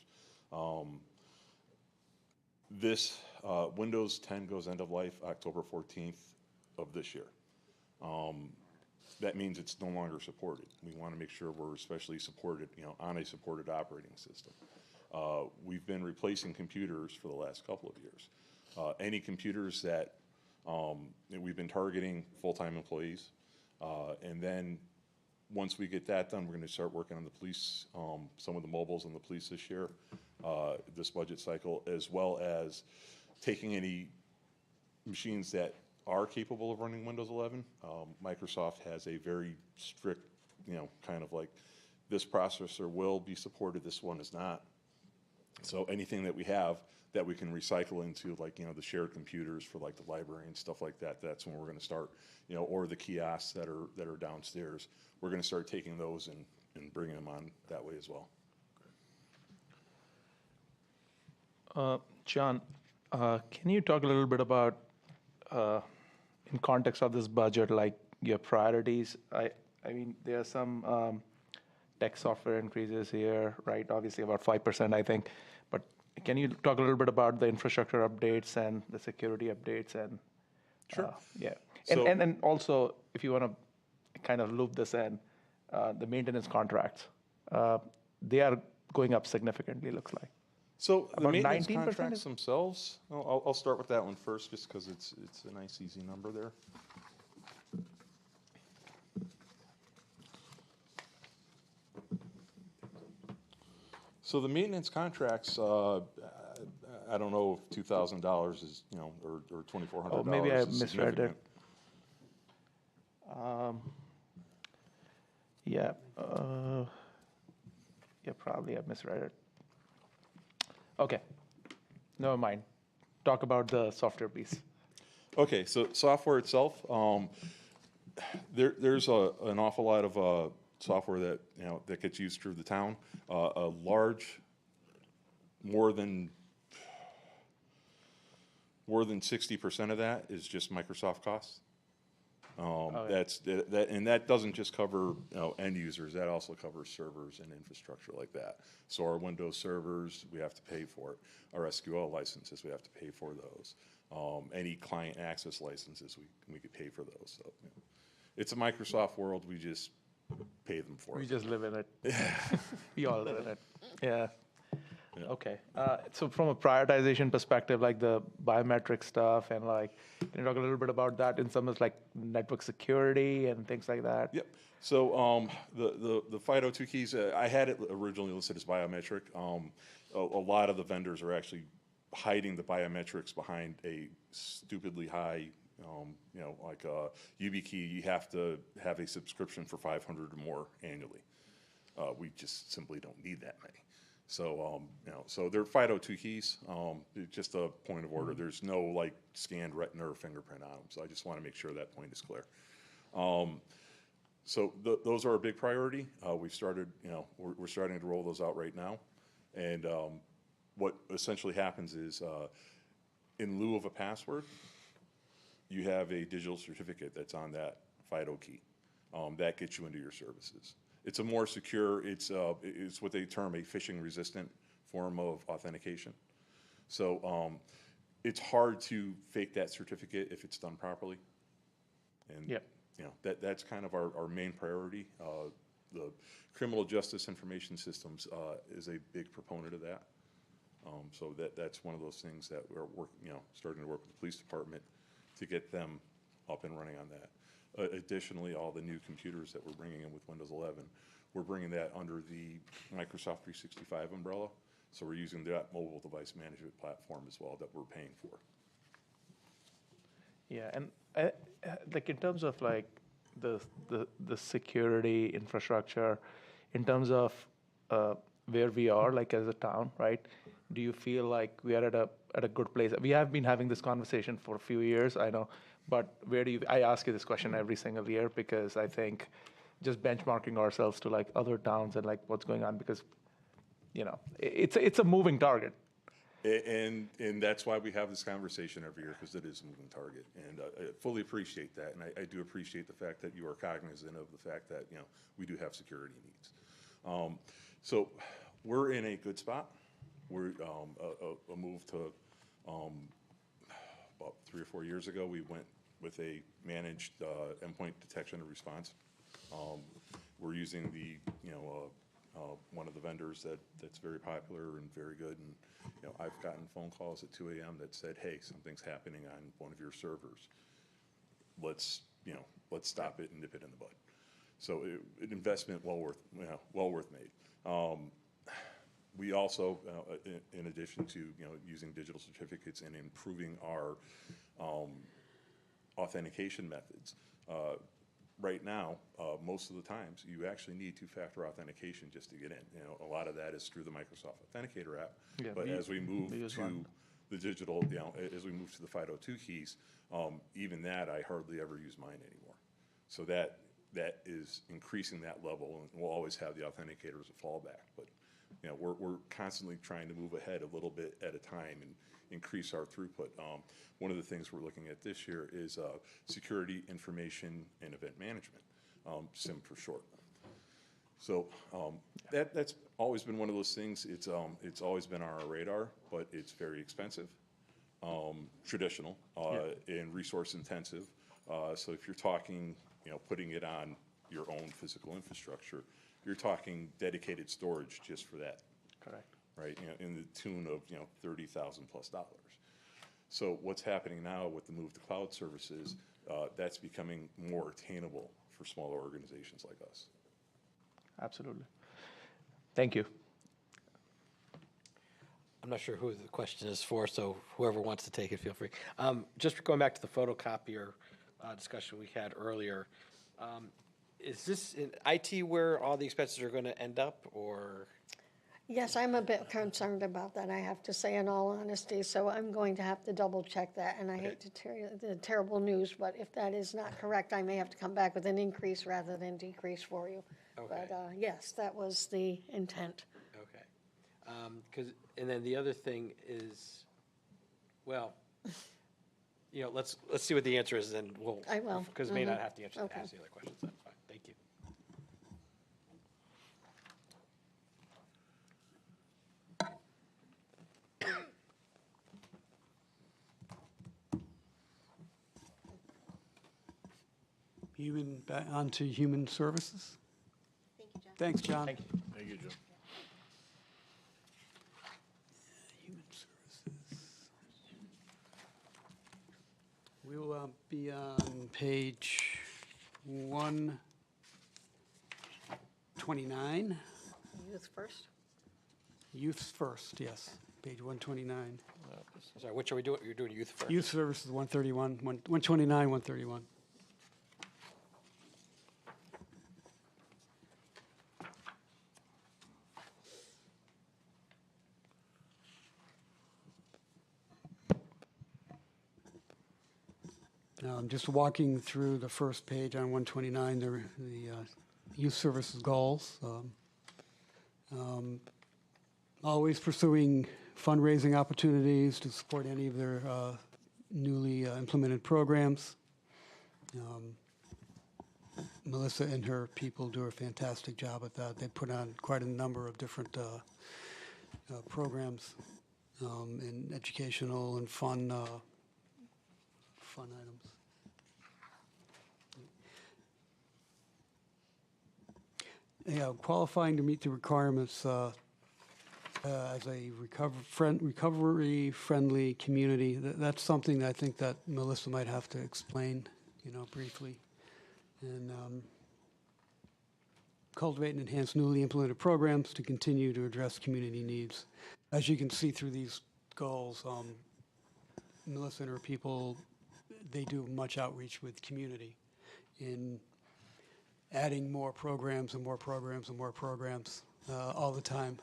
This Windows 10 goes end of life October 14th of this year. That means it's no longer supported. We want to make sure we're especially supported, on a supported operating system. We've been replacing computers for the last couple of years. Any computers that we've been targeting full-time employees, and then once we get that done, we're going to start working on the police, some of the mobiles on the police this year, this budget cycle, as well as taking any machines that are capable of running Windows 11. Microsoft has a very strict, kind of this processor will be supported, this one is not. So anything that we have that we can recycle into the shared computers for the library and stuff like that, that's when we're going to start, or the kiosks that are downstairs. We're going to start taking those and bringing them on that way as well. John, can you talk a little bit about, in context of this budget, your priorities? I mean, there are some tech software increases here, right? Obviously about 5%, I think. But can you talk a little bit about the infrastructure updates and the security updates? And Sure. Yeah. So- And also, if you want to kind of loop this in, the maintenance contracts, they are going up significantly, looks like. So the About maintenance 19% contracts is- themselves, I'll start with that one first, just because it's a nice, easy number there. So the maintenance contracts, I don't know if $2,000 is, or $2,400 Oh, maybe I is misread it. significant. Yeah, probably I misread it. Okay, never mind. Talk about the software piece. Okay, so software itself, there's an awful lot of software that, that gets used through the town. A large, more than 60% of that is just Microsoft costs. And that doesn't just cover end users. That also covers servers and infrastructure like that. So our Windows servers, we have to pay for it. Our SQL licenses, we have to pay for those. Any client access licenses, we could pay for those. So it's a Microsoft world. We just pay them for We it. just live in it. We all live in it. Yeah. Okay. So from a prioritization perspective, like the biometric stuff and can you talk a little bit about that in some of like network security and things like that? Yep. So the FIDO2 keys, I had it originally listed as biometric. A lot of the vendors are actually hiding the biometrics behind a stupidly high, like a YubiKey. You have to have a subscription for 500 or more annually. We just simply don't need that many. So, so they're FIDO2 keys. Just a point of order. There's no like scanned retina or fingerprint on them. So I just want to make sure that point is clear. So those are a big priority. We've started, we're starting to roll those out right now. And what essentially happens is, in lieu of a password, you have a digital certificate that's on that FIDO key. That gets you into your services. It's a more secure, it's what they term a phishing-resistant form of authentication. So it's hard to fake that certificate if it's done properly. And that's kind of our main priority. The criminal justice information systems is a big proponent of that. So that's one of those things that we're starting to work with the police department to get them up and running on that. Additionally, all the new computers that we're bringing in with Windows 11, we're bringing that under the Microsoft 365 umbrella. So we're using that mobile device management platform as well that we're paying for. Yeah, and like in terms of like the security infrastructure, in terms of where we are like as a town, right? Do you feel like we are at a good place? We have been having this conversation for a few years, I know, but I ask you this question every single year because I think just benchmarking ourselves to like other towns and like what's going on because, it's a moving target. And that's why we have this conversation every year, because it is a moving target. And I fully appreciate that. And I do appreciate the fact that you are cognizant of the fact that, we do have security needs. So we're in a good spot. We're a move to about 3 or 4 years ago, we went with a managed endpoint detection and response. We're using the, one of the vendors that's very popular and very good. And, I've gotten phone calls at 2 a.m. that said, hey, something's happening on one of your servers. Let's stop it and nip it in the bud. So an investment well worth made. We also, in addition to using digital certificates and improving our authentication methods, right now, most of the times, you actually need two-factor authentication just to get in. A lot of that is through the Microsoft Authenticator app. Yeah, but as we move to one. the digital, as we move to the FIDO2 keys, even that, I hardly ever use mine anymore. So that is increasing that level, and we'll always have the authenticator as a fallback. But we're constantly trying to move ahead a little bit at a time and increase our throughput. One of the things we're looking at this year is security, information, and event management, SIM for short. So that's always been one of those things. It's always been on our radar, but it's very expensive, traditional, and resource intensive. So if you're talking, putting it on your own physical infrastructure, you're talking dedicated storage just for that. Correct. right? In the tune of, $30,000 plus. So what's happening now with the move to cloud services, that's becoming more attainable for smaller organizations like us. Absolutely. Thank you. I'm not sure who the question is for, so whoever wants to take it, feel free. Just going back to the photocopier discussion we had earlier, is this in IT where all the expenses are going to end up, or? Yes, I'm a bit concerned about that, I have to say, in all honesty, so I'm going to have to double check that, and I hate to tell you the terrible news, but if that is not correct, I may have to come back with an increase rather than decrease for you. Okay. But yes, that was the intent. Okay. And then the other thing is, well, let's see what the answer is, and we'll. I will. Because we may not have to answer Okay. ask the other questions. That's fine. Thank you. On to human services. Thanks, John. Thank you. Thank you, Joe. Human services. We will be on page 129. Youth first? Youth first, yes, page 129. Sorry, which are we doing? You're doing youth first? Youth services, 131, 129, 131. Now, I'm just walking through the first page on 129, the youth services goals. Always pursuing fundraising opportunities to support any of their newly implemented programs. Melissa and her people do a fantastic job at that. They put on quite a number of different programs in educational and fun items. Yeah, qualifying to meet the requirements as a recovery-friendly community. That's something that I think that Melissa might have to explain, briefly. And cultivate and enhance newly implemented programs to continue to address community needs. As you can see through these goals, Melissa and her people, they do much outreach with community in adding more programs and more programs and more programs all the time.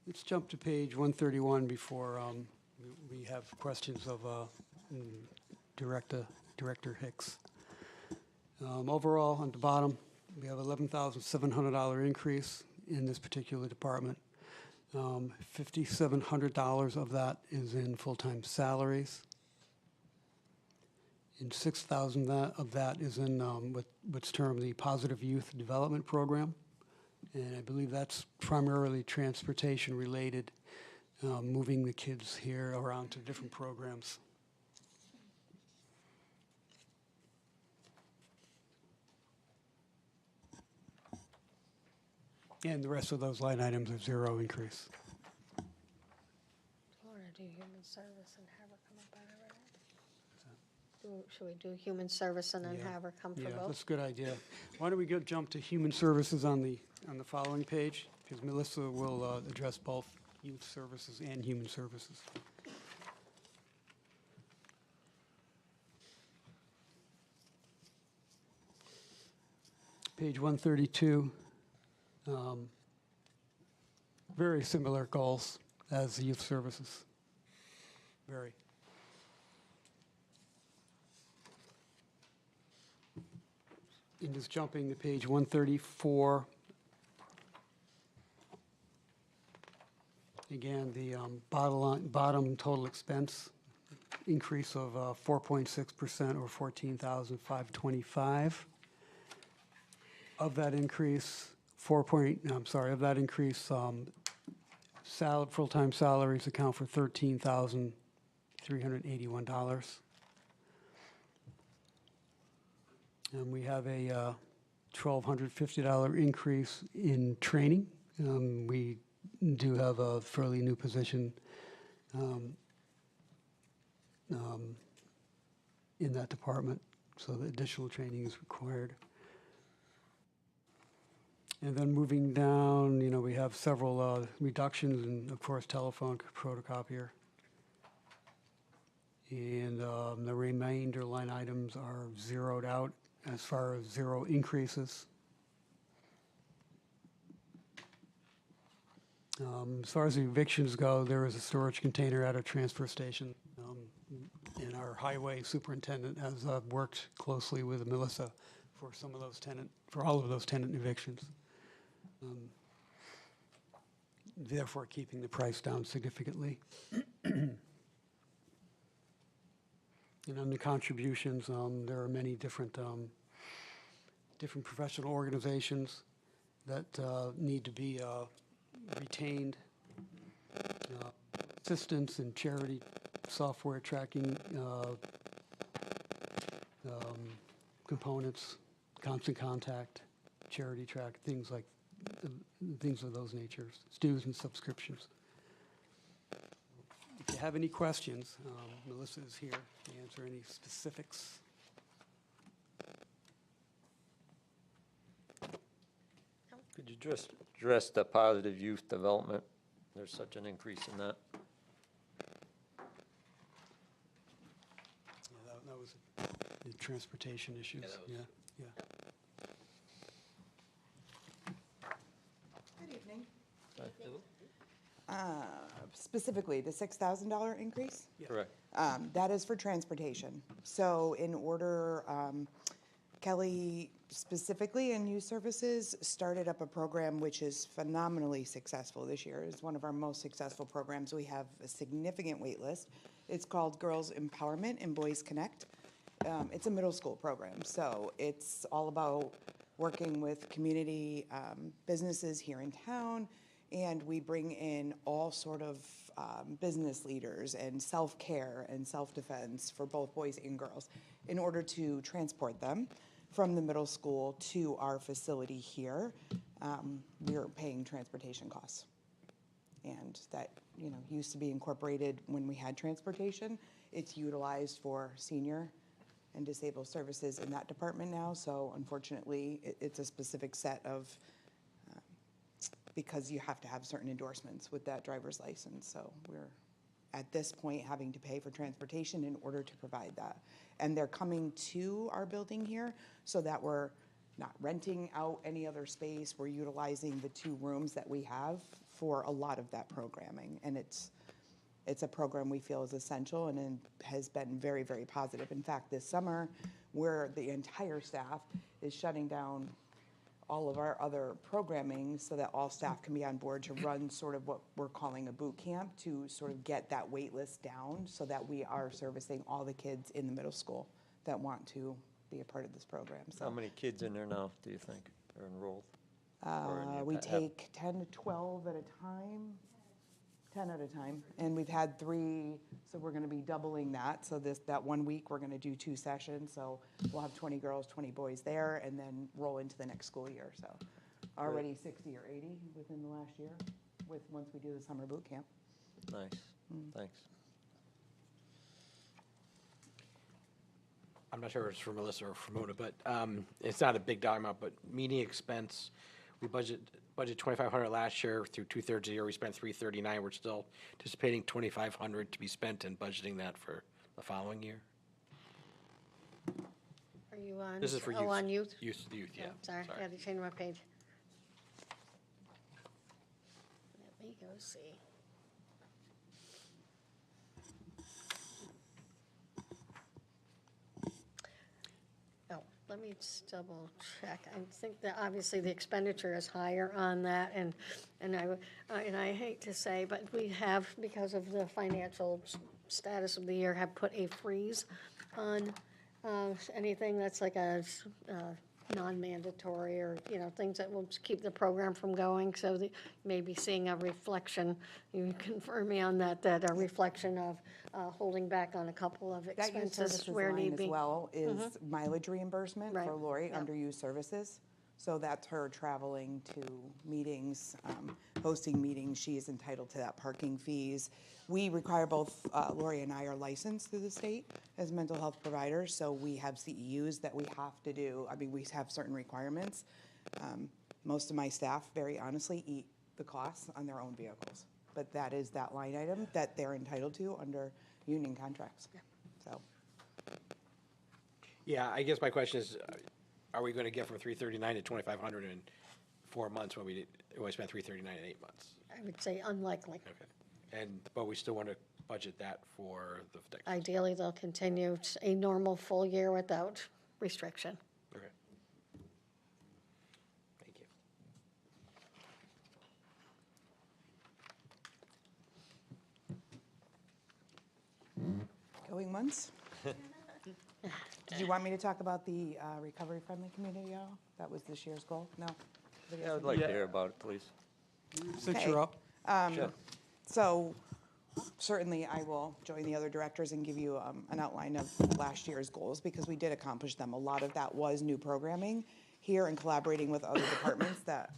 Let's jump to page 131 before we have questions of Director Hicks. Overall, on the bottom, we have $11,700 increase in this particular department. $5,700 of that is in full-time salaries. And $6,000 of that is in what's termed the Positive Youth Development Program. And I believe that's primarily transportation related, moving the kids here around to different programs. And the rest of those line items are zero increase. Do you want to do human service and have her come up on it? Should we do human service and then have her come for Yeah, both? that's a good idea. Why don't we jump to human services on the following page? Because Melissa will address both youth services and human services. Page 132. Very similar goals as the youth services. Very. And just jumping to page 134. Again, the bottom total expense increase of 4.6% or $14,525. Of that increase, full-time salaries account for $13,381. And we have a $1,250 increase in training. We do have a fairly new position in that department, so the additional training is required. And then moving down, we have several reductions in, of course, telephone photocopier. And the remainder line items are zeroed out as far as zero increases. As far as the evictions go, there is a storage container at a transfer station. And our highway superintendent has worked closely with Melissa for all of those tenant evictions. Therefore keeping the price down significantly. And on the contributions, there are many different professional organizations that need to be retained. Assistance and charity software tracking components, Constant Contact, Charity Track, things of those natures, dues and subscriptions. If you have any questions, Melissa is here to answer any specifics. Could you just address the positive youth development? There's such an increase in that. Yeah, that was the transportation issues. Yeah. Good evening. Specifically, the $6,000 increase? Correct. That is for transportation. So in order, Kelly specifically in youth services started up a program which is phenomenally successful this year. It's one of our most successful programs. We have a significant wait list. It's called Girls Empowerment and Boys Connect. It's a middle school program, so it's all about working with community businesses here in town, and we bring in all sort of business leaders and self-care and self-defense for both boys and girls in order to transport them from the middle school to our facility here. We're paying transportation costs. And that, used to be incorporated when we had transportation. It's utilized for senior and disabled services in that department now. So unfortunately, it's a specific set of, because you have to have certain endorsements with that driver's license. So we're at this point having to pay for transportation in order to provide that. And they're coming to our building here so that we're not renting out any other space. We're utilizing the 2 rooms that we have for a lot of that programming. And it's a program we feel is essential and has been very, very positive. In fact, this summer, where the entire staff is shutting down all of our other programming so that all staff can be on board to run sort of what we're calling a boot camp to sort of get that wait list down so that we are servicing all the kids in the middle school that want to be a part of this program. So How many kids in there now, do you think, are enrolled? Or in your we have- take 10 to 12 at a time. 10 at a time, and we've had 3, so we're going to be doubling that. So that 1 week, we're going to do 2 sessions, so we'll have 20 girls, 20 boys there, and then roll into the next school year. So already 60 or 80 within the last year, once we do the summer boot camp. Nice, thanks. I'm not sure if it's for Melissa or for Mona, but it's not a big dollar amount, but meeting expense, we budget $2,500 last year. Through 2/3 of the year, we spent $339. We're still anticipating $2,500 to be spent and budgeting that for the following year. Are you on? This is for Oh, youth. on youth? Youth, yeah. Oh, sorry, I had to change my page. Let me go see. Oh, let me just double check. I think that obviously the expenditure is higher on that, and I hate to say, but we have, because of the financial status of the year, have put a freeze on anything that's like a non-mandatory or, things that will just keep the program from going. So you may be seeing a reflection, you can confirm me on that a reflection of holding back on a couple of That youth expenses services where line need as be. well is mileage reimbursement Right, for Lori yeah. under youth services. So that's her traveling to meetings, hosting meetings. She is entitled to that parking fees. We require both, Lori and I are licensed through the state as mental health providers, so we have CEUs that we have to do. I mean, we have certain requirements. Most of my staff, very honestly, eat the costs on their own vehicles. But that is that line item that they're entitled to under union contracts. So, Yeah, I guess my question is, are we going to get from 339 to 2,500 in 4 months when we spent 339 in 8 months? I would say unlikely. Okay. But we still want to budget that for the next. Ideally, they'll continue a normal full year without restriction. Okay. Thank you. going once? Did you want me to talk about the recovery-friendly community at all? That was this year's goal? No? Yeah, I'd like to hear about it, please. Since you're up. Sure. So certainly I will join the other directors and give you an outline of last year's goals because we did accomplish them. A lot of that was new programming here and collaborating with other departments that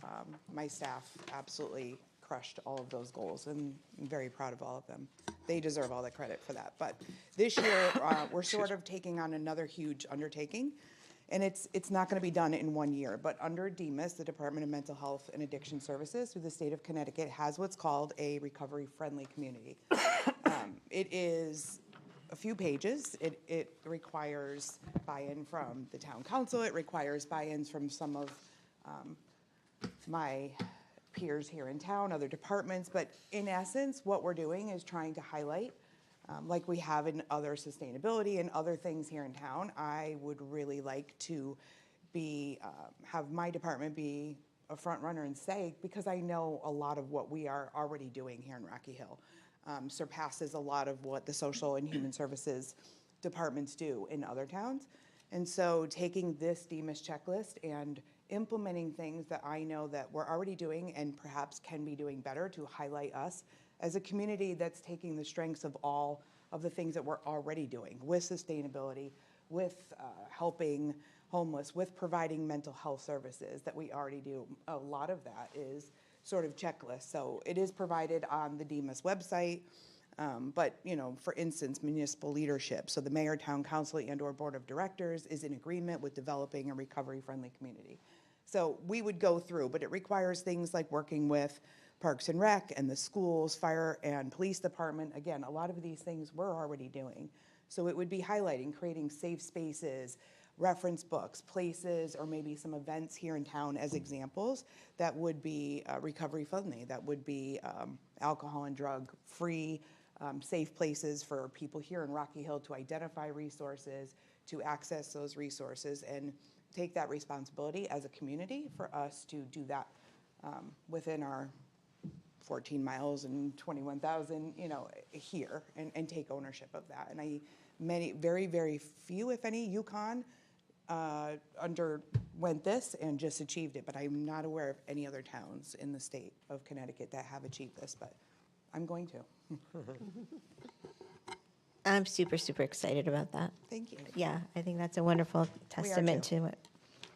my staff absolutely crushed all of those goals, and I'm very proud of all of them. They deserve all the credit for that. But this year, we're sort of taking on another huge undertaking, and it's not going to be done in 1 year. But under DEMAS, the Department of Mental Health and Addiction Services through the state of Connecticut has what's called a recovery-friendly community. It is a few pages. It requires buy-in from the town council. It requires buy-ins from some of my peers here in town, other departments. But in essence, what we're doing is trying to highlight, like we have in other sustainability and other things here in town. I would really like to be have my department be a front runner and say, because I know a lot of what we are already doing here in Rocky Hill surpasses a lot of what the social and human services departments do in other towns. And so taking this DEMAS checklist and implementing things that I know that we're already doing and perhaps can be doing better to highlight us as a community that's taking the strengths of all of the things that we're already doing with sustainability, with helping homeless, with providing mental health services that we already do. A lot of that is sort of checklist. So it is provided on the DEMAS website. But, you know, for instance, municipal leadership. So the mayor, town council, and/or board of directors is in agreement with developing a recovery-friendly community. So we would go through, but it requires things like working with Parks and Rec and the schools, fire and police department. Again, a lot of these things we're already doing. So it would be highlighting, creating safe spaces, reference books, places, or maybe some events here in town as examples that would be recovery-friendly, that would be alcohol and drug-free, safe places for people here in Rocky Hill to identify resources, to access those resources, and take that responsibility as a community for us to do that within our 14 miles and 21,000, you know, here, and take ownership of that. And very, very few, if any, Yukon underwent this and just achieved it, but I'm not aware of any other towns in the state of Connecticut that have achieved this, but I'm going to. I'm super, super excited about that. Thank you. Yeah, I think that's a wonderful testament to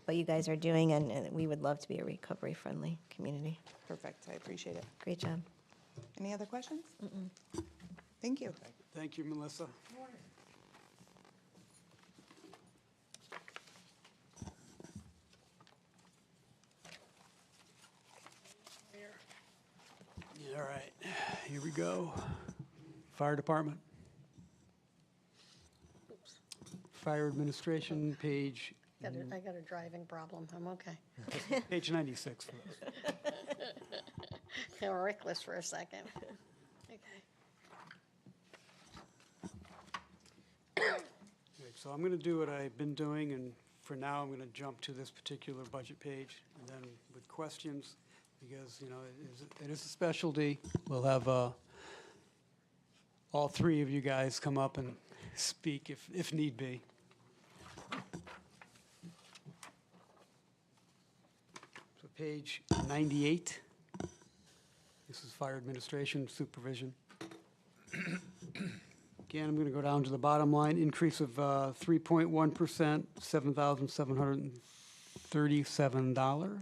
what you guys are doing, and we would love to be a recovery-friendly community. Perfect, I appreciate it. Great job. Any other questions? Thank you. Thank you, Melissa. All right, here we go. Fire department. Fire administration, page. I got a driving problem. I'm okay. Page 96 for us. Got reckless for a second. Okay. Okay, so I'm going to do what I've been doing, and for now, I'm going to jump to this particular budget page, and then with questions, because, you know, it is a specialty. We'll have all three of you guys come up and speak if need be. So page 98. This is fire administration supervision. Again, I'm going to go down to the bottom line, increase of 3.1%, $37.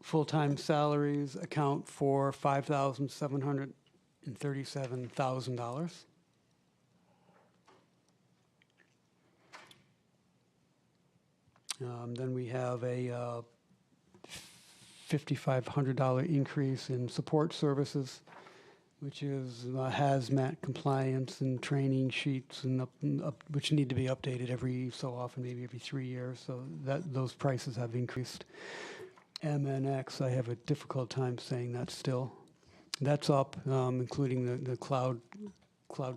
Full-time salaries account for $5,737,000. Then we have a $5,500 increase in support services, which is hazmat compliance and training sheets, and which need to be updated every so often, maybe every 3 years. So those prices have increased. MNX, I have a difficult time saying that still. That's up, including the cloud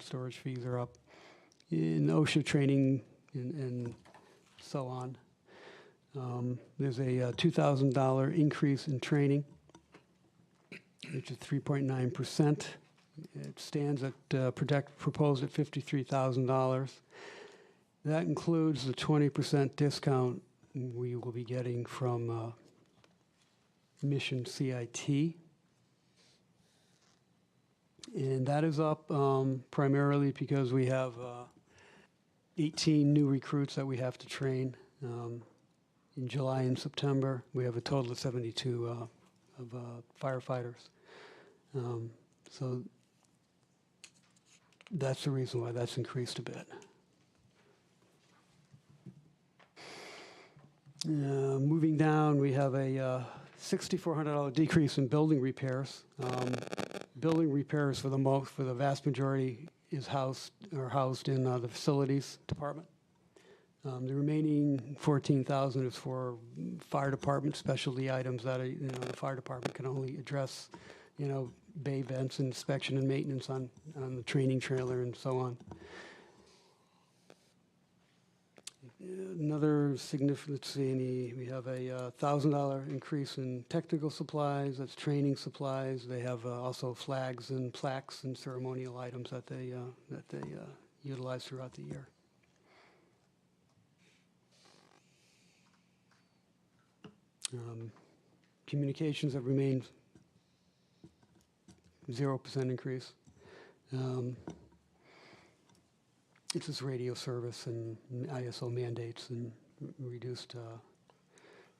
storage fees are up. In OSHA training and so on. There's a $2,000 increase in training, which is 3.9%. It stands at proposed at $53,000. That includes the 20% discount we will be getting from Mission CIT. And that is up primarily because we have 18 new recruits that we have to train. In July and September, we have a total of 72 firefighters. So that's the reason why that's increased a bit. Moving down, we have a $6,400 decrease in building repairs. Building repairs for the vast majority is housed in the facilities department. The remaining $14,000 is for fire department specialty items that the fire department can only address, bay vents, inspection and maintenance on the training trailer and so on. Another significant, let's see, we have a $1,000 increase in technical supplies. That's training supplies. They have also flags and plaques and ceremonial items that they utilize throughout the year. Communications have remained 0% increase. It's just radio service and ISO mandates and reduced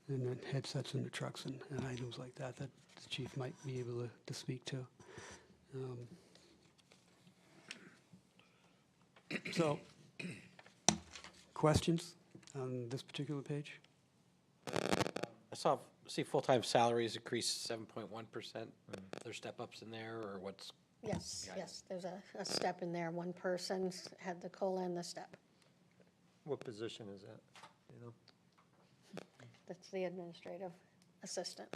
and then headsets in the trucks and items like that the chief might be able to speak to. So, questions on this particular page? See full-time salaries increase 7.1%. There's step-ups in there, or what's? Yes, there's a step in there. One person's had the COLA and the step. What position is that? That's the administrative assistant.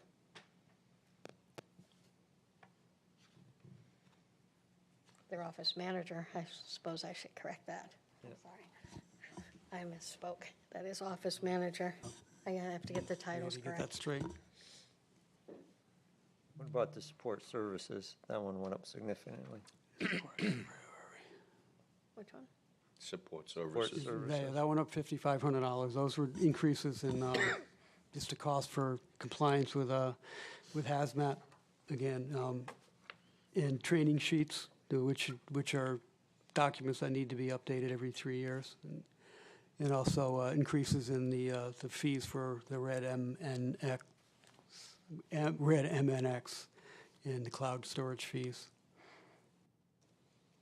Their office manager, I suppose I should correct that. Sorry. I misspoke. That is office manager. I have to get the titles Get correct. that straight. What about the support services? That one went up significantly. Which one? Support Support services. services. That went up $5,500. Those were increases in just the cost for compliance with hazmat, again, and training sheets, which are documents that need to be updated every 3 years, and also increases in the fees for the Red MNX and the cloud storage fees.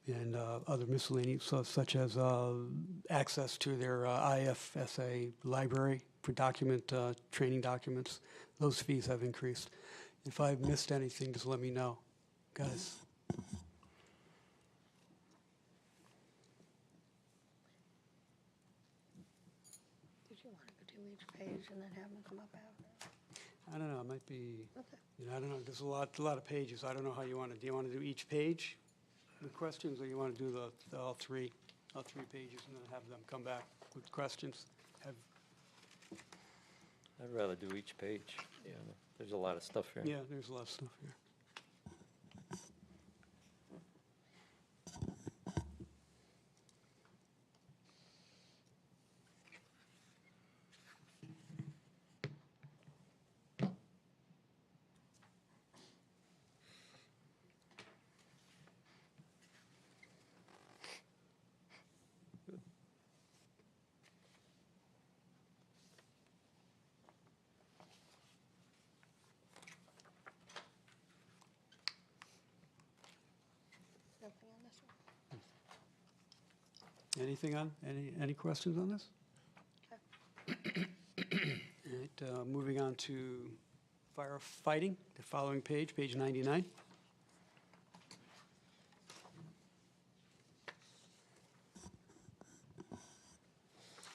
And other miscellaneous, such as access to their IFSA library for training documents. Those fees have increased. If I've missed anything, just let me know, guys. Did you want to do each page and then have them come up after? I don't know, it might be, Okay. I don't know, there's a lot of pages. I don't know how you want to, do you want to do each page with questions, or you want to do all three pages and then have them come back with questions? I'd rather do each page. There's a lot of stuff here. Yeah, there's a lot of stuff here. Any questions on this? All right, moving on to firefighting, the following page, page 99.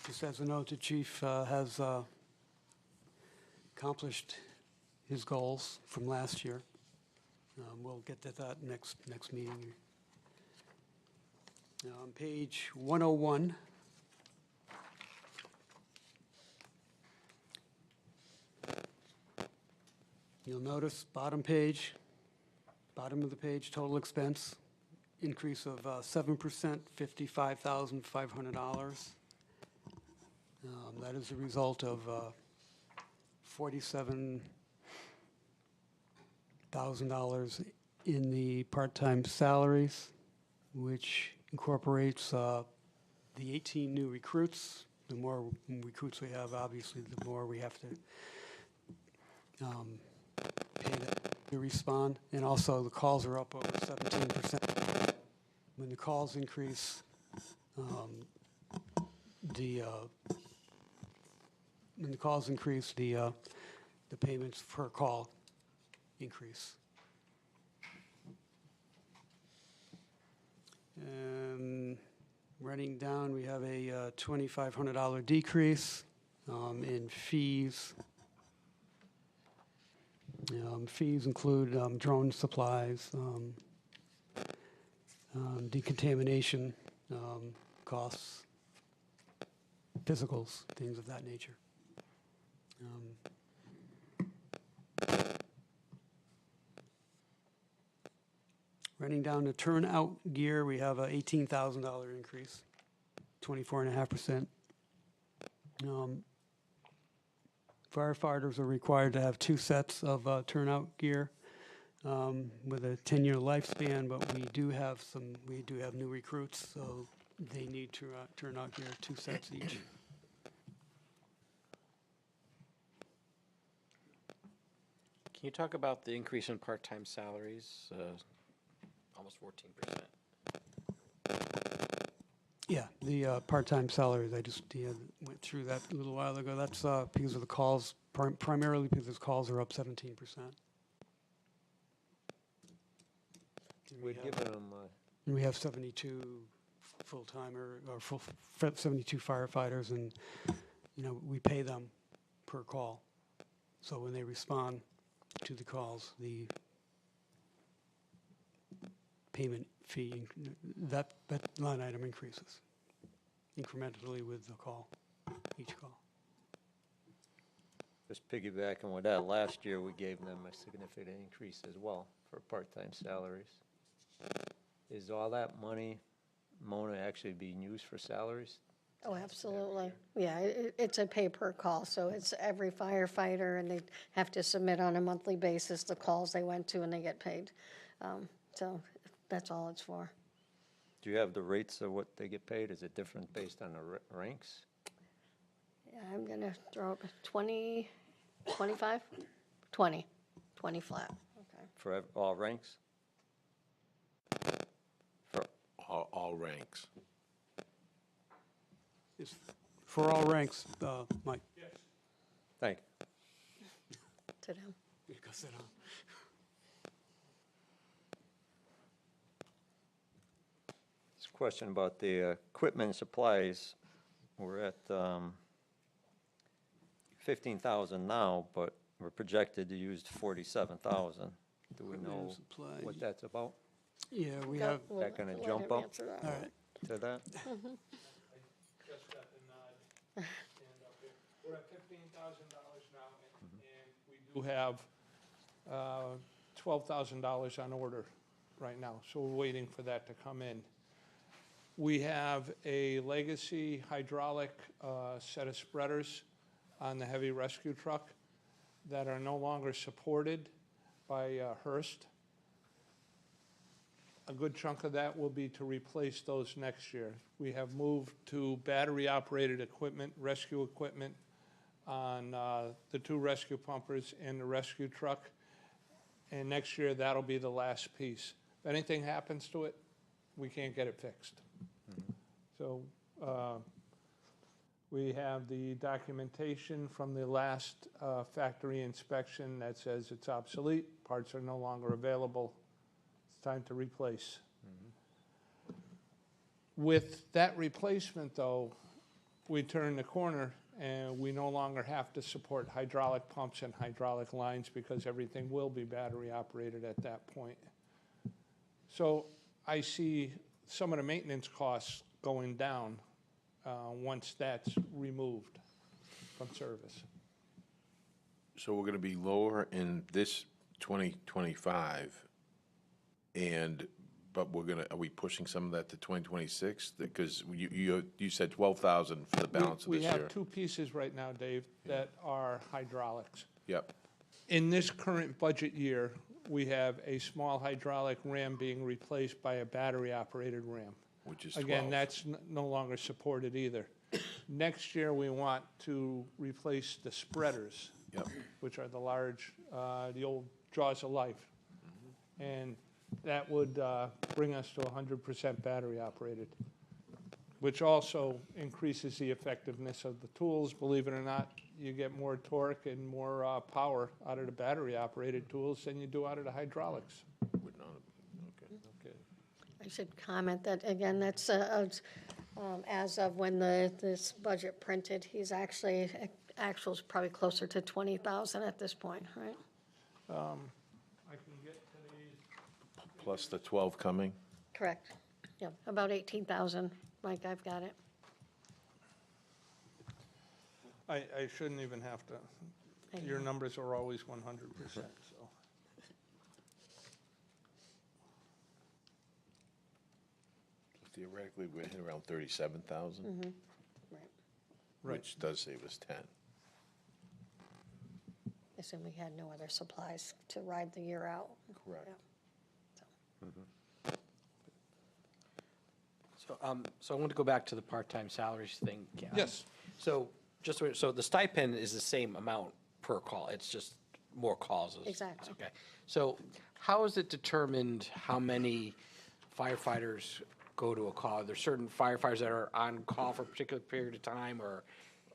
Just as a note, the chief has accomplished his goals from last year. We'll get to that next meeting. On page 101, you'll notice bottom page, bottom of the page, total expense, increase of 7%, $55,500. That is a result of $47,000 in the part-time salaries, which incorporates the 18 new recruits. The more recruits we have, obviously, the more we have to pay them to respond. And also, the calls are up over 17%. When the calls increase, the payments per call increase. Running down, we have a $2,500 decrease in fees. Fees include drone supplies, decontamination costs, physicals, things of that nature. Running down to turnout gear, we have a $18,000 increase, 24.5%. Firefighters are required to have 2 sets of turnout gear with a 10-year lifespan, but we do have new recruits, so they need turnout gear, 2 sets each. Can you talk about the increase in part-time salaries? Almost 14%. Yeah, the part-time salaries, I just went through that a little while ago. That's because of the calls, primarily because the calls are up 17%. We're giving them, And we have 72 full-timer, or 72 firefighters, and, we pay them per call. So when they respond to the calls, the payment fee, that line item increases incrementally with the call, each call. just piggybacking with that, last year we gave them a significant increase as well for part-time salaries. Is all that money, Mona, actually being used for salaries? Oh, absolutely. Yeah, it's a pay per call, so it's every firefighter, and they have to submit on a monthly basis the calls they went to, and they get paid. So that's all it's for. Do you have the rates of what they get paid? Is it different based on the ranks? Yeah, I'm gonna throw up 20, 25? 20 flat. Okay. For all ranks? For All ranks. It's for all ranks, Mike. Thank you. To them. You can sit down. This question about the equipment and supplies. We're at 15,000 now, but we're projected to use 47,000. Do we Equipment and know supplies. what that's about? Yeah, we have, That gonna Let jump him up answer that. all right. to that? Just got the nod, stand up here. We're at $15,000 now, and we do have $12,000 on order right now, so we're waiting for that to come in. We have a legacy hydraulic set of spreaders on the heavy rescue truck that are no longer supported by Hearst. A good chunk of that will be to replace those next year. We have moved to battery-operated equipment, rescue equipment, on the 2 rescue pumpers and the rescue truck. And next year, that'll be the last piece. If anything happens to it, we can't get it fixed. So we have the documentation from the last factory inspection that says it's obsolete, parts are no longer available, it's time to replace. With that replacement, though, we turn the corner and we no longer have to support hydraulic pumps and hydraulic lines because everything will be battery operated at that point. So I see some of the maintenance costs going down once that's removed from service. So we're gonna be lower in this 2025, but are we pushing some of that to 2026? Because you said 12,000 for the balance of this We year. have two pieces right now, Dave, that are hydraulics. Yep, In this current budget year, we have a small hydraulic ram being replaced by a battery-operated ram. which is Again, 12. that's no longer supported either. Next year, we want to replace the spreaders, Yep. which are the large, the old Jaws of Life. And that would bring us to 100% battery operated, which also increases the effectiveness of the tools. Believe it or not, you get more torque and more power out of the battery operated tools than you do out of the hydraulics. Would not have- okay. I should comment that, again, that's as of when this budget printed, he's actual's probably closer to 20,000 at this point, right? I can get to these. Plus the 12 coming? Correct. Yeah, about 18,000, Mike, I've got it. I shouldn't even have to, your numbers are always 100%, so. Theoretically, we're hitting around 37,000, Right. which does save us 10. Assume we had no other supplies to ride the year out. Correct. Yeah. So I want to go back to the part-time salaries thing. Yes. So so the stipend is the same amount per call, it's just more calls. Exactly. Okay. So how is it determined how many firefighters go to a call? Are there certain firefighters that are on call for a particular period of time, or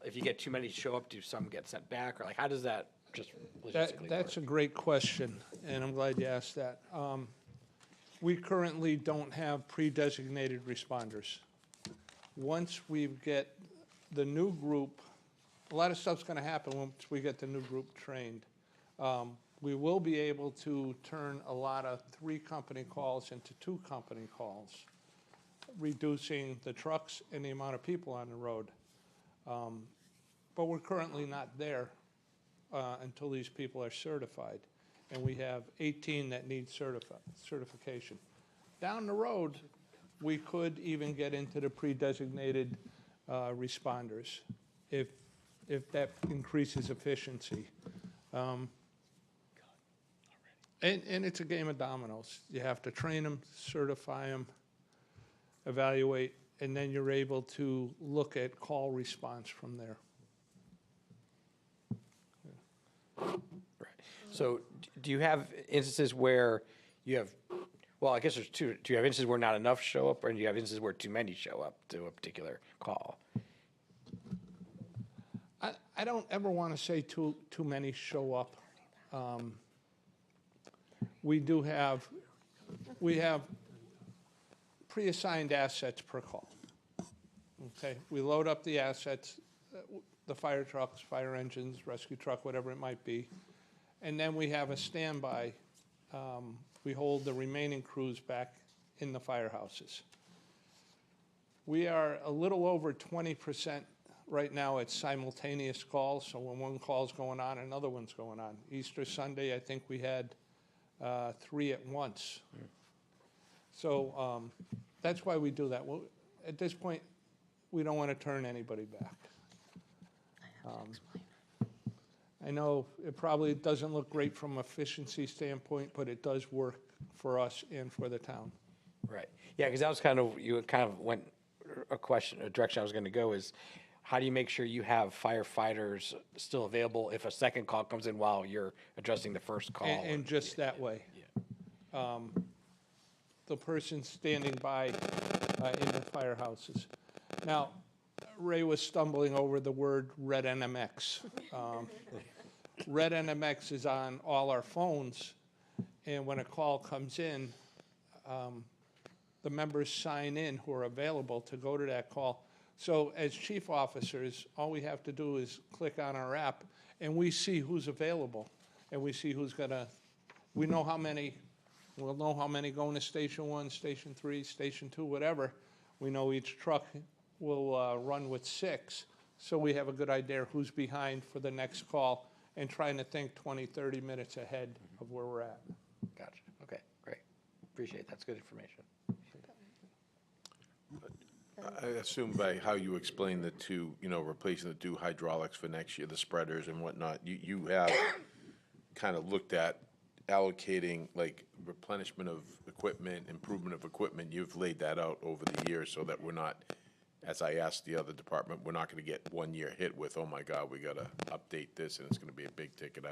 if you get too many show up, do some get sent back, or like, how does that just logistically That's a work? great question, and I'm glad you asked that. We currently don't have pre-designated responders. Once we get the new group, a lot of stuff's gonna happen once we get the new group trained. We will be able to turn a lot of 3-company calls into 2-company calls, reducing the trucks and the amount of people on the road. But we're currently not there until these people are certified. And we have 18 that need certification. Down the road, we could even get into the pre-designated responders if that increases efficiency. And it's a game of dominoes. You have to train them, certify them, evaluate, and then you're able to look at call response from there. So do you have instances where you have, well, I guess there's two. Do you have instances where not enough show up, or do you have instances where too many show up to a particular call? I don't ever want to say too many show up. We have pre-assigned assets per call. Okay, we load up the assets, the fire trucks, fire engines, rescue truck, whatever it might be, and then we have a standby. We hold the remaining crews back in the firehouses. We are a little over 20% right now at simultaneous calls, so when one call's going on, another one's going on. Easter Sunday, I think we had 3 at once. So that's why we do that. Well, at this point, we don't want to turn anybody back. I know it probably doesn't look great from an efficiency standpoint, but it does work for us and for the town. Right. Yeah, because that was kind of, you kind of went a direction I was going to go is, how do you make sure you have firefighters still available if a second call comes in while you're addressing the first call? And just that way. The person standing by in the firehouses. Now, Ray was stumbling over the word Red NMX. Red NMX is on all our phones, and when a call comes in, the members sign in who are available to go to that call. So as chief officers, all we have to do is click on our app, and we see who's available, and we see who's gonna, we know how many, we'll know how many going to Station 1, Station 3, Station 2, whatever. We know each truck will run with 6, so we have a good idea who's behind for the next call and trying to think 20, 30 minutes ahead of where we're at. Gotcha. Okay, great. Appreciate it. That's good information. I assume by how you explain the two, replacing the two hydraulics for next year, the spreaders and whatnot, you have kind of looked at allocating like replenishment of equipment, improvement of equipment. You've laid that out over the years so that we're not, as I asked the other department, we're not going to get 1 year hit with, oh my God, we got to update this and it's going to be a big ticket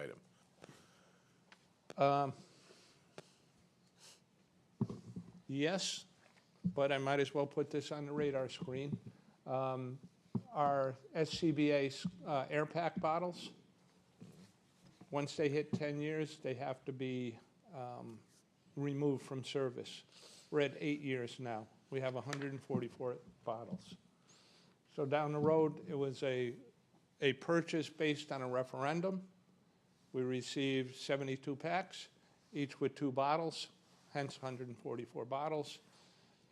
item. Yes, but I might as well put this on the radar screen. Our SCBA air pack bottles, once they hit 10 years, they have to be removed from service. We're at 8 years now. We have 144 bottles. So down the road, it was a purchase based on a referendum. We received 72 packs, each with 2 bottles, hence 144 bottles.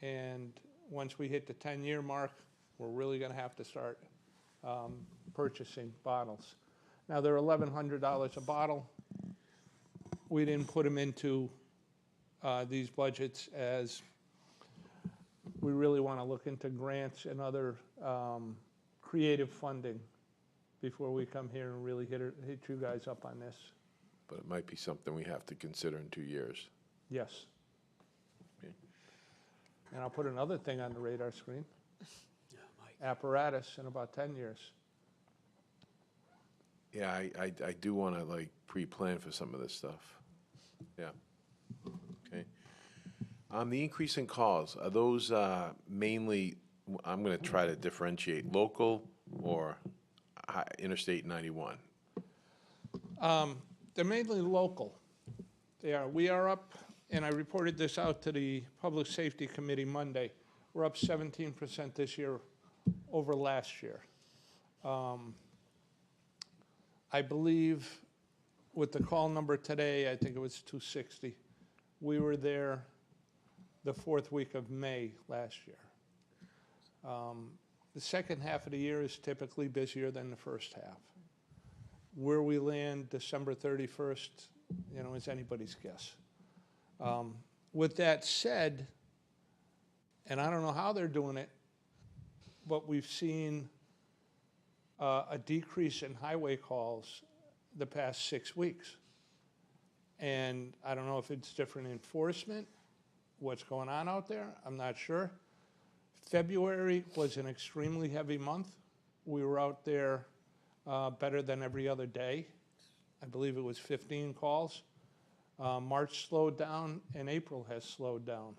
And once we hit the 10-year mark, we're really going to have to start purchasing bottles. Now, they're $1,100 a bottle. We didn't put them into these budgets as we really want to look into grants and other creative funding before we come here and really hit you guys up on this. But it might be something we have to consider in 2 years. Yes. And I'll put another thing on the radar screen. Apparatus in about 10 years. Yeah, I do want to like pre-plan for some of this stuff. Yeah. Okay. The increase in calls, are those mainly, I'm going to try to differentiate, local or Interstate 91? They're mainly local. They are. We are up, and I reported this out to the Public Safety Committee Monday. We're up 17% this year over last year. I believe with the call number today, I think it was 260. We were there the 4th week of May last year. The second half of the year is typically busier than the first half. Where we land December 31st, is anybody's guess. With that said, and I don't know how they're doing it, but we've seen a decrease in highway calls the past 6 weeks. And I don't know if it's different enforcement, what's going on out there, I'm not sure. February was an extremely heavy month. We were out there better than every other day. I believe it was 15 calls. March slowed down, and April has slowed down.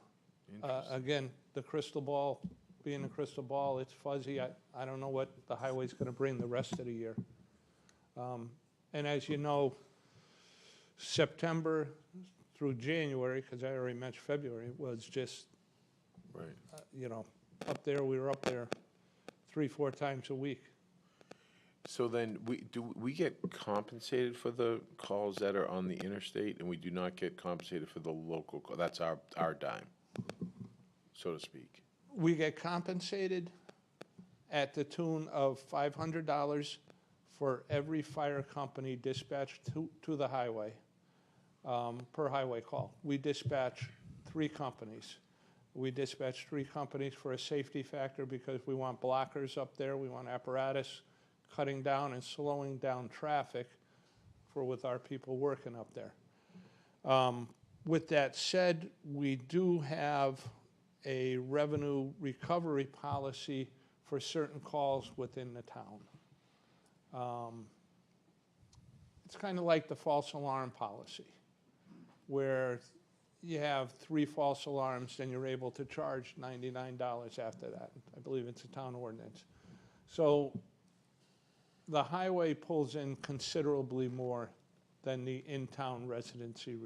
Again, the crystal ball, being a crystal ball, it's fuzzy. I don't know what the highway's going to bring the rest of the year. And as you know, September through January, because I already mentioned February, was just, up there. We were up there 3-4 times a week. So then, we get compensated for the calls that are on the interstate, and we do not get compensated for the local call? That's our dime, so to speak. We get compensated at the tune of $500 for every fire company dispatched to the highway per highway call. We dispatch 3 companies. We dispatch 3 companies for a safety factor because we want blockers up there. We want apparatus cutting down and slowing down traffic with our people working up there. With that said, we do have a revenue recovery policy for certain calls within the town. It's kind of like the false alarm policy, where you have 3 false alarms, then you're able to charge $99 after that. I believe it's a town ordinance. So the highway pulls in considerably more than the in-town residency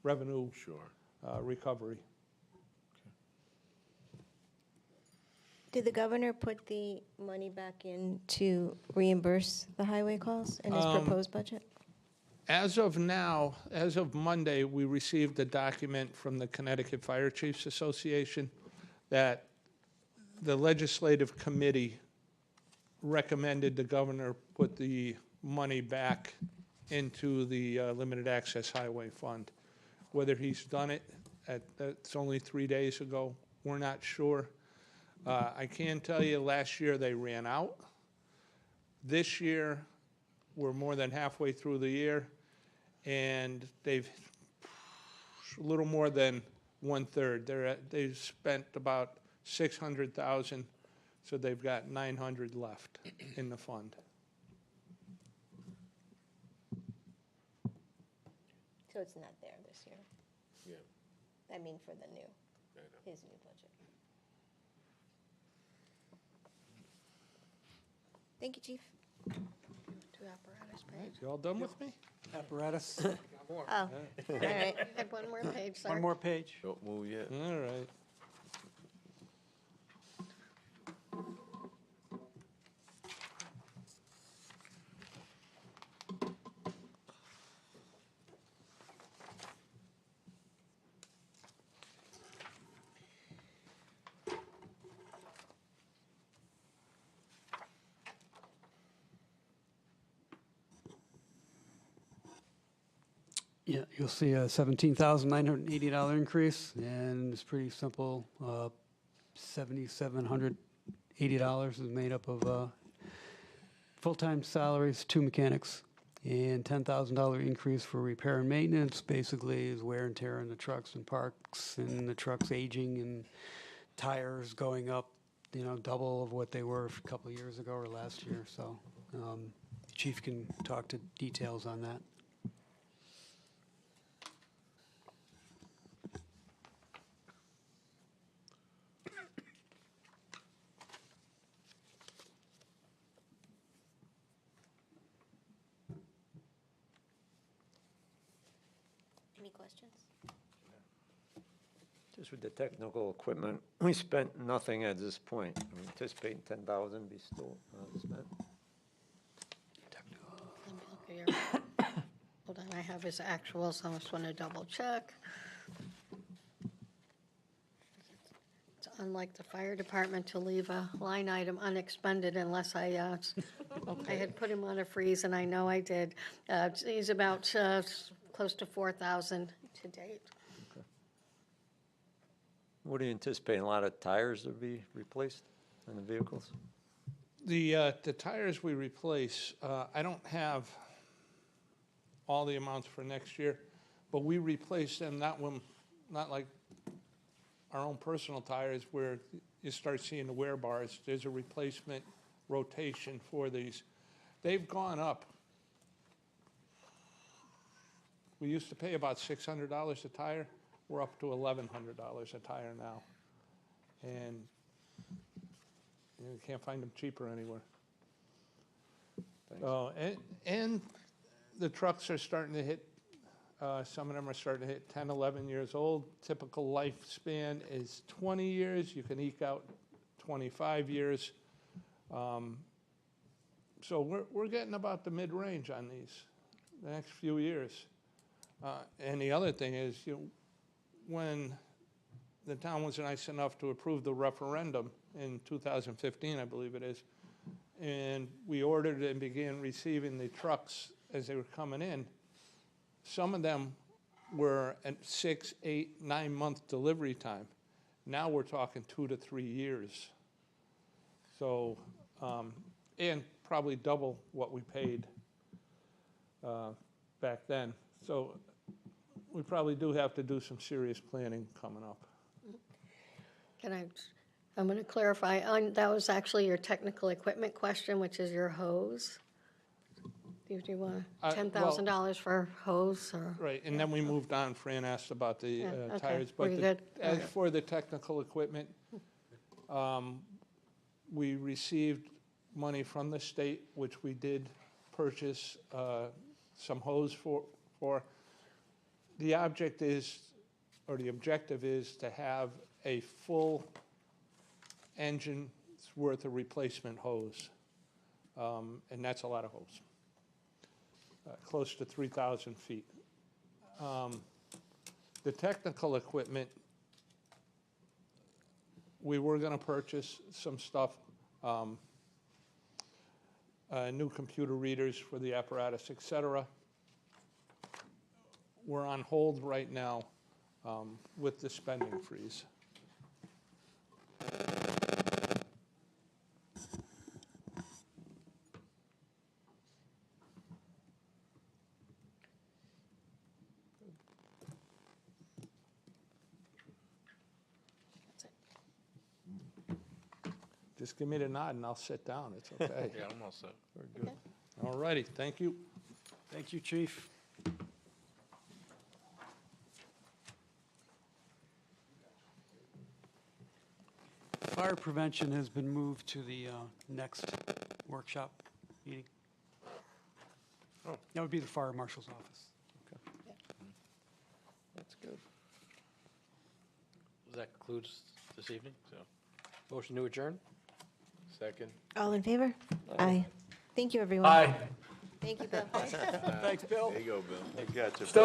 revenue recovery. Did the governor put the money back in to reimburse the highway calls in his proposed budget? As of now, as of Monday, we received a document from the Connecticut Fire Chiefs Association that the legislative committee recommended the governor put the money back into the limited access highway fund. Whether he's done it, that's only 3 days ago, we're not sure. I can tell you last year they ran out. This year, we're more than halfway through the year, and they've a little more than 1/3. They've spent about 600,000, so they've got 900 left in the fund. So it's not there this year? Yeah. I mean, for the new, his new budget. Thank you, Chief. To apparatus page. You all done with me? Apparatus. Oh, all right. Had one more page, sir. One more page. Don't move yet. All right. Yeah, you'll see a $17,980 increase, and it's pretty simple. $7,780 is made up of full-time salaries, 2 mechanics, and $10,000 increase for repair and maintenance. Basically, is wear and tear in the trucks and parks, and the trucks aging, and tires going up, double of what they were a couple of years ago or last year. So, Chief can talk to details on that. Any questions? Just with the technical equipment, we spent nothing at this point. We anticipate 10,000 be still spent. Let me look at your- Hold on, I have his actual, so I just want to double check. It's unlike the fire department to leave a line item unexpended unless I had put him on a freeze, and I know I did. He's about close to 4,000 to date. What are you anticipating? A lot of tires to be replaced in the vehicles? The tires we replace, I don't have all the amounts for next year, but we replace them not like our own personal tires where you start seeing the wear bars. There's a replacement rotation for these. They've gone up. We used to pay about $600 a tire. We're up to $1,100 a tire now. And you can't find them cheaper anywhere. And the trucks are starting to hit, some of them are starting to hit 10, 11 years old. Typical lifespan is 20 years. You can eke out 25 years. So we're getting about the mid-range on these the next few years. And the other thing is, when the town was nice enough to approve the referendum in 2015, I believe it is, and we ordered and began receiving the trucks as they were coming in, some of them were at 6, 8, 9 month delivery time. Now we're talking 2 to 3 years. So, and probably double what we paid back then. So we probably do have to do some serious planning coming up. I'm going to clarify, that was actually your technical equipment question, which is your hose. Do you want well- $10,000 for hose or? Right, and then we moved on. Fran asked about the Yeah, okay. tires. Were But you the- good? as Okay. for the technical equipment, we received money from the state, which we did purchase some hose for. The object is, or the objective is to have a full engine's worth of replacement hose. And that's a lot of hose, close to 3,000 feet. The technical equipment, we were going to purchase some stuff, new computer readers for the apparatus, et cetera. We're on hold right now with the spending freeze. Just give me the nod and I'll sit down. It's okay. Yeah, I'm all set. Very good. All righty, thank you. Thank you, Chief. Fire prevention has been moved to the next workshop meeting. Oh. That would be the fire marshal's office. That's good. That concludes this evening, so. Motion to adjourn? Second? All in favor? Aye. Thank you, everyone. Aye. Thank you, Bill. Thanks, Bill. There you go, Bill. You got your. Still